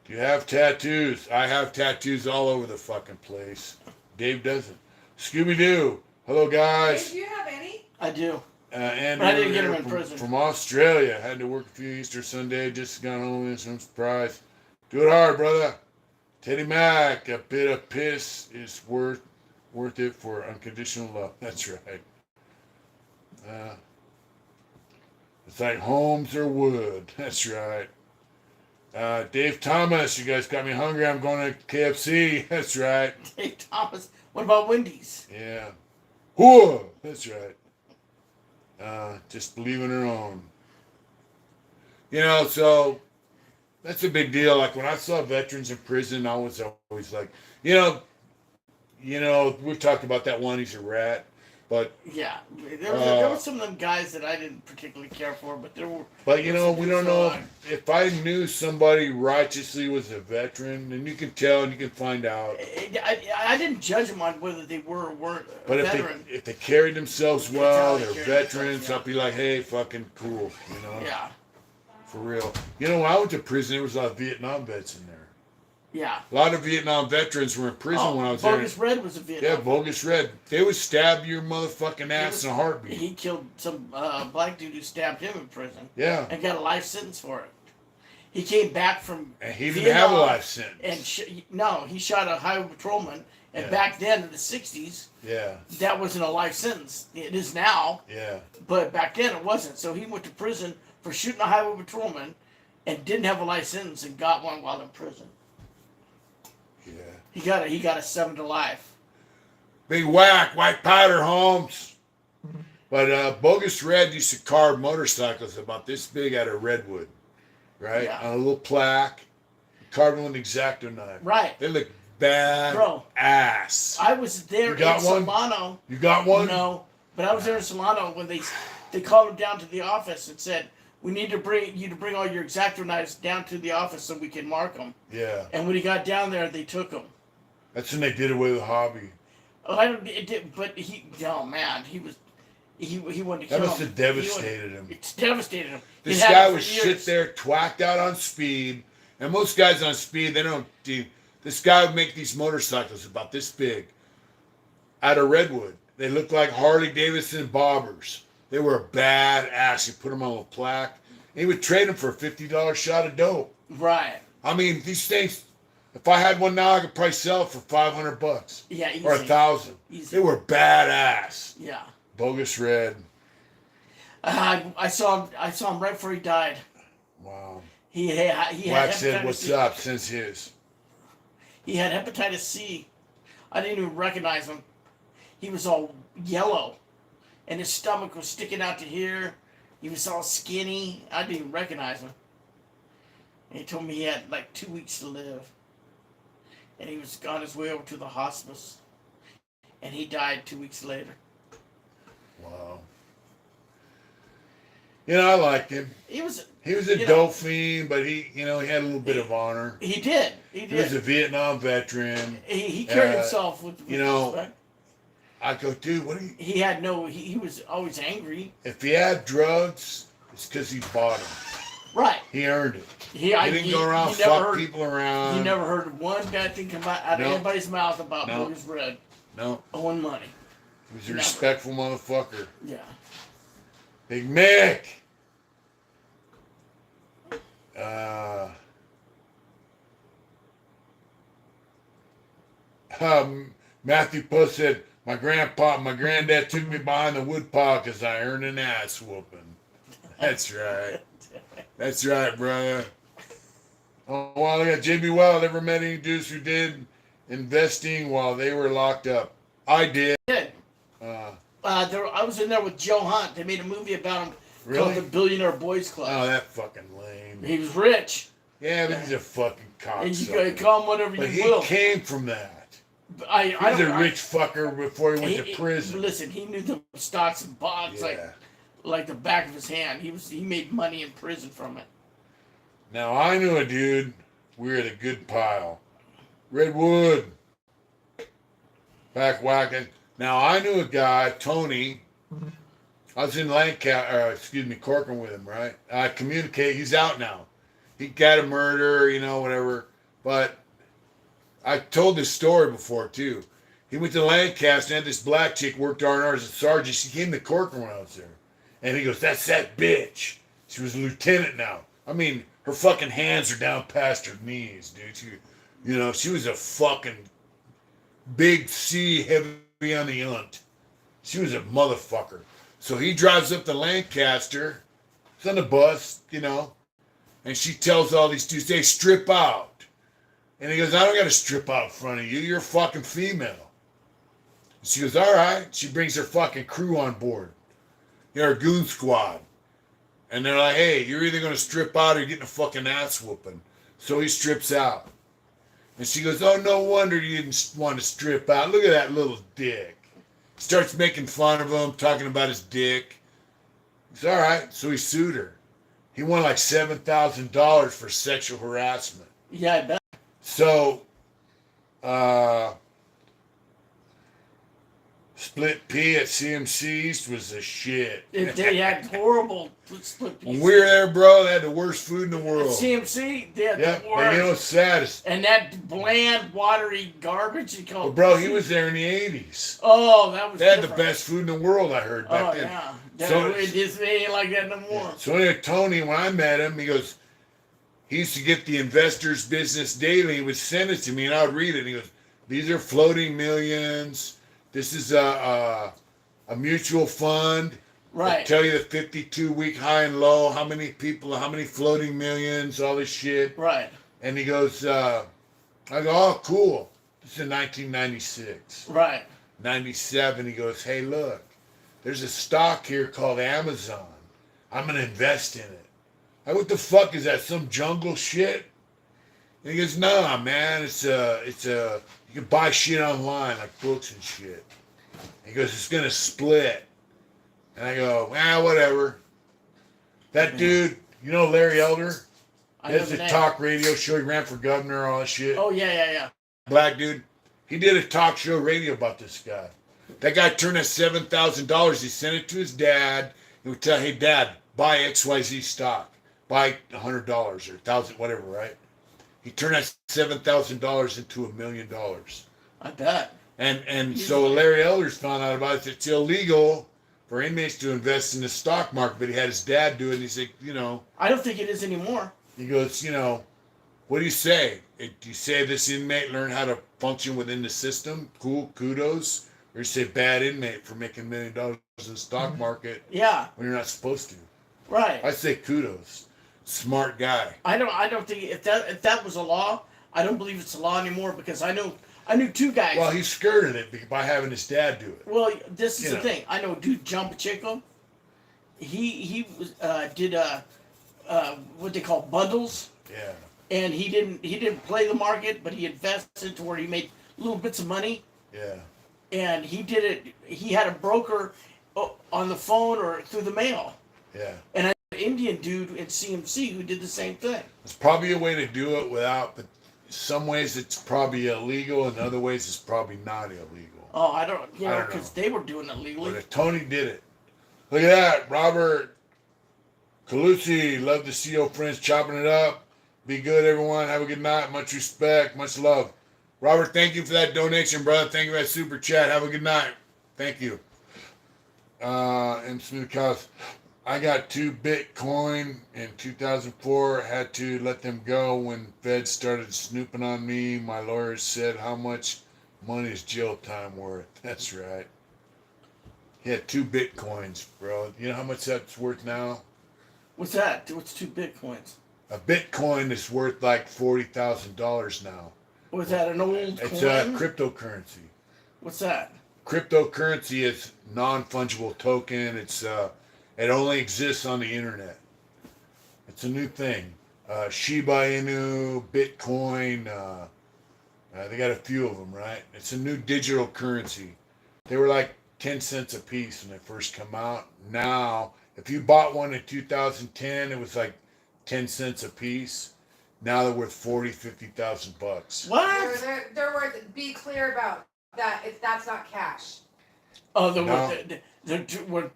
You have tattoos. I have tattoos all over the fucking place. Dave doesn't. Scooby-Doo. Hello, Dave, guys. do you have any? I do. Andrew I didn't get him here in prison. from Australia. Had to work a few Easter Sunday. Just got home and some surprise. Do it hard, brother. Teddy Mack. A bit of piss is worth it for unconditional love. That's right. It's like homes or wood. That's right. Dave Thomas, you guys got me hungry. I'm going to KFC. That's right. Dave Thomas. What about Wendy's? Yeah. Whoa. That's right. Just believe in her own. You know, so that's a big deal. Like when I saw veterans in prison, I was always like, you know, we talked about that one. He's a rat, but Yeah, there were some of them guys that I didn't particularly care for, but there were. But you know, we don't know if I knew somebody righteously was a veteran, and you can tell and you can find out. I didn't judge them on whether they were or weren't a But veteran. if they carried themselves well, they're carried veterans. themselves, yeah. I'll be like, hey, fucking cool, you know, Yeah, for real. You know, when I went to prison, there was a lot of Vietnam vets in there. yeah. A lot of Vietnam veterans were in prison when I was there. Bogus Red was a Vietnam. Yeah, Bogus Red. They would stab your motherfucking ass in a heartbeat. He killed some black dude who stabbed him in prison. Yeah. And got a life sentence for it. He came back from And he didn't Vietnam have a life sentence. And he shot a highway patrolman. And Yeah. back then in the 60s, Yeah, that wasn't a life sentence. It is now, yeah. but back then it wasn't. So he went to prison for shooting a highway patrolman and didn't have a life sentence and got one while in prison. Yeah. He got a 7 to life. Big whack, white powder, Holmes. But Bogus Red used to carve motorcycles about this big out of redwood, right? Yeah. On a little plaque. Carved them with an X-Acto knife. Right. They look bad Bro. ass. I was there You got in one? Solano. You got one? No, but I was there in Solano when they called him down to the office and said, "We need to bring all your X-Acto knives down to the office so we can mark them." Yeah. And when he got down there, they took them. That's when they did away with the hobby. Oh, I don't. It did, but oh man, he wanted to kill That must him. have devastated him. It's devastated him. This He'd had guy it for would years. sit there, twacked out on speed. And most guys on speed, they don't do. This guy would make these motorcycles about this big out of redwood. They looked like Harley Davidson bobbers. They were a badass. You put them on a plaque. And he would trade them for a $50 shot of dope. Right. I mean, these things, if I had one now, I could probably sell it for $500 Yeah. Easy. or $1,000. Easy. They were badass. Yeah. Bogus Red. I saw him right before he died. Wow. He had Wax said, hepatitis "What's C. up?" Since his. He had hepatitis C. I didn't even recognize him. He was all yellow, and his stomach was sticking out to here. He was all skinny. I didn't even recognize him. And he told me he had like 2 weeks to live, and he was on his way over to the hospice, and he died 2 weeks later. Wow. You know, I liked him. He was a dope fiend, but he had a little bit of honor. He did. He He was a did. Vietnam veteran. He carried himself with respect. I go, dude, what are you? He had no. He was always angry. If he had drugs, it's because he bought them. Right. He earned it. He didn't go around he never fuck heard, people around. You never heard one bad thing come out of No. anybody's mouth about No. Bogus Red No, owing money. he was a Never. respectful motherfucker. Yeah. Big Mick. Matthew Post said, my granddad took me behind the woodpile because I earned an ass whooping. That's right. That's right, brother. Oh, well, yeah, JB Wild ever met any dudes who did investing while they were locked up? I did. I was in there with Joe Hunt. They made a movie about him Really? called The Billionaire Boys Club. Oh, that fucking lame. He was rich. Yeah, but he's a fucking And you cocksucker. can call him whatever But you he will. came from that. I He was don't a rich fucker before he went to prison. Listen, he knew the stocks and bonds Yeah. like the back of his hand. He made money in prison from it. Now, I knew a dude. We were at a good pile. Redwood. Back whacking. Now, I knew a guy, Tony. I was in Corcoran with him, right? I communicate. He's out now. He got a murder, whatever. But I told this story before too. He went to Lancaster and had this black chick worked R&R as a sergeant. She came to Corcoran when I was there. And he goes, that's that bitch. She was a lieutenant now. I mean, her fucking hands are down past her knees, dude. She was a fucking big C, heavy on the unt. She was a motherfucker. So he drives up to Lancaster. He's on the bus, and she tells all these dudes, they strip out. And he goes, I don't got to strip out in front of you. You're a fucking female. And she goes, all right. She brings her fucking crew on board. Her goon squad. And they're like, hey, you're either going to strip out or you're getting a fucking ass whooping. So he strips out. And she goes, oh, no wonder you didn't want to strip out. Look at that little dick. Starts making fun of him, talking about his dick. He's all right. So he sued her. He won like $7,000 for sexual harassment. Yeah, I bet. So, Split P at CMC East was the shit. They had horrible split P. When we were there, bro, they had the worst food in the world. At CMC, they had Yep, the but worst. you know what's saddest? And that bland, watery garbage you call. But bro, he was there in the 80s. Oh, that was. They had the different. best food in the world, I heard back Oh then. yeah. So- It just ain't like that no more. So anyway, Tony, when I met him, he goes, he used to get the Investors Business Daily. He would send it to me, and I would read it. And he goes, these are floating millions. This is a mutual fund. Right. They'll tell you the 52-week high and low, how many people, how many floating millions, all this shit. Right. And he goes, I go, oh, cool. This is in 1996. Right. 97, he goes, hey, look, there's a stock here called Amazon. I'm going to invest in it. I go, what the fuck is that, some jungle shit? And he goes, nah, man, it's a, you can buy shit online, like books and shit. He goes, it's going to split. And I go, whatever. That dude, Larry Elder? I That's know a the name. talk radio show. He ran for governor, all that shit. Oh yeah. Black dude. He did a talk show radio about this guy. That guy turned that $7,000. He sent it to his dad. He would tell, hey, Dad, buy XYZ stock. Buy $100 or $1,000, whatever, right? He turned that $7,000 into $1 million. I bet. And so Larry Elders found out about it. It's illegal for inmates to invest in the stock market, but he had his dad do it. And he said, I don't think it is anymore. he goes, what do you say? Do you say this inmate learned how to function within the system? Cool, kudos. Or you say bad inmate for making $1 million in the stock market Yeah. when you're not supposed to. Right. I say kudos. Smart guy. I don't think if that was a law, I don't believe it's a law anymore because I knew two guys. Well, he skirted it by having his dad do it. Well, this is You the know. thing. I know a dude, John Pacheco. He was did what they call bundles, Yeah. and he didn't play the market, but he invested to where he made little bits of money, Yeah. and he did it. He had a broker on the phone or through the mail, Yeah. and an Indian dude in CMC who did the same thing. There's probably a way to do it without, but in some ways it's probably illegal, in other ways it's probably not illegal. Oh, I don't, I don't because know. they were doing it legally. But if Tony did it. Look at that, Robert Calusi. Love to see old friends chopping it up. Be good, everyone. Have a good night. Much respect. Much love. Robert, thank you for that donation, brother. Thank you for that super chat. Have a good night. Thank you. And Smooth Cows. I got 2 Bitcoin in 2004. Had to let them go when Fed started snooping on me. My lawyer said, how much money is jail time worth? That's right. He had 2 Bitcoins, bro. You know how much that's worth now? What's that? What's 2 Bitcoins? A Bitcoin is worth like $40,000 now. Was that an old It's coin? cryptocurrency. What's that? Cryptocurrency is non-fungible token. It's it only exists on the internet. It's a new thing. Shiba Inu, Bitcoin. They got a few of them, right? It's a new digital currency. They were like 10 cents a piece when they first come out. Now, if you bought one in 2010, it was like 10 cents a piece. Now they're worth 40, 50,000 bucks. What? They're worth. Be clear about that. That's not cash Oh, No. there were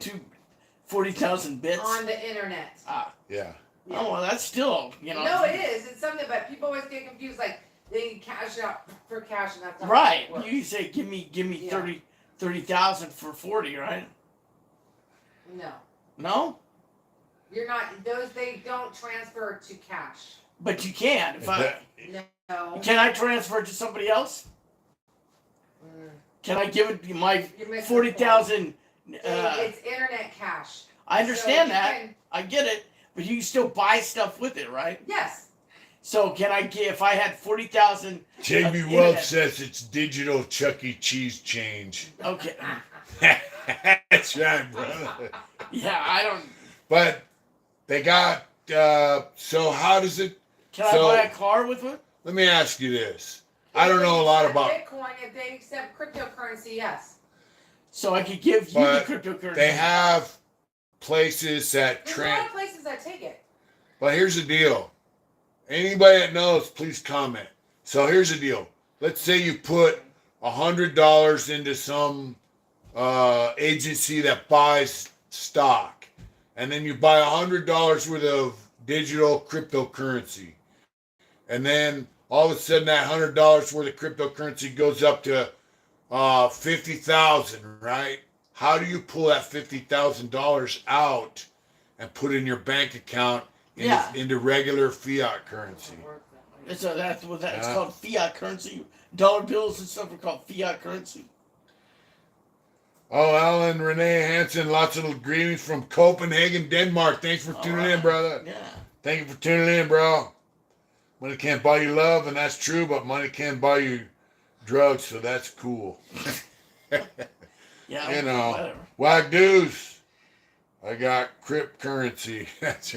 40,000 bits. on the internet. Ah. Yeah. Oh, well, that's still, No, it is. It's something, but people always get confused. Like they can cash it out for cash, and that's how Right. it works. You say give me Yeah. 30,000 for 40, right? No, No? you're not. Those they don't transfer to cash. But you can. If I No. can I transfer it to somebody else? Mm. Can I give it my You're missing 40,000 it's internet cash. I understand So you that. can- I get it. But you can still buy stuff with it, right? yes. So can I get if I had 40,000 JB of Wells internet- says it's digital Chuck E. Cheese change. Okay. That's right, brother. Yeah, I don't But they got, so how does it, can So- I buy a car with it? let me ask you this. I don't know a lot about, Bitcoin. If they accept cryptocurrency, yes. So I could give you But the cryptocurrency. they have places that There's a lot of places that take it. But here's the deal. Anybody that knows, please comment. So here's the deal. Let's say you put $100 into some agency that buys stock, and then you buy $100 worth of digital cryptocurrency, and then all of a sudden that $100 worth of cryptocurrency goes up to 50,000, right? How do you pull that $50,000 out and put in your bank account into regular fiat currency? So that's what that's Yeah. called, fiat currency. Dollar bills and stuff are called fiat currency. Oh, Alan Renee Hansen, lots of greetings from Copenhagen, Denmark. Thanks for tuning in, brother. Yeah. Thank you for tuning in, bro. Money can't buy you love, and that's true, but money can buy you drugs, so that's cool. Yeah. You know, Whatever. Wagdoos. I got crypt currency. That's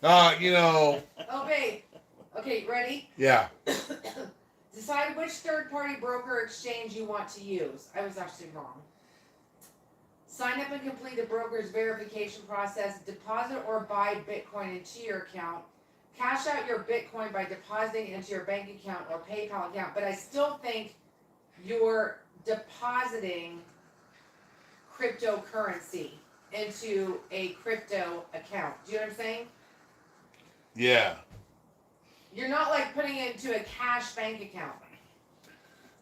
right. You know, Oh, babe. Okay, ready? yeah. Decide which third-party broker exchange you want to use. I was actually wrong. Sign up and complete the broker's verification process. Deposit or buy Bitcoin into your account. Cash out your Bitcoin by depositing it into your bank account or PayPal account. But I still think you're depositing cryptocurrency into a crypto account. Do you know what I'm saying? Yeah. You're not like putting it into a cash bank account.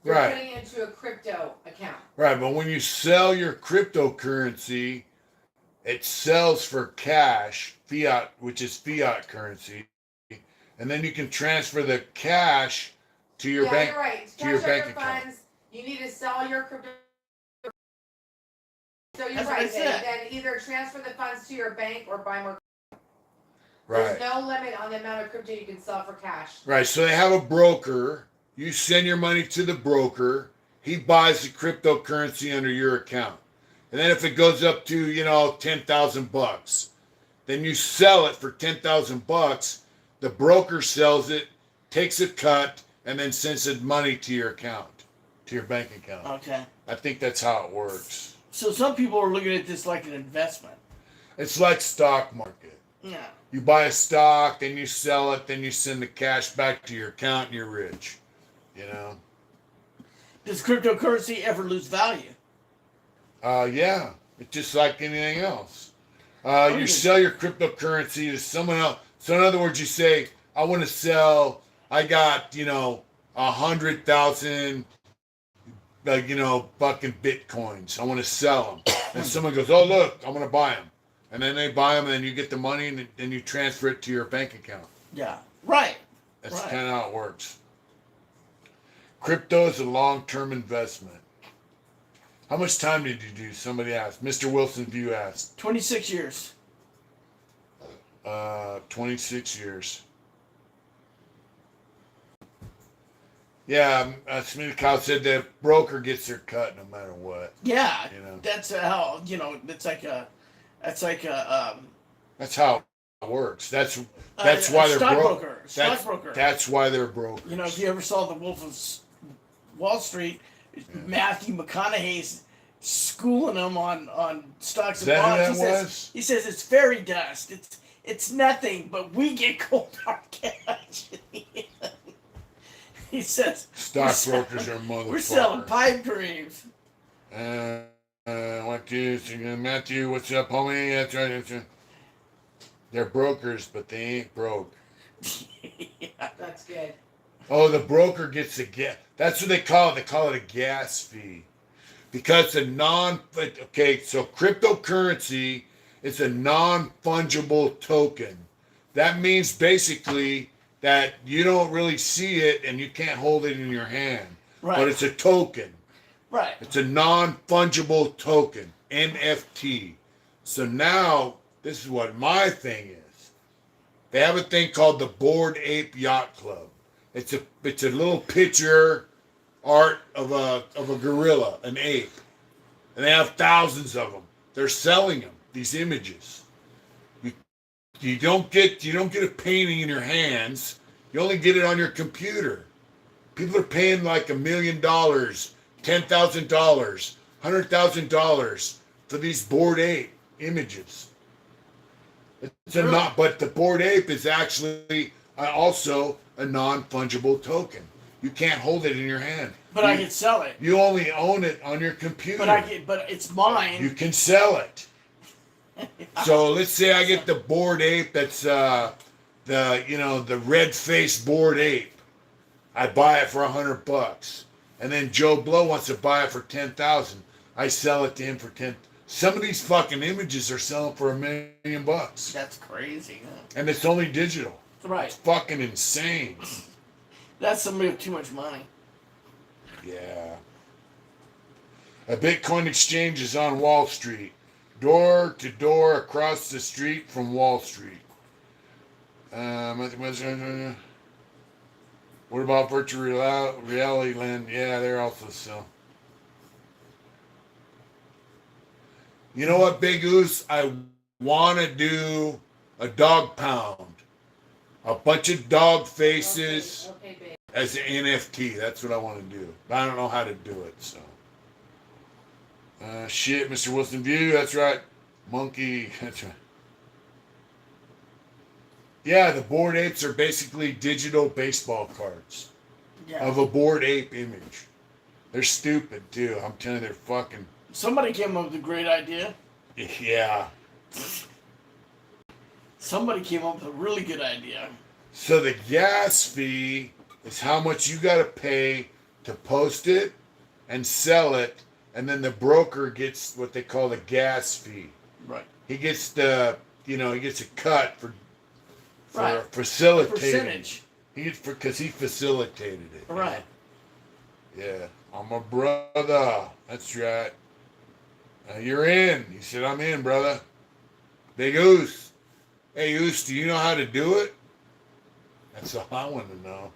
You're Right. putting it into a crypto account. Right, but when you sell your cryptocurrency, it sells for cash, fiat, which is fiat currency, and then you can transfer the cash to your bank. You're right. to your Cash out bank your account. funds. You need to sell your crypto. So you're That's what I right. said. Then either transfer the funds to your bank or buy more. Right. There's no limit on the amount of crypto you can sell for cash. Right. So they have a broker. You send your money to the broker. He buys the cryptocurrency under your account. And then if it goes up to, $10,000, then you sell it for $10,000. The broker sells it, takes a cut, and then sends the money to your account, to your bank account. Okay. I think that's how it works. So some people are looking at this like an investment. It's like stock market. Yeah. You buy a stock, then you sell it, then you send the cash back to your account, and you're rich. Does cryptocurrency ever lose value? Yeah, it's just like anything else. do You you- sell your cryptocurrency to someone else. So in other words, you say, I want to sell, I got, 100,000, fucking Bitcoins. I want to sell them. And someone goes, oh, look, I'm going to buy them. And then they buy them, and then you get the money, and then you transfer it to your bank account. Yeah. Right. That's Right. kind of how it works. Crypto is a long-term investment. How much time did you do? Somebody asked. Mr. Wilson View asked. 26 years. 26 years. Yeah, Smith Cow said the broker gets their cut no matter what. Yeah. You know. That's how, that's like a That's how it works. That's why they're broke. Stockbroker. That's why they're broke. If you ever saw The Wolf of Wall Street, Matthew McConaughey's schooling them on stocks Is and that who bonds. that was? He says it's fairy dust. It's nothing, but we get cold hard cash. He says Stockbrokers are motherfuckers. we're selling pipe dreams. Matthew, what's up, homie? That's right. That's right. They're brokers, but they ain't broke. Yeah. That's good. Oh, the broker gets the gas. That's what they call it. They call it a gas fee. Because okay, so cryptocurrency is a non-fungible token. That means basically that you don't really see it and you can't hold it in your hand. Right. But it's a token. Right. It's a non-fungible token, NFT. So now, this is what my thing is. They have a thing called the Bored Ape Yacht Club. It's a little picture art of a gorilla, an ape, and they have thousands of them. They're selling them, these images. You don't get a painting in your hands. You only get it on your computer. People are paying like $1 million, $10,000, $100,000 for these Bored Ape images. But the Bored Ape is actually also a non-fungible token. You can't hold it in your hand. But I can sell it. You only own it on your computer. But it's mine. You can sell it. So let's say I get the Bored Ape that's the red-faced Bored Ape. I buy it for $100, and then Joe Blow wants to buy it for $10,000. I sell it to him for $10,000. Some of these fucking images are selling for $1 million. That's crazy. Huh? And it's only digital. Right. It's fucking insane. That's somebody with too much money. Yeah. A Bitcoin exchange is on Wall Street. Door to door across the street from Wall Street. What about virtual reality land? Yeah, they're also selling. You know what, Big Goose? I want to do a dog pound. A bunch of dog faces as an NFT. That's what I want to do. But I don't know how to do it, so. Shit, Mr. Wilson View. That's right. Monkey. That's right. Yeah, the Bored Apes are basically digital baseball cards of a Bored Ape image. They're stupid, too. I'm telling you, they're fucking... Somebody came up with a great idea. Yeah. Somebody came up with a really good idea. So the gas fee is how much you got to pay to post it and sell it, and then the broker gets what they call the gas fee. Right. He gets he gets a cut for right. facilitating. Percentage. Because he facilitated it. Right. Yeah. I'm a brother. That's right. You're in. He said, I'm in, brother. Big Oos. Hey, Oos, do you know how to do it? That's all I want to know.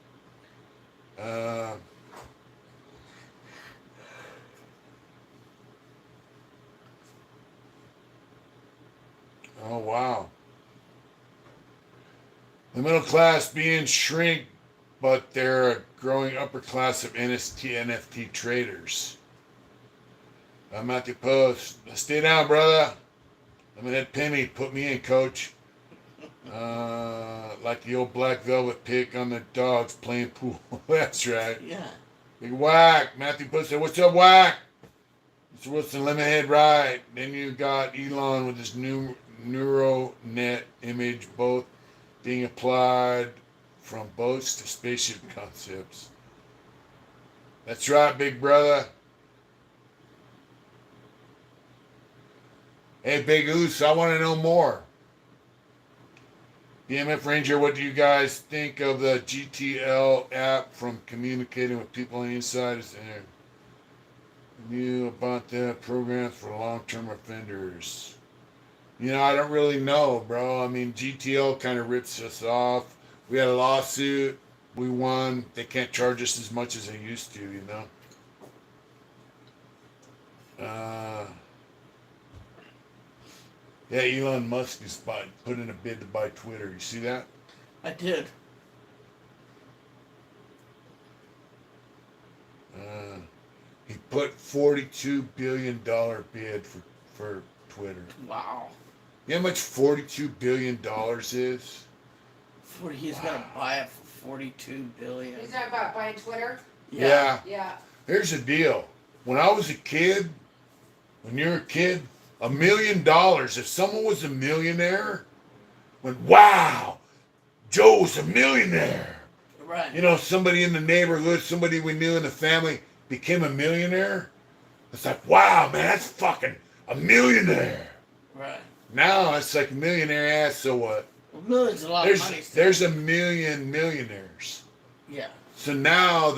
Oh, wow. The middle class being shrink, but they're a growing upper class of NFT traders. Matthew Post. Stay down, brother. Let me that penny. Put me in, coach. Like the old black velvet pig on the dogs playing pool. That's right. Yeah. Big Whack. Matthew Post said, what's up, Whack? Mr. Wilson, Lemonhead, right. Then you got Elon with his new neural net image, both being applied from boats to spaceship concepts. That's right, big brother. Hey, Big Oos, I want to know more. BMF Ranger, what do you guys think of the GTL app from communicating with people on the inside? Is there new about the programs for long-term offenders? You know, I don't really know, bro. I mean, GTL kind of rips us off. We had a lawsuit. We won. They can't charge us as much as they used to, you know. Yeah, Elon Musk is put in a bid to buy Twitter. You see that? I did. He put $42 billion bid for Twitter. Wow. You know how much $42 billion is? He's gonna buy it for $42 billion. He's not about buying Twitter? Yeah. Yeah. Here's the deal. When I was a kid, when you're a kid, $1 million, if someone was a millionaire, went, wow, Joe's a millionaire. Right. You know, somebody in the neighborhood, somebody we knew in the family became a millionaire. It's like, wow, man, that's fucking a millionaire. Right. Now it's like millionaire ass, so what? Well, millions is a lot of money. There's a million millionaires. Yeah. So now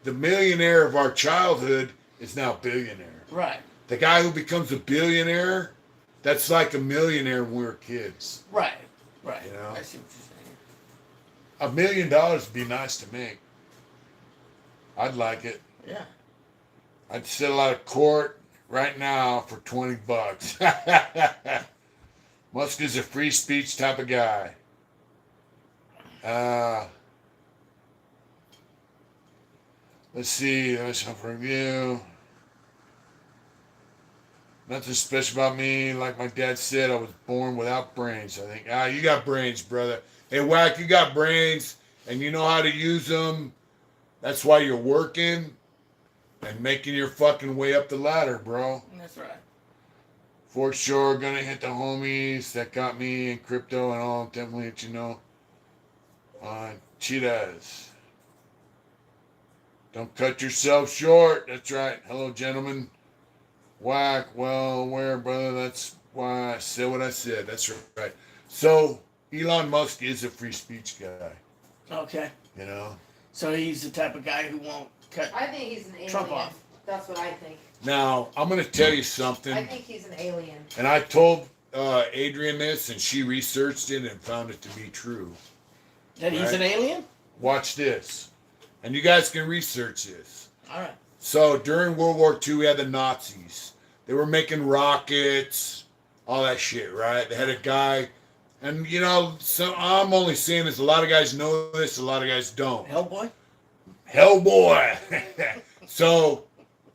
the millionaire of our childhood is now billionaire. Right. The guy who becomes a billionaire, that's like a millionaire when we were kids. Right. Right. You know? I see what you're saying. $1 million would be nice to make. I'd like it. Yeah. I'd settle out of court right now for $20. Musk is a free speech type of guy. Let's see. Let's have a review. Nothing special about me. Like my dad said, I was born without brains. I think, you got brains, brother. Hey, Whack, you got brains, and you know how to use them. That's why you're working and making your fucking way up the ladder, bro. That's right. For sure, gonna hit the homies that got me in crypto and all. Definitely let you know. Cheetahs. Don't cut yourself short. That's right. Hello, gentlemen. Whack. Well, where, brother? That's why I said what I said. That's right. So, Elon Musk is a free speech guy. Okay. You know? So he's the type of guy who won't cut I think he's an alien. Trump off. That's what I think. Now, I'm going to tell you something. I think he's an alien. And I told Adrian this, and she researched it and found it to be true. That he's an alien? Watch this. And you guys can research this. All right. So during World War II, we had the Nazis. They were making rockets, all that shit, right? They had a guy, and you know, so I'm only saying this, a lot of guys know this, a lot of guys don't. Hellboy? Hellboy! So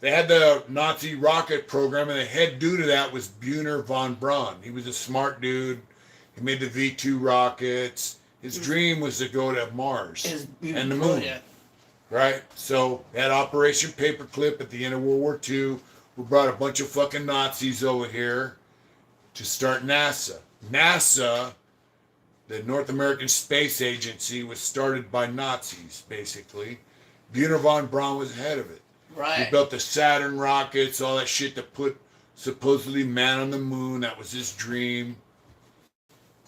they had the Nazi rocket program, and the head dude of that was Buhner von Braun. He was a smart dude. He made the V-2 rockets. His dream was to go to Mars and the moon. Yeah. Right? So, they had Operation Paperclip at the end of World War II. We brought a bunch of fucking Nazis over here to start NASA. NASA, the North American Space Agency, was started by Nazis, basically. Buhner von Braun was head of it. Right. He built the Saturn rockets, all that shit to put supposedly man on the moon. That was his dream.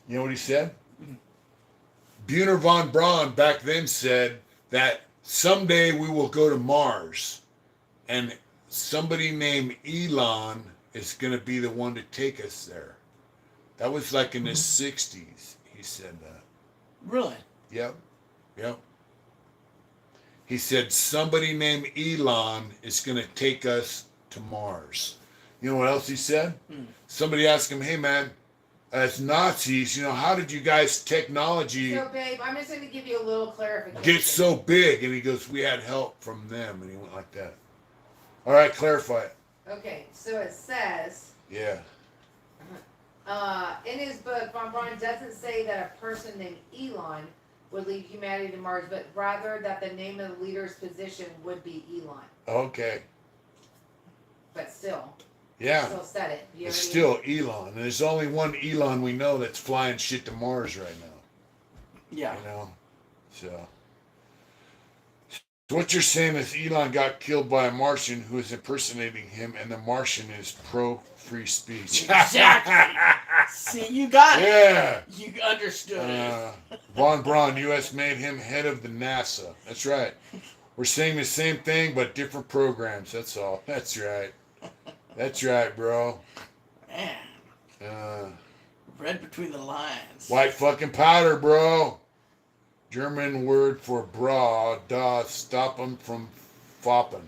You know what he said? Buhner von Braun back then said that someday we will go to Mars, and somebody named Elon is going to be the one to take us there. That was like in the 60s, he said that. Really? Yep. He said somebody named Elon is going to take us to Mars. You know what else he said? Somebody asked him, hey man, as Nazis, you know, how did you guys technology So, babe, I'm just going to give you a little clarification. get so big? And he goes, we had help from them. And he went like that. All right, clarify it. Okay, so it says, Yeah. in his book, Von Braun doesn't say that a person named Elon would lead humanity to Mars, but rather that the name of the leader's position would be Elon. Okay. But still, Yeah. still said it. You know It's what I mean? still Elon. And there's only one Elon we know that's flying shit to Mars right now. Yeah. You know? So what you're saying is Elon got killed by a Martian who is impersonating him, and the Martian is pro-free speech. Exactly. See, you got it. Yeah. You understood it. Von Braun, U.S. made him head of the NASA. That's right. We're saying the same thing, but different programs. That's all. That's right. That's right, bro. Man. Read between the lines. White fucking powder, bro. German word for bra, da, stop them from fopping.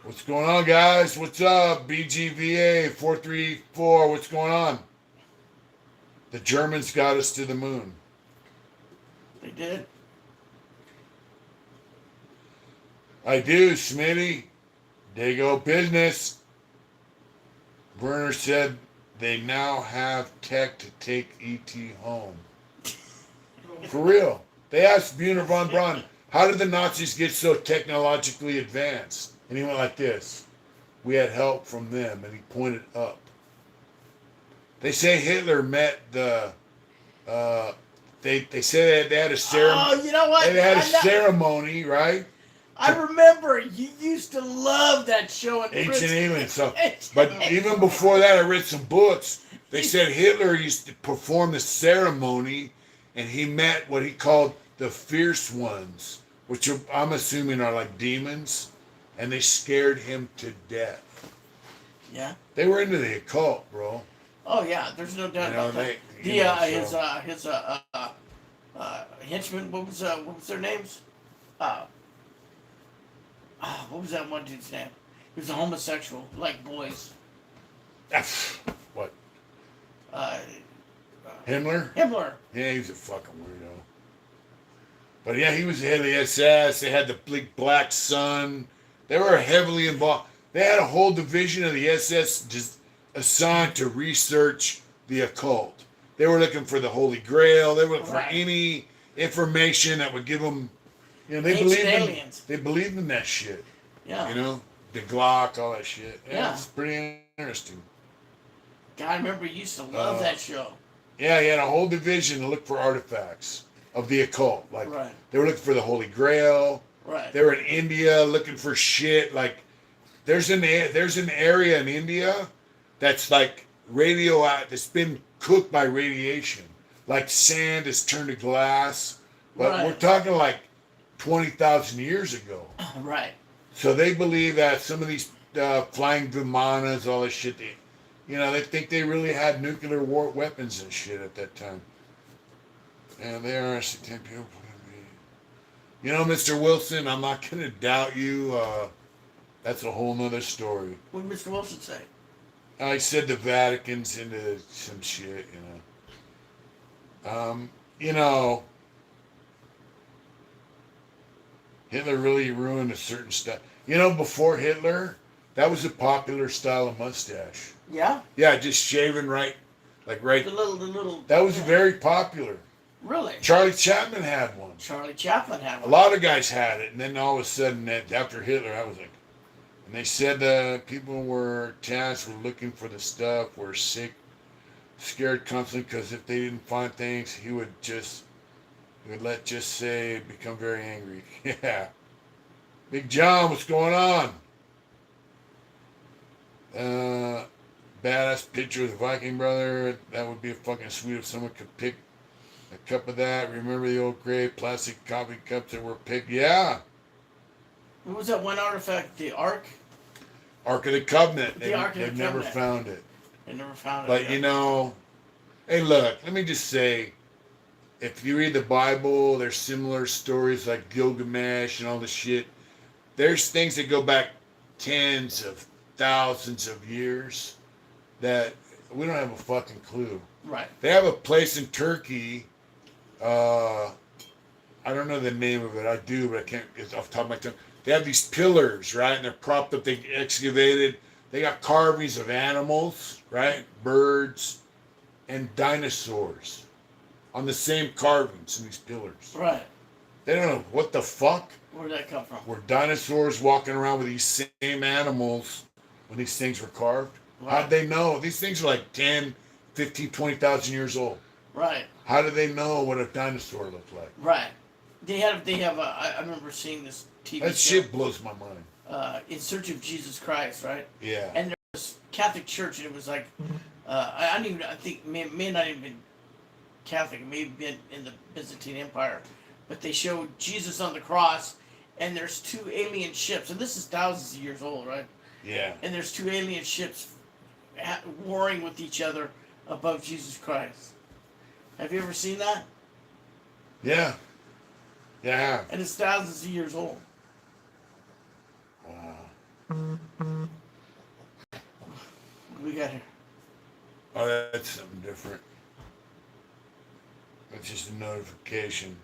What's going on, guys? What's up? BGVA 434. What's going on? The Germans got us to the moon. They did. I do, Smitty. They go business. Werner said they now have tech to take ET home. For real. They asked Buhner von Braun, how did the Nazis get so technologically advanced? And he went like this. We had help from them. And he pointed up. They say Hitler met the they said they had a ceremony. Oh, you know what? They had a I know- ceremony, right? I remember you used to love that show at Ancient Princeton. aliens. So, Ancient but aliens. even before that, I read some books. They said Hitler used to perform the ceremony, and he met what he called the fierce ones, which are, I'm assuming are like demons, and they scared him to death. Yeah. They were into the occult, bro. Oh yeah, there's no doubt You know, about that. they- you know, His henchmen. What was their names? What was that one dude's name? He was a homosexual, like boys. What? Uh, Himmler? Himmler. Yeah, he was a fucking weirdo. But yeah, he was the head of the SS. They had the big black sun. They were heavily involved. They had a whole division of the SS just assigned to research the occult. They were looking for the Holy Grail. They were looking for any information that would give them, you know, they Ancient believed in, aliens. they believed in that shit. Yeah. You know, the Glock, all that shit. Yeah. It's pretty interesting. God, I remember you used to love that show. Yeah, he had a whole division to look for artifacts of the occult. Like Right. they were looking for the Holy Grail. Right. They were in India looking for shit. Like there's an area in India that's like that's been cooked by radiation. Like sand is turned to glass. But Right. we're talking like 20,000 years ago. Right. So they believe that some of these flying Vimanas, all this shit, they think they really had nuclear war weapons and shit at that time. And they are actually 10 people. You know, Mr. Wilson, I'm not going to doubt you. That's a whole nother story. What did Mr. Wilson say? I said the Vatican's into some shit, you know. Hitler really ruined a certain style. You know, before Hitler, that was a popular style of mustache. Yeah. Yeah, just shaving right. The little. That was yeah. very popular. Really. Charlie Chaplin had one. Charlie Chaplin had A one. lot of guys had it, and then all of a sudden, after Hitler, I was like, and they said people were tasked with looking for the stuff, were sick, scared constantly, because if they didn't find things, he would become very angry. Yeah. Big John, what's going on? Badass picture of the Viking brother. That would be fucking sweet if someone could pick a cup of that. Remember the old gray plastic coffee cups that were picked? Yeah. What was that one artifact? The Ark? Ark of the Covenant. The Ark of the They've never Covenant. found it. They never found it. But yet. you know, hey, look, let me just say, if you read the Bible, there's similar stories like Gilgamesh and all the shit. There's things that go back tens of thousands of years that we don't have a fucking clue. Right. They have a place in Turkey. I don't know the name of it. I do, but I can't. It's off the top of my tongue. They have these pillars, right? And they're propped up. They excavated. They got carvings of animals, right? Birds and dinosaurs on the same carvings in these pillars. Right. They don't know what the fuck. Where'd that come from? Were dinosaurs walking around with these same animals when these things were carved? Right. How'd they know? These things are like 10, 15, 20,000 years old. Right. How do they know what a dinosaur looked like? Right. They have. I remember seeing this TV That show. shit blows my mind. In Search of Jesus Christ, right? Yeah. And there was Catholic Church, and it was like, I don't even. I think may not even been Catholic. It may have been in the Byzantine Empire, but they showed Jesus on the cross, and there's two alien ships, and this is thousands of years old, right? Yeah. And there's two alien ships warring with each other above Jesus Christ. Have you ever seen that? Yeah. Yeah. And it's thousands of years old. Wow. What do we got here? Oh, that's something different. That's just a notification.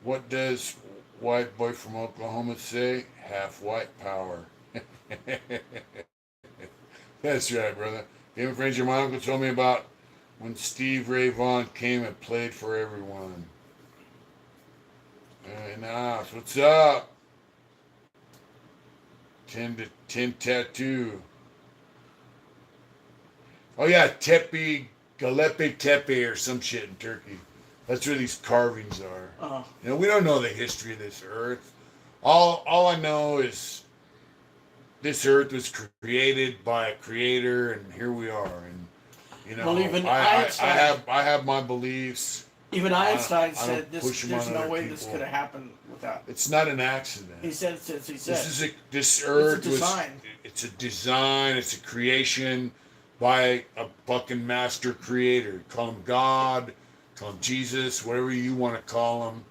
What does white boy from Oklahoma say? Half white power. That's right, brother. Game of Friends, my uncle told me about when Steve Ray Vaughan came and played for everyone. Nice. What's up? 10 to 10 tattoo. Oh yeah, Tepe, Galepe Tepe or some shit in Turkey. That's where these carvings are. Oh, You know, we don't know the history of this earth. All I know is this earth was created by a creator, and here we are. And you know, well, even I Einstein, I have my beliefs. even Einstein I said don't this. push 'em There's on no other way this people. could have happened without. It's not an accident. He said. This earth was. design. It's a design. It's a creation by a fucking master creator. Call him God. Call him Jesus. Whatever you want to call him.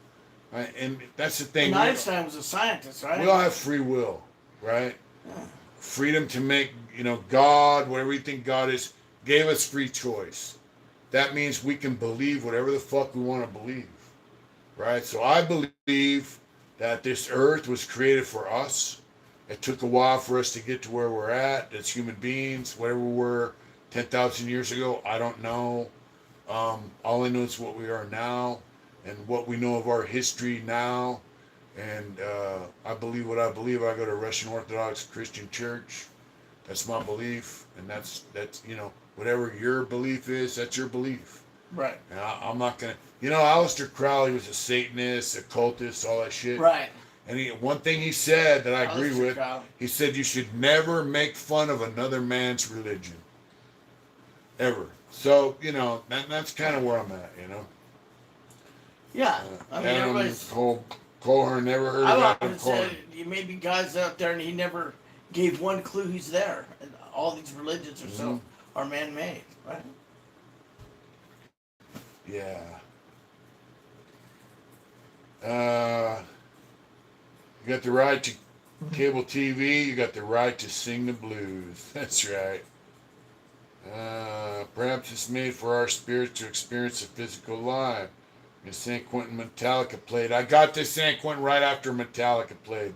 And that's the thing. And Einstein was a scientist, right? We all have free will, right? Freedom to make, God, whatever you think God is, gave us free choice. That means we can believe whatever the fuck we want to believe, right? So I believe that this earth was created for us. It took a while for us to get to where we're at as human beings. Whatever we were 10,000 years ago, I don't know. All I know is what we are now and what we know of our history now. And I believe what I believe. I go to Russian Orthodox Christian Church. That's my belief. And that's whatever your belief is, that's your belief. Right. And I'm not going to... Aleister Crowley was a Satanist, occultist, all that shit. Right. And one thing he said that I agree Aleister with, Crowley. he said you should never make fun of another man's religion. Ever. So, that's kind of where I'm at, Yeah. I mean, Adam everybody's. Coher, never heard I of like Adam to say Coher. maybe guys out there, and he never gave one clue he's there. And all these religions are man-made, right? Yeah. You got the right to cable TV. You got the right to sing the blues. That's right. Perhaps it's made for our spirits to experience a physical life. In San Quentin, Metallica played. I got to San Quentin right after Metallica played.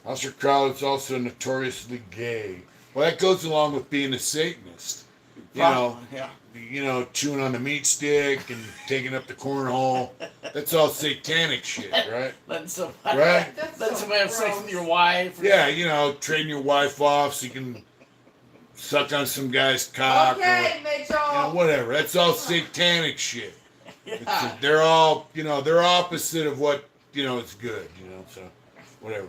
Aleister Crowley is also notoriously gay. Well, that goes along with being a Satanist. Yeah. Chewing on the meat stick and taking up the cornhole. That's all satanic shit, right? Letting somebody, Right? letting somebody have sex with your wife. Yeah, trading your wife off so you can suck on some guy's cock. Okay, Or, Mitchell. whatever. That's all satanic shit. Yeah. They're all, they're opposite of what, is good, so whatever.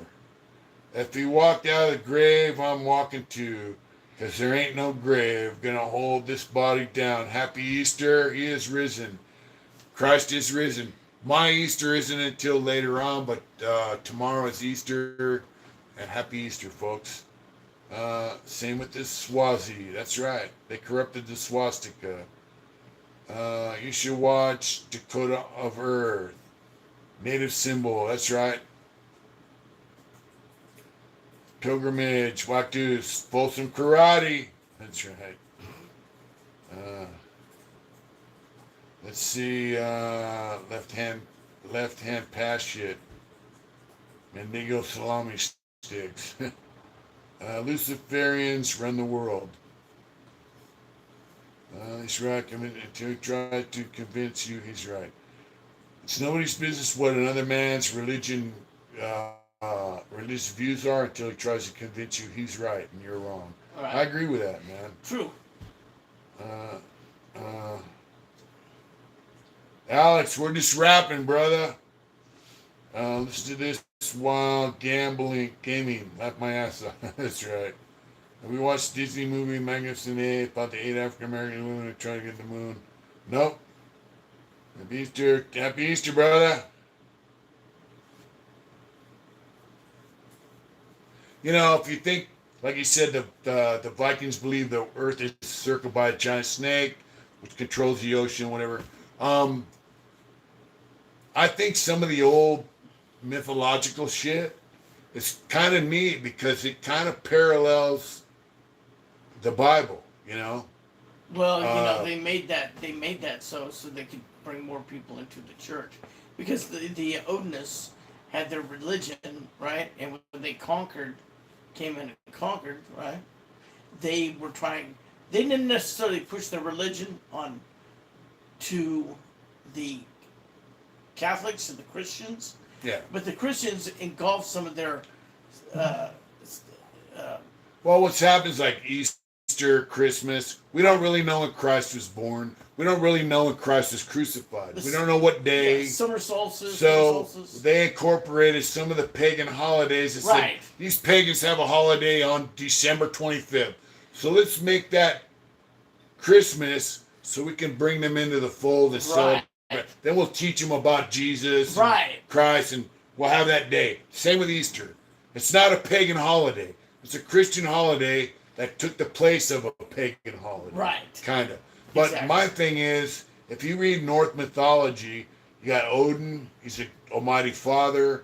If he walked out of the grave, I'm walking too, because there ain't no grave gonna hold this body down. Happy Easter, he is risen. Christ is risen. My Easter isn't until later on, but tomorrow is Easter, and happy Easter, folks. Same with this Swazi, that's right. They corrupted the swastika. You should watch Dakota of Earth. Native symbol, that's right. Pilgrimage, Watus, Folsom Karate. That's right. Let's see, left hand pass shit. Mendigo salami sticks. Luciferians run the world. He's right. To try to convince you he's right. It's nobody's business what another man's religious views are until he tries to convince you he's right and you're wrong. Right. I agree with that, man. True. Alex, we're just rapping, brother. Listen to this while gaming. Laugh my ass off. That's right. We watched Disney movie Magnificent 8 about the 8 African American women who tried to get to the moon. Nope. Happy Easter, brother. If you think, like you said, the Vikings believe the Earth is circled by a giant snake, which controls the ocean, whatever. I think some of the old mythological shit is kind of neat because it kind of parallels the Bible, Well, they made that so they could bring more people into the church, because the Odinists had their religion, right? And when they came in and conquered, right? They didn't necessarily push their religion on to the Catholics and the Christians. Yeah. But the Christians engulfed some of their Well, what's happened is like Easter Easter, Christmas. We don't really know when Christ was born. We don't really know when Christ was crucified. We don't know what day. Yeah, summer solstice. So winter solstice. they incorporated some of the pagan holidays and Right. said, these pagans have a holiday on December 25th. So let's make that Christmas so we can bring them into the fold and celebrate. Then we'll teach them about Jesus and Christ, and we'll have that day. Same with Easter. It's not a pagan holiday. It's a Christian holiday that took the place of a pagan holiday. Right. Kind of. But my thing is, if you read Norse mythology, you got Odin. He's an almighty father.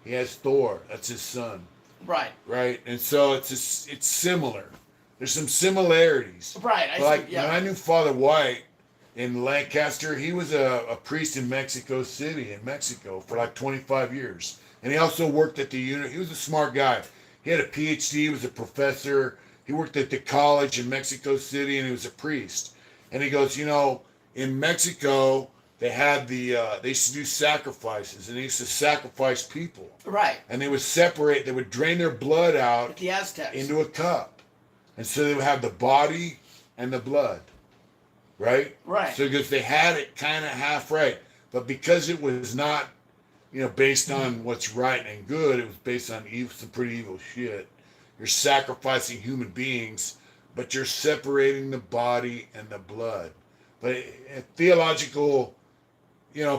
He has Thor. That's his son. Right. Right. And so it's similar. There's some similarities. Right. When I knew Father White in Lancaster, he was a priest in Mexico City, in Mexico, for like 25 years. And he also worked at the unit. He was a smart guy. He had a PhD. He was a professor. He worked at the college in Mexico City, and he was a priest. And he goes, in Mexico, they had they used to do sacrifices, and they used to sacrifice people. Right. And they would separate, they would drain their blood out With the Aztecs. into a cup. And so they would have the body and the blood. Right? Right. So because they had it kind of half right. But because it was not, based on what's right and good, it was based on some pretty evil shit. You're sacrificing human beings, but you're separating the body and the blood. But in theological,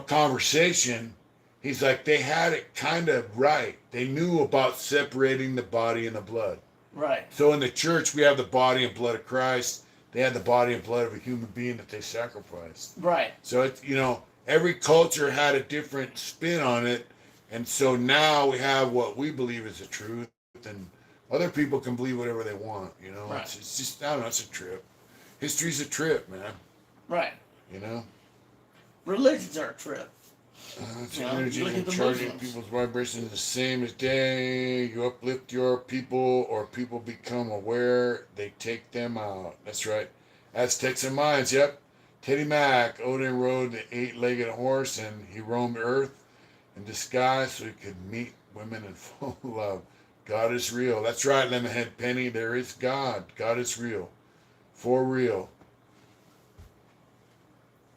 conversation, he's like, they had it kind of right. They knew about separating the body and the blood. Right. So in the church, we have the body and blood of Christ. They had the body and blood of a human being that they sacrificed. Right. So it's, every culture had a different spin on it. And so now we have what we believe is the truth, and other people can believe whatever they want, Right. It's just, I don't know, it's a trip. History's a trip, man. Right. Religions are a trip. It's energy and charging people's vibrations the same as day. You uplift your people, or people become aware. They take them out. That's right. Aztecs and Mayans, yep. Teddy Mack, Odin rode the 8-legged horse, and he roamed Earth in disguise so he could meet women and fall in love. God is real. That's right, Lemonhead Penny. There is God. God is real. For real.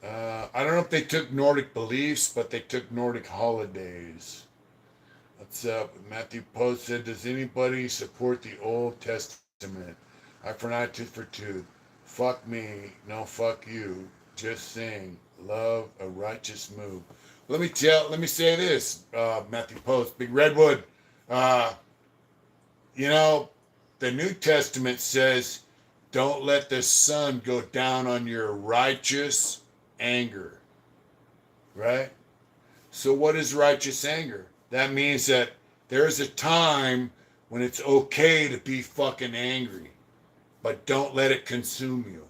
I don't know if they took Nordic beliefs, but they took Nordic holidays. What's up? Matthew Post said, does anybody support the Old Testament? Eye for an eye, tooth for tooth. Fuck me. No, fuck you. Just saying. Love a righteous move. Let me say this, Matthew Post, Big Redwood. The New Testament says, don't let the sun go down on your righteous anger. Right? So what is righteous anger? That means that there's a time when it's okay to be fucking angry, but don't let it consume you.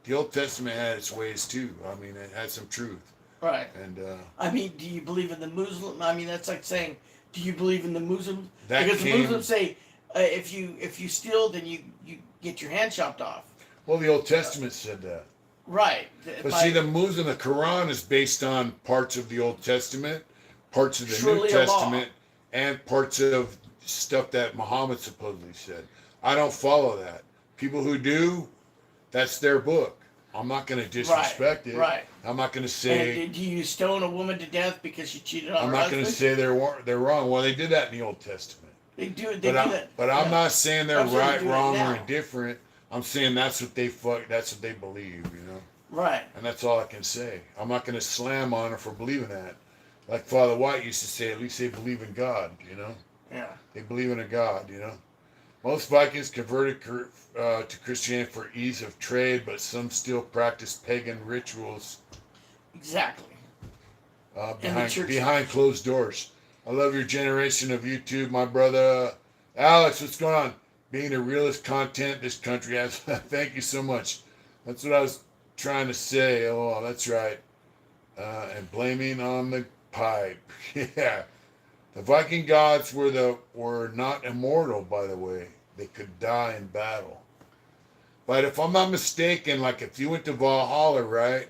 The Old Testament had its ways too. I mean, it had some truth. Right. And do you believe in the Muslim? That's like saying, do you believe in the Muslims? Because the Muslims say, if you steal, then you get your hand chopped off. Well, the Old Testament said that. Right. But see, the Muslim, the Quran is based on parts of the Old Testament, parts of the New Testament, and parts of stuff that Muhammad supposedly said. I don't follow that. People who do, that's their book. I'm not going to disrespect it. Right. I'm not going to say. And do you stone a woman to death because she cheated on her husband? I'm not going to say they're wrong. Well, they did that in the Old Testament. They do that. But I'm not saying they're right, wrong, or now. indifferent. I'm saying that's what they believe, Right. And that's all I can say. I'm not going to slam on her for believing that. Like Father White used to say, at least they believe in God, Yeah. They believe in a God, Most Vikings converted to Christianity for ease of trade, but some still practice pagan rituals. Exactly. Behind closed doors. I love your generation of YouTube, my brother. Alex, what's going on? Being the realest content this country has. Thank you so much. That's what I was trying to say. Oh, that's right. And blaming on the pipe. Yeah. The Viking gods were not immortal, by the way. They could die in battle. But if I'm not mistaken, like if you went to Valhalla, right?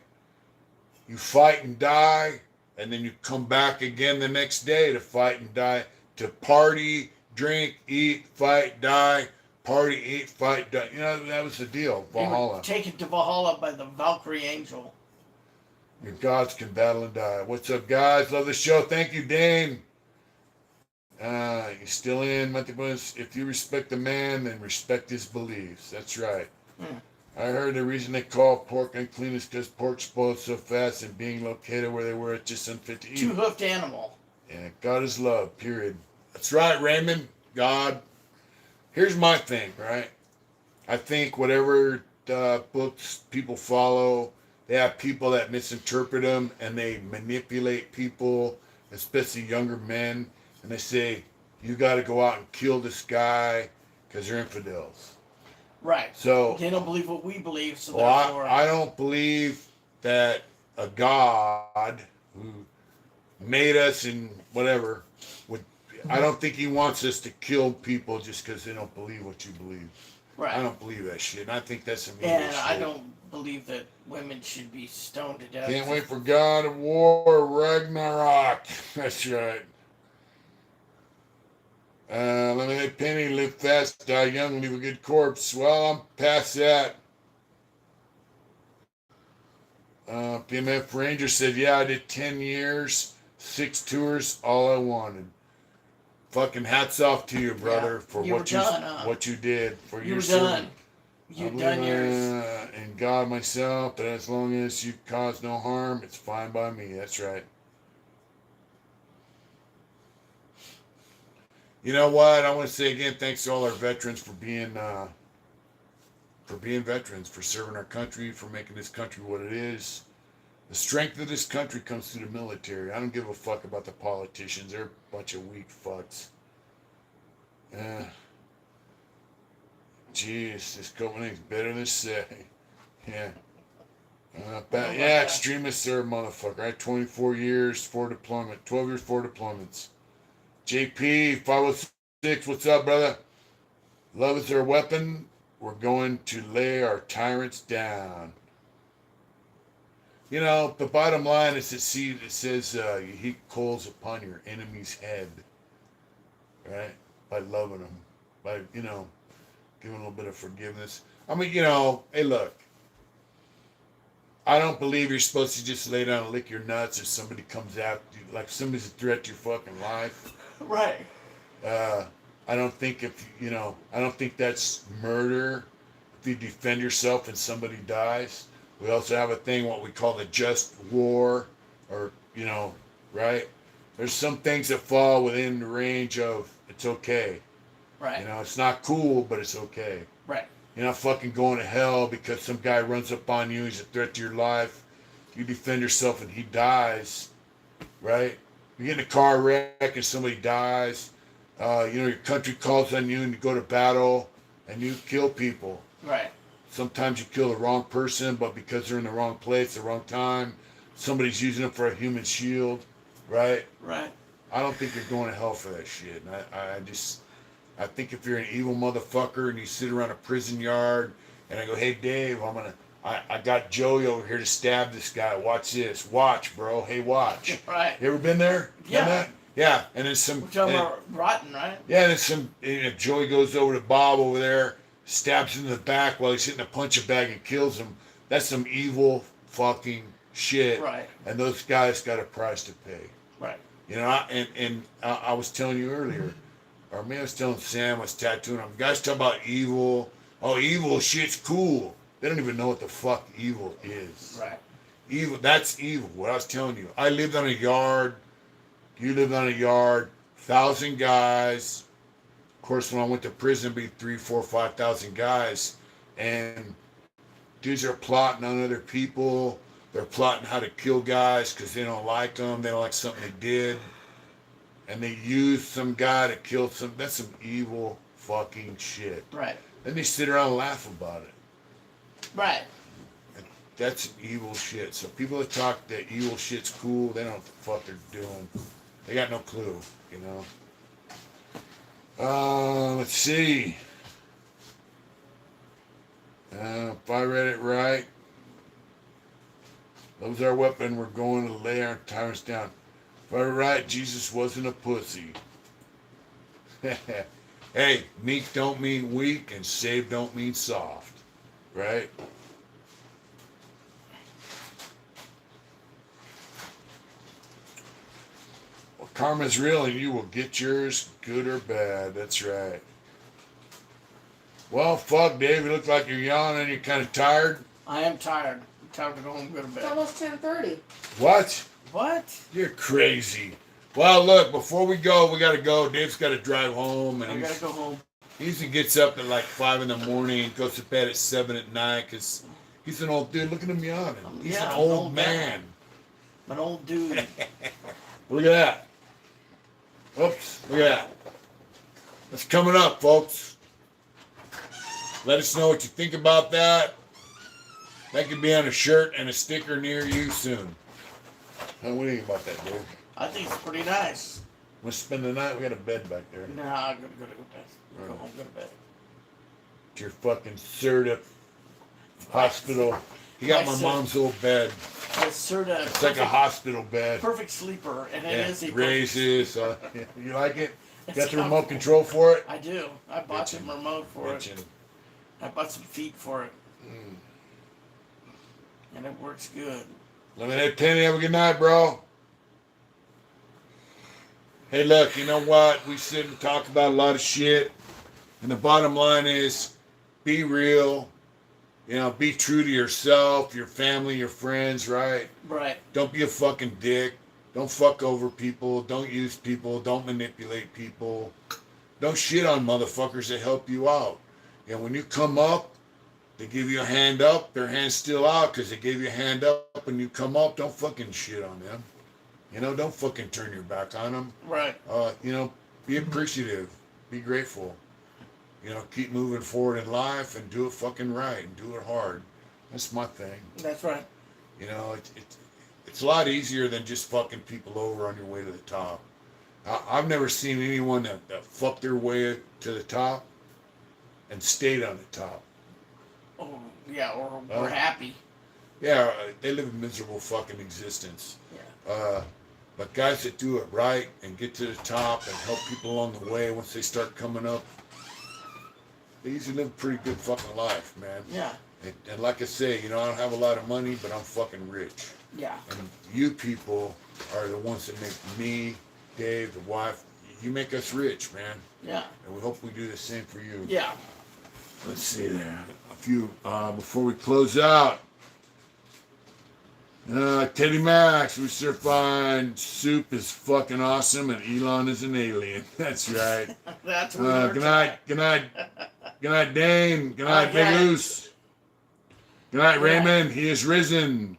You fight and die, and then you come back again the next day to fight and die, to party, drink, eat, fight, die, party, eat, fight, die. You know, that was the deal. They were Valhalla. taken to Valhalla by the Valkyrie angel. Your gods can battle and die. What's up, guys? Love the show. Thank you, Dane. You're still in. If you respect the man, then respect his beliefs. That's right. I heard the reason they call pork unclean is because pork spoils so fast and being located where they were, it's just unfit to eat. Two-hoofed animal. Yeah, God is love, period. That's right, Raymond. God. Here's my thing, right? I think whatever books people follow, they have people that misinterpret them and they manipulate people, especially younger men, and they say, you got to go out and kill this guy because they're infidels. Right. So they don't believe what we believe, so well, therefore... I don't believe that a God who made us and whatever would... I don't think he wants us to kill people just because they don't believe what you believe. Right. I don't believe that shit. And I think that's some evil And shit. I don't believe that women should be stoned to death. Can't wait for God of War, Ragnarok. That's right. Lemonade Penny, live fast, die young, leave a good corpse. Well, I'm past that. PMF Ranger said, yeah, I did 10 years, 6 tours, all I wanted. Fucking hats off to you, brother, for what you did for your done. You've done yours. And God myself, but as long as you cause no harm, it's fine by me. That's right. You know what? I want to say again, thanks to all our veterans for being veterans, for serving our country, for making this country what it is. The strength of this country comes through the military. I don't give a fuck about the politicians. They're a bunch of weak fucks. Jeez, this Copenhagen's better than say. Yeah. Yeah, extremists are a motherfucker. I had 24 years for deployment. 12 years for deployments. JP 506, what's up, brother? Love is our weapon. We're going to lay our tyrants down. You know, the bottom line is it says you heap coals upon your enemy's head, right? By loving them, by, you know, giving a little bit of forgiveness. I mean, you know, hey, look, I don't believe you're supposed to just lay down and lick your nuts if somebody comes after you, like somebody's a threat to your fucking life. Right. I don't think I don't think that's murder if you defend yourself and somebody dies. We also have a thing, what we call the just war, or, you know, right? There's some things that fall within the range of it's okay. Right. You know, it's not cool, but it's okay. Right. You're not fucking going to hell because some guy runs up on you, he's a threat to your life. You defend yourself and he dies, right? You get in a car wreck and somebody dies. You know, your country calls on you and you go to battle and you kill people. Right. Sometimes you kill the wrong person, but because they're in the wrong place, the wrong time, somebody's using them for a human shield, right? Right. I don't think you're going to hell for that shit. And I think if you're an evil motherfucker and you sit around a prison yard and I go, hey Dave, I got Joey over here to stab this guy. Watch this. Watch, bro. Hey, watch. Right. You ever been there? Yeah. Done that? Yeah. And then some. We're talking about rotten, right? Yeah, and then Joey goes over to Bob over there, stabs him in the back while he's hitting a punching bag and kills him. That's some evil fucking shit. Right. And those guys got a price to pay. Right. You know, I was telling you earlier, or maybe I was telling Sam, I was tattooing him. Guys talk about evil. Oh, evil shit's cool. They don't even know what the fuck evil is. Right. Evil, that's evil. What I was telling you. I lived on a yard. You lived on a yard. 1,000 guys. Of course, when I went to prison, it'd be 3,000, 4,000, 5,000 guys. And dudes are plotting on other people. They're plotting how to kill guys because they don't like them. They don't like something they did. And they use some guy to kill some. That's some evil fucking shit. Right. Then they sit around and laugh about it. Right. That's evil shit. So people that talk that evil shit's cool, they don't know what the fuck they're doing. They got no clue, you know. Let's see. If I read it right, love's our weapon. We're going to lay our tyrants down. If I read it right, Jesus wasn't a pussy. Hey, meek don't mean weak, and saved don't mean soft, right? Well, karma's real, and you will get yours, good or bad. That's right. Well, fuck, Dave. You look like you're yawning. You're kind of tired. I am tired. I'm tired to go home and go to It's bed. almost 10:30. What? What? You're crazy. Well, look, before we go, we got to go. Dave's got to drive home, and I gotta go home. he usually gets up at like 5 in the morning and goes to bed at 7 at night because he's an old dude. Look at him yawning. He's Yeah, an I'm old an old man. I'm an old dude. Look at that. Oops, look at that. That's coming up, folks. Let us know what you think about that. That could be on a shirt and a sticker near you soon. What do you think about that, Dave? I think it's pretty nice. Want to spend the night? We got a bed back there. Nah, I'm gonna go to bed. Go home, go to bed. Your fucking Serta hospital. You got my My mom's old bed. It's Serta. It's like a hospital bed. Perfect sleeper, and it Yeah, is a raises. You like it? It's Got the remote comfortable. control for it? I do. I bought some remote for it. Bitchin'. I bought some feet for it, Mm. and it works good. Lemonade Penny, have a good night, bro. Hey, look, you know what? We sit and talk about a lot of shit, and the bottom line is, be real. You know, be true to yourself, your family, your friends, right? Right. Don't be a fucking dick. Don't fuck over people. Don't use people. Don't manipulate people. Don't shit on motherfuckers that help you out. And when you come up, they give you a hand up, their hand's still out because they gave you a hand up when you come up. Don't fucking shit on them. You know, don't fucking turn your back on them. Right. You know, be appreciative. Be grateful. You know, keep moving forward in life and do it fucking right and do it hard. That's my thing. That's right. You know, it's a lot easier than just fucking people over on your way to the top. I've never seen anyone that fucked their way to the top and stayed on the top. Oh, yeah, or we're happy. Yeah, they live a miserable fucking existence. Yeah. But guys that do it right and get to the top and help people along the way once they start coming up, they usually live a pretty good fucking life, man. Yeah. And like I say, you know, I don't have a lot of money, but I'm fucking rich. Yeah. And you people are the ones that make me, Dave, the wife, you make us rich, man. Yeah. And we hope we do the same for you. Yeah. Let's see there. A few, before we close out. Teddy Maxx, we sure find Soup is fucking awesome and Elon is an alien. That's right. That's Good night, good night. Good night, Dane. Good night, Big Okay. Loose. Good night, Raymond. He is risen.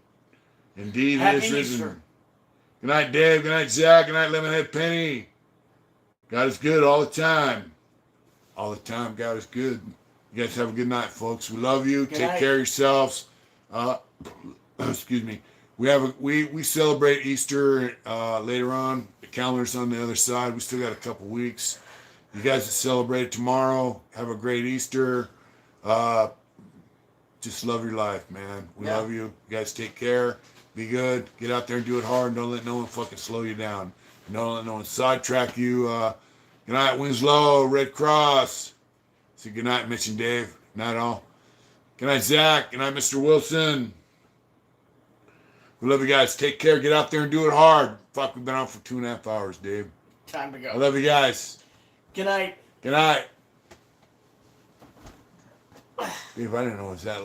Indeed, Happy he is risen. Easter. Good night, Dave. Good night, Zach. Good night, Lemonhead Penny. God is good all the time. All the time, God is good. You guys have a good night, folks. We love you. Good Take night. care of yourselves. Excuse me. We celebrate Easter later on. The calendar's on the other side. We still got a couple weeks. You guys that celebrate tomorrow, have a great Easter. Just love your life, man. We love you. You guys take care. Be good. Get out there and do it hard. Don't let no one fucking slow you down. Don't let no one sidetrack you. Good night, Winslow, Red Cross. Say good night, Mitch and Dave. Good night, all. Good night, Zach. Good night, Mr. Wilson. We love you guys. Take care. Get out there and do it hard. Fuck, we've been on for 2.5 hours, Dave. Time to go. I love you guys. Good night. Good night. Dave, I didn't know it was that